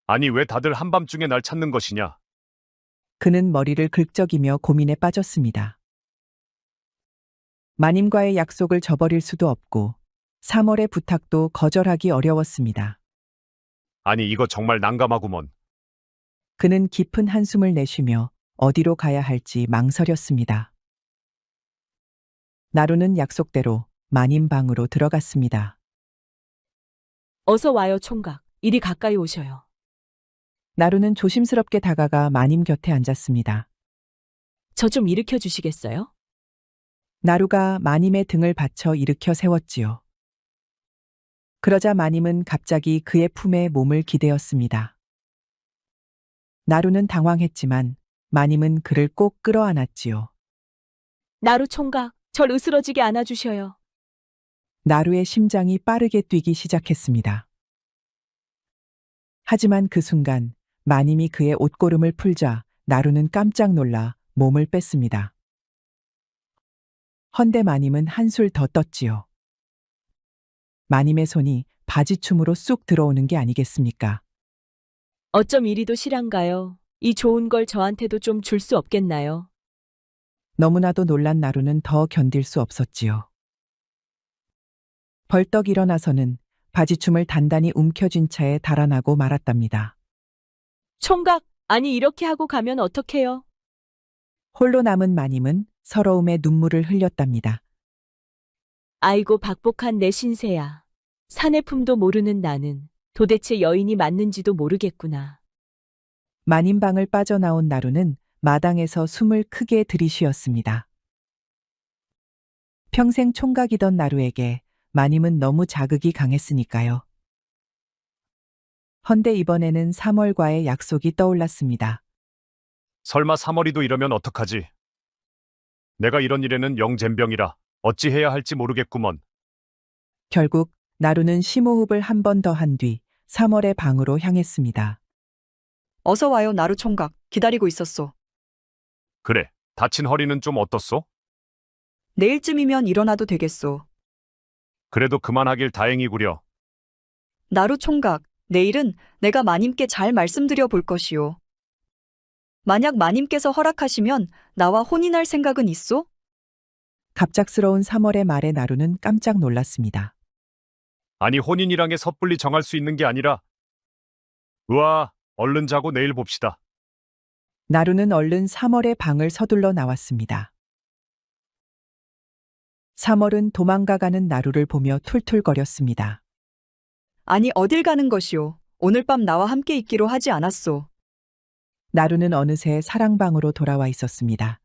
아니 왜 다들 한밤중에 날 찾는 것이냐?
그는 머리를 긁적이며 고민에 빠졌습니다. 마님과의 약속을 저버릴 수도 없고 3월의 부탁도 거절하기 어려웠습니다.
아니 이거 정말 난감하구먼.
그는 깊은 한숨을 내쉬며 어디로 가야 할지 망설였습니다. 나루는 약속대로 마님 방으로 들어갔습니다.
어서 와요, 총각. 이리 가까이 오셔요.
나루는 조심스럽게 다가가 마님 곁에 앉았습니다.
저 좀 일으켜 주시겠어요?
나루가 마님의 등을 받쳐 일으켜 세웠지요. 그러자 마님은 갑자기 그의 품에 몸을 기대었습니다. 나루는 당황했지만 마님은 그를 꼭 끌어안았지요.
나루 총각, 절 으스러지게 안아주셔요.
나루의 심장이 빠르게 뛰기 시작했습니다. 하지만 그 순간 마님이 그의 옷고름을 풀자 나루는 깜짝 놀라 몸을 뺐습니다. 헌데 마님은 한술 더 떴지요. 마님의 손이 바지춤으로 쑥 들어오는 게 아니겠습니까?
어쩜 이리도 실한가요? 이 좋은 걸 저한테도 좀 줄 수 없겠나요?
너무나도 놀란 나루는 더 견딜 수 없었지요. 벌떡 일어나서는 바지춤을 단단히 움켜쥔 채에 달아나고 말았답니다.
총각, 아니 이렇게 하고 가면 어떡해요?
홀로 남은 마님은 서러움에 눈물을 흘렸답니다.
아이고 박복한 내 신세야. 사내품도 모르는 나는 도대체 여인이 맞는지도 모르겠구나.
마님 방을 빠져나온 나루는 마당에서 숨을 크게 들이쉬었습니다. 평생 총각이던 나루에게 마님은 너무 자극이 강했으니까요. 헌데 이번에는 3월과의 약속이 떠올랐습니다.
설마 3월이도 이러면 어떡하지? 내가 이런 일에는 영잼병이라 어찌 해야 할지 모르겠구먼.
결국 나루는 심호흡을 한 번 더 한 뒤 3월의 방으로 향했습니다.
어서 와요, 나루 총각. 기다리고 있었소.
그래, 다친 허리는 좀 어떻소?
내일쯤이면 일어나도 되겠소.
그래도 그만하길 다행이구려.
나루 총각, 내일은 내가 마님께 잘 말씀드려 볼 것이오. 만약 마님께서 허락하시면 나와 혼인할 생각은 있소?
갑작스러운 3월의 말에 나루는 깜짝 놀랐습니다.
아니 혼인이랑에 섣불리 정할 수 있는 게 아니라. 우와, 얼른 자고 내일 봅시다.
나루는 얼른 3월의 방을 서둘러 나왔습니다. 3월은 도망가가는 나루를 보며 툴툴거렸습니다.
아니, 어딜 가는 것이오. 오늘 밤 나와 함께 있기로 하지 않았소.
나루는 어느새 사랑방으로 돌아와 있었습니다.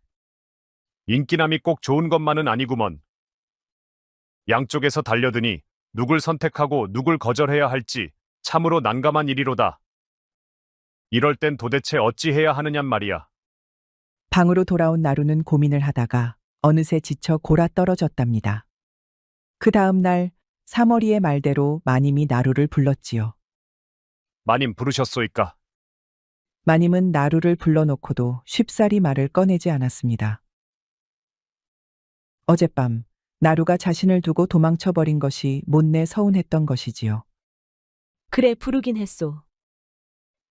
인기남이 꼭 좋은 것만은 아니구먼. 양쪽에서 달려드니 누굴 선택하고 누굴 거절해야 할지 참으로 난감한 일이로다. 이럴 땐 도대체 어찌해야 하느냔 말이야.
방으로 돌아온 나루는 고민을 하다가 어느새 지쳐 골아 떨어졌답니다. 그 다음 날 3월이의 말대로 마님이 나루를 불렀지요.
마님 부르셨소이까?
마님은 나루를 불러놓고도 쉽사리 말을 꺼내지 않았습니다. 어젯밤 나루가 자신을 두고 도망쳐버린 것이 못내 서운했던 것이지요.
그래, 부르긴 했소.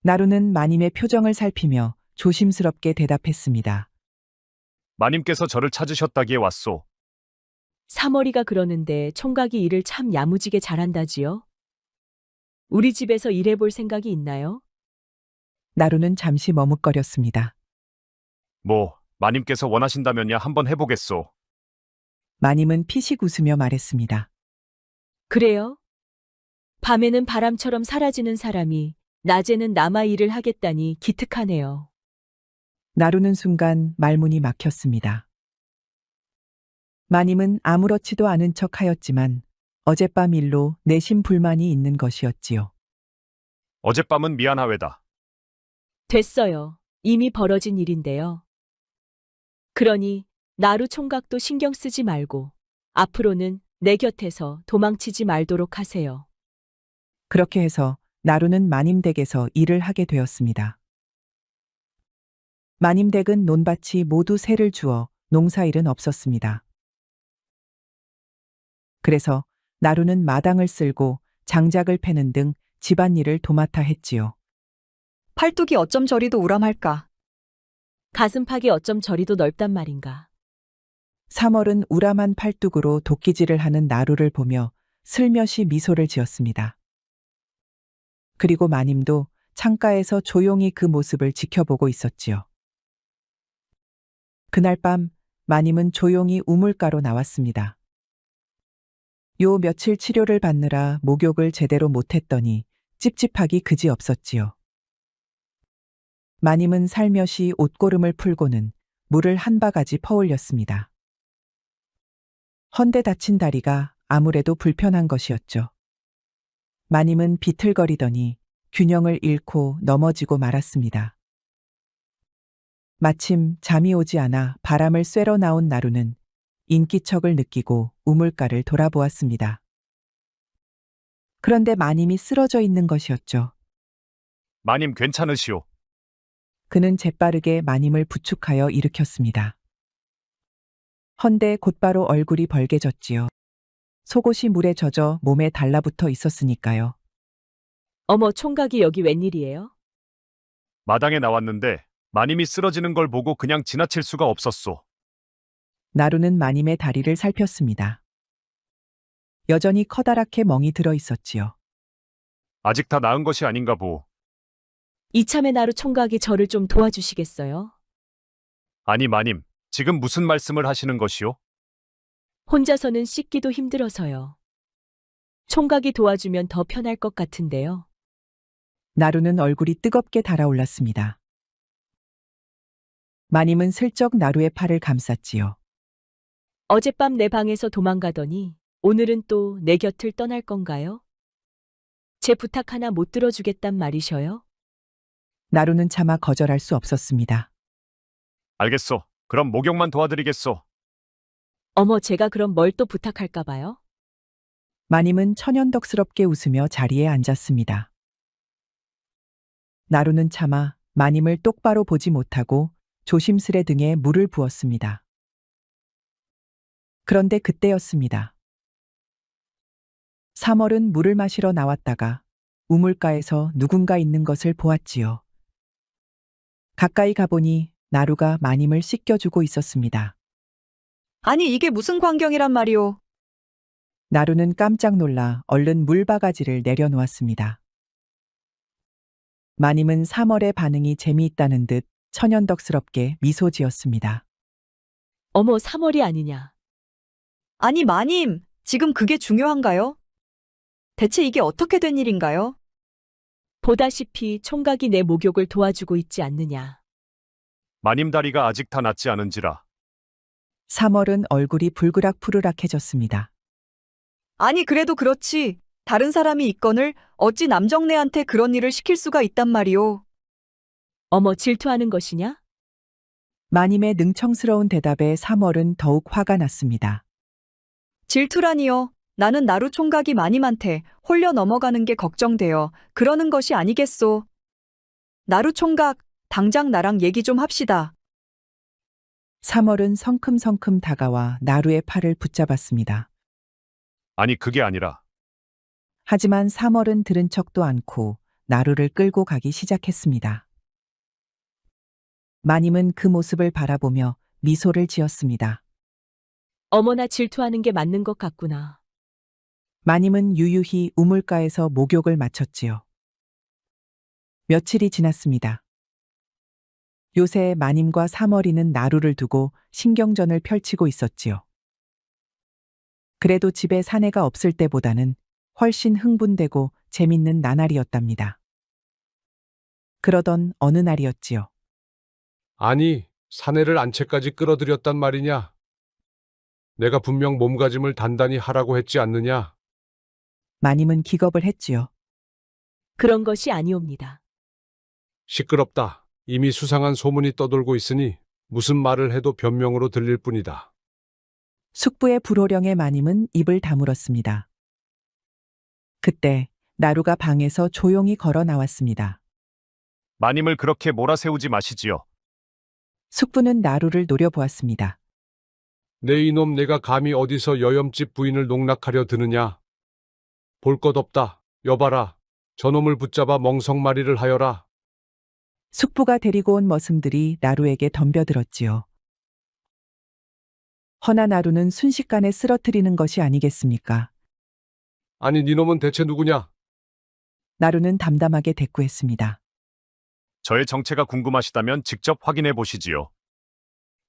나루는 마님의 표정을 살피며 조심스럽게 대답했습니다.
마님께서 저를 찾으셨다기에 왔소.
3월이가 그러는데 총각이 일을 참 야무지게 잘한다지요? 우리 집에서 일해볼 생각이 있나요?
나루는 잠시 머뭇거렸습니다.
뭐, 마님께서 원하신다면야 한번 해보겠소.
마님은 피식 웃으며 말했습니다.
그래요? 밤에는 바람처럼 사라지는 사람이 낮에는 남아 일을 하겠다니 기특하네요.
나루는 순간 말문이 막혔습니다. 마님은 아무렇지도 않은 척 하였지만 어젯밤 일로 내심 불만이 있는 것이었지요.
어젯밤은 미안하외다.
됐어요. 이미 벌어진 일인데요. 그러니 나루 총각도 신경 쓰지 말고 앞으로는 내 곁에서 도망치지 말도록 하세요.
그렇게 해서 나루는 마님 댁에서 일을 하게 되었습니다. 마님 댁은 논밭이 모두 새를 주어 농사일은 없었습니다. 그래서 나루는 마당을 쓸고 장작을 패는 등 집안일을 도맡아 했지요.
팔뚝이 어쩜 저리도 우람할까.
가슴팍이 어쩜 저리도 넓단 말인가.
3월은 우람한 팔뚝으로 도끼질을 하는 나루를 보며 슬며시 미소를 지었습니다. 그리고 마님도 창가에서 조용히 그 모습을 지켜보고 있었지요. 그날 밤 마님은 조용히 우물가로 나왔습니다. 요 며칠 치료를 받느라 목욕을 제대로 못했더니 찝찝하기 그지없었지요. 마님은 살며시 옷고름을 풀고는 물을 한 바가지 퍼올렸습니다. 헌데 다친 다리가 아무래도 불편한 것이었죠. 마님은 비틀거리더니 균형을 잃고 넘어지고 말았습니다. 마침 잠이 오지 않아 바람을 쐬러 나온 나루는 인기척을 느끼고 우물가를 돌아보았습니다. 그런데 마님이 쓰러져 있는 것이었죠.
마님 괜찮으시오.
그는 재빠르게 마님을 부축하여 일으켰습니다. 헌데 곧바로 얼굴이 벌개졌지요. 속옷이 물에 젖어 몸에 달라붙어 있었으니까요.
어머, 총각이 여기 웬일이에요?
마당에 나왔는데 마님이 쓰러지는 걸 보고 그냥 지나칠 수가 없었소.
나루는 마님의 다리를 살폈습니다. 여전히 커다랗게 멍이 들어 있었지요.
아직 다 나은 것이 아닌가 보.
이참에 나루 총각이 저를 좀 도와주시겠어요?
아니 마님, 지금 무슨 말씀을 하시는 것이오?
혼자서는 씻기도 힘들어서요. 총각이 도와주면 더 편할 것 같은데요.
나루는 얼굴이 뜨겁게 달아올랐습니다. 마님은 슬쩍 나루의 팔을 감쌌지요.
어젯밤 내 방에서 도망가더니 오늘은 또 내 곁을 떠날 건가요? 제 부탁 하나 못 들어주겠단 말이셔요?
나루는 차마 거절할 수 없었습니다.
알겠소. 그럼 목욕만 도와드리겠소.
어머, 제가 그럼 뭘 또 부탁할까 봐요?
마님은 천연덕스럽게 웃으며 자리에 앉았습니다. 나루는 차마 마님을 똑바로 보지 못하고 조심스레 등에 물을 부었습니다. 그런데 그때였습니다. 3월은 물을 마시러 나왔다가 우물가에서 누군가 있는 것을 보았지요. 가까이 가보니 나루가 마님을 씻겨주고 있었습니다.
아니, 이게 무슨 광경이란 말이오.
나루는 깜짝 놀라 얼른 물바가지를 내려놓았습니다. 마님은 3월의 반응이 재미있다는 듯 천연덕스럽게 미소 지었습니다.
어머, 3월이 아니냐.
아니, 마님, 지금 그게 중요한가요? 대체 이게 어떻게 된 일인가요?
보다시피 총각이 내 목욕을 도와주고 있지 않느냐.
마님 다리가 아직 다 낫지 않은지라.
3월은 얼굴이 불그락푸르락해졌습니다.
아니, 그래도 그렇지. 다른 사람이 있거늘 어찌 남정네한테 그런 일을 시킬 수가 있단 말이오.
어머, 질투하는 것이냐?
마님의 능청스러운 대답에 3월은 더욱 화가 났습니다.
질투라니요. 나는 나루 총각이 마님한테 홀려 넘어가는 게 걱정되어 그러는 것이 아니겠소. 나루 총각, 당장 나랑 얘기 좀 합시다.
3월은 성큼성큼 다가와 나루의 팔을 붙잡았습니다.
아니 그게 아니라.
하지만 3월은 들은 척도 않고 나루를 끌고 가기 시작했습니다. 마님은 그 모습을 바라보며 미소를 지었습니다.
어머나, 질투하는 게 맞는 것 같구나.
마님은 유유히 우물가에서 목욕을 마쳤지요. 며칠이 지났습니다. 요새 마님과 3월이는 나루를 두고 신경전을 펼치고 있었지요. 그래도 집에 사내가 없을 때보다는 훨씬 흥분되고 재밌는 나날이었답니다. 그러던 어느 날이었지요.
아니, 사내를 안채까지 끌어들였단 말이냐? 내가 분명 몸가짐을 단단히 하라고 했지 않느냐?
마님은 기겁을 했지요.
그런 것이 아니옵니다.
시끄럽다. 이미 수상한 소문이 떠돌고 있으니 무슨 말을 해도 변명으로 들릴 뿐이다.
숙부의 불호령에 마님은 입을 다물었습니다. 그때 나루가 방에서 조용히 걸어 나왔습니다.
마님을 그렇게 몰아세우지 마시지요.
숙부는 나루를 노려보았습니다.
내 이놈, 내가 감히 어디서 여염집 부인을 농락하려 드느냐? 볼 것 없다. 여봐라. 저놈을 붙잡아 멍석마리를 하여라.
숙부가 데리고 온 머슴들이 나루에게 덤벼들었지요. 허나 나루는 순식간에 쓰러뜨리는 것이 아니겠습니까?
아니, 니놈은 대체 누구냐?
나루는 담담하게 대꾸했습니다.
저의 정체가 궁금하시다면 직접 확인해 보시지요.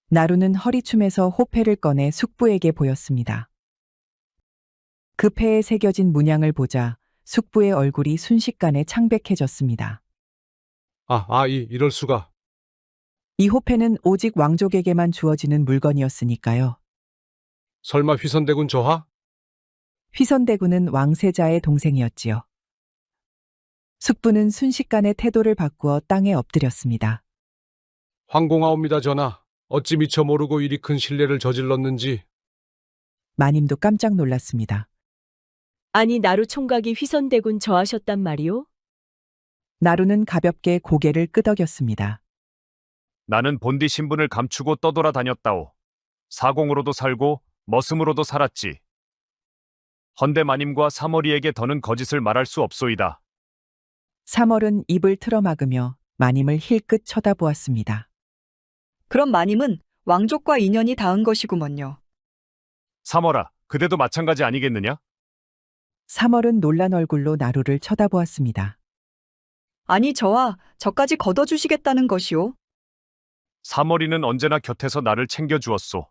나루는 허리춤에서 호패를 꺼내 숙부에게 보였습니다. 그 폐에 새겨진 문양을 보자 숙부의 얼굴이 순식간에 창백해졌습니다.
이럴 수가.
이 호패는 오직 왕족에게만 주어지는 물건이었으니까요.
설마 휘선대군 저하?
휘선대군은 왕세자의 동생이었지요. 숙부는 순식간에 태도를 바꾸어 땅에 엎드렸습니다.
황공하옵니다 전하. 어찌 미처 모르고 이리 큰 실례를 저질렀는지.
마님도 깜짝 놀랐습니다.
아니 나루 총각이 휘선대군 저하셨단 말이오?
나루는 가볍게 고개를 끄덕였습니다.
나는 본디 신분을 감추고 떠돌아다녔다오. 사공으로도 살고 머슴으로도 살았지. 헌데 마님과 사머리에게 더는 거짓을 말할 수 없소이다.
삼월은 입을 틀어막으며 마님을 힐끗 쳐다보았습니다.
그럼 마님은 왕족과 인연이 닿은 것이구먼요.
사머라, 그대도 마찬가지 아니겠느냐?
삼월은 놀란 얼굴로 나루를 쳐다보았습니다.
아니 저까지 걷어주시겠다는 것이오?
사머리는 언제나 곁에서 나를 챙겨주었소.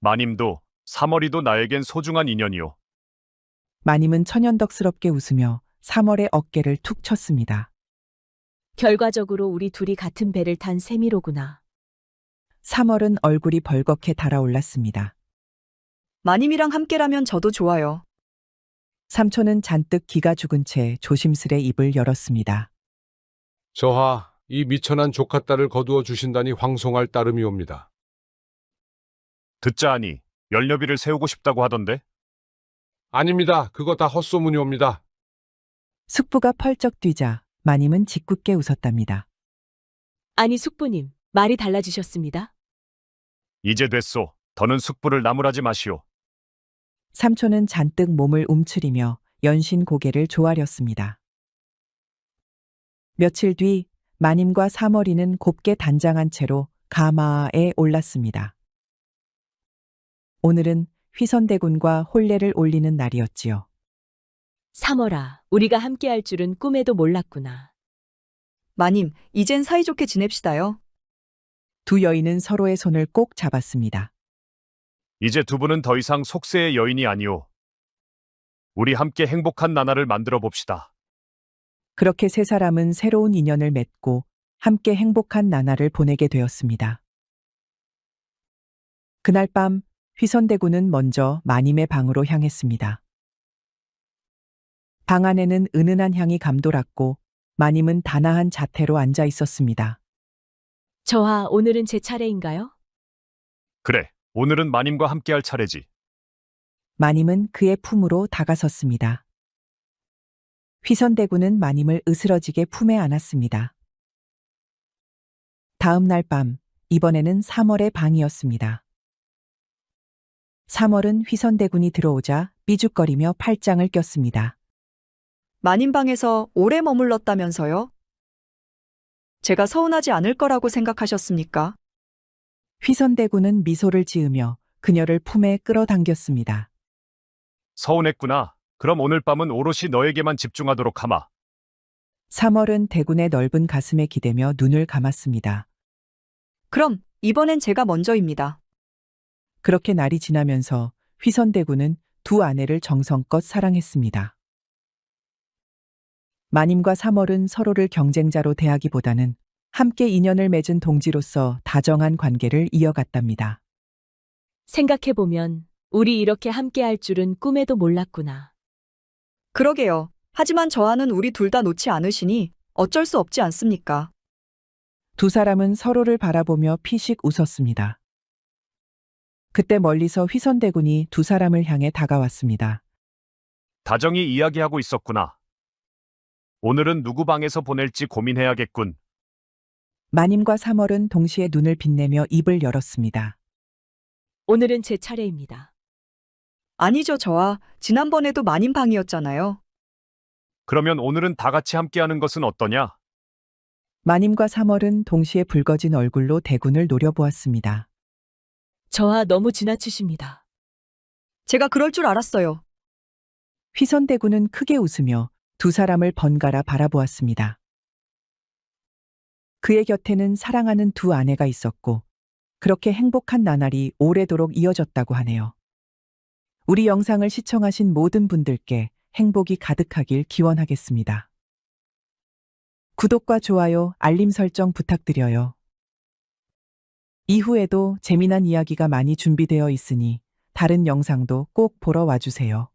마님도 사머리도 나에겐 소중한 인연이오.
마님은 천연덕스럽게 웃으며 삼월의 어깨를 툭 쳤습니다.
결과적으로 우리 둘이 같은 배를 탄 셈이로구나.
삼월은 얼굴이 벌겋게 달아올랐습니다.
마님이랑 함께라면 저도 좋아요.
삼촌은 잔뜩 기가 죽은 채 조심스레 입을 열었습니다.
저하, 이 미천한 조카딸을 거두어 주신다니 황송할 따름이옵니다.
듣자 하니 열녀비를 세우고 싶다고 하던데?
아닙니다. 그거 다 헛소문이옵니다.
숙부가 펄쩍 뛰자 마님은 짓궂게 웃었답니다.
아니 숙부님, 말이 달라지셨습니다.
이제 됐소. 더는 숙부를 나무라지 마시오.
삼촌은 잔뜩 몸을 움츠리며 연신 고개를 조아렸습니다. 며칠 뒤 마님과 사머리는 곱게 단장한 채로 가마에 올랐습니다. 오늘은 휘선대군과 혼례를 올리는 날이었지요.
삼월아, 우리가 함께할 줄은 꿈에도 몰랐구나.
마님, 이젠 사이좋게 지냅시다요.
두 여인은 서로의 손을 꼭 잡았습니다.
이제 두 분은 더 이상 속세의 여인이 아니오. 우리 함께 행복한 나날을 만들어 봅시다.
그렇게 세 사람은 새로운 인연을 맺고 함께 행복한 나날을 보내게 되었습니다. 그날 밤 휘선대군은 먼저 마님의 방으로 향했습니다. 방 안에는 은은한 향이 감돌았고 마님은 단아한 자태로 앉아 있었습니다.
저하, 오늘은 제 차례인가요?
그래, 오늘은 마님과 함께할 차례지.
마님은 그의 품으로 다가섰습니다. 휘선대군은 마님을 으스러지게 품에 안았습니다. 다음 날 밤, 이번에는 삼월의 방이었습니다. 삼월은 휘선대군이 들어오자 삐죽거리며 팔짱을 꼈습니다.
마님 방에서 오래 머물렀다면서요? 제가 서운하지 않을 거라고 생각하셨습니까?
휘선대군은 미소를 지으며 그녀를 품에 끌어당겼습니다.
서운했구나. 그럼 오늘 밤은 오롯이 너에게만 집중하도록 하마.
삼월은 대군의 넓은 가슴에 기대며 눈을 감았습니다.
그럼 이번엔 제가 먼저입니다.
그렇게 날이 지나면서 휘선대군은 두 아내를 정성껏 사랑했습니다. 마님과 삼월은 서로를 경쟁자로 대하기보다는 함께 인연을 맺은 동지로서 다정한 관계를 이어갔답니다.
생각해보면 우리 이렇게 함께할 줄은 꿈에도 몰랐구나.
그러게요. 하지만 저하는 우리 둘 다 놓지 않으시니 어쩔 수 없지 않습니까?
두 사람은 서로를 바라보며 피식 웃었습니다. 그때 멀리서 휘선대군이 두 사람을 향해 다가왔습니다.
다정히 이야기하고 있었구나. 오늘은 누구 방에서 보낼지 고민해야겠군.
마님과 삼월은 동시에 눈을 빛내며 입을 열었습니다.
오늘은 제 차례입니다.
아니죠, 저하. 지난번에도 마님 방이었잖아요.
그러면 오늘은 다 같이 함께하는 것은 어떠냐?
마님과 삼월은 동시에 붉어진 얼굴로 대군을 노려보았습니다.
저하 너무 지나치십니다.
제가 그럴 줄 알았어요.
휘선대군은 크게 웃으며 두 사람을 번갈아 바라보았습니다. 그의 곁에는 사랑하는 두 아내가 있었고 그렇게 행복한 나날이 오래도록 이어졌다고 하네요. 우리 영상을 시청하신 모든 분들께 행복이 가득하길 기원하겠습니다. 구독과 좋아요, 알림 설정 부탁드려요. 이후에도 재미난 이야기가 많이 준비되어 있으니 다른 영상도 꼭 보러 와주세요.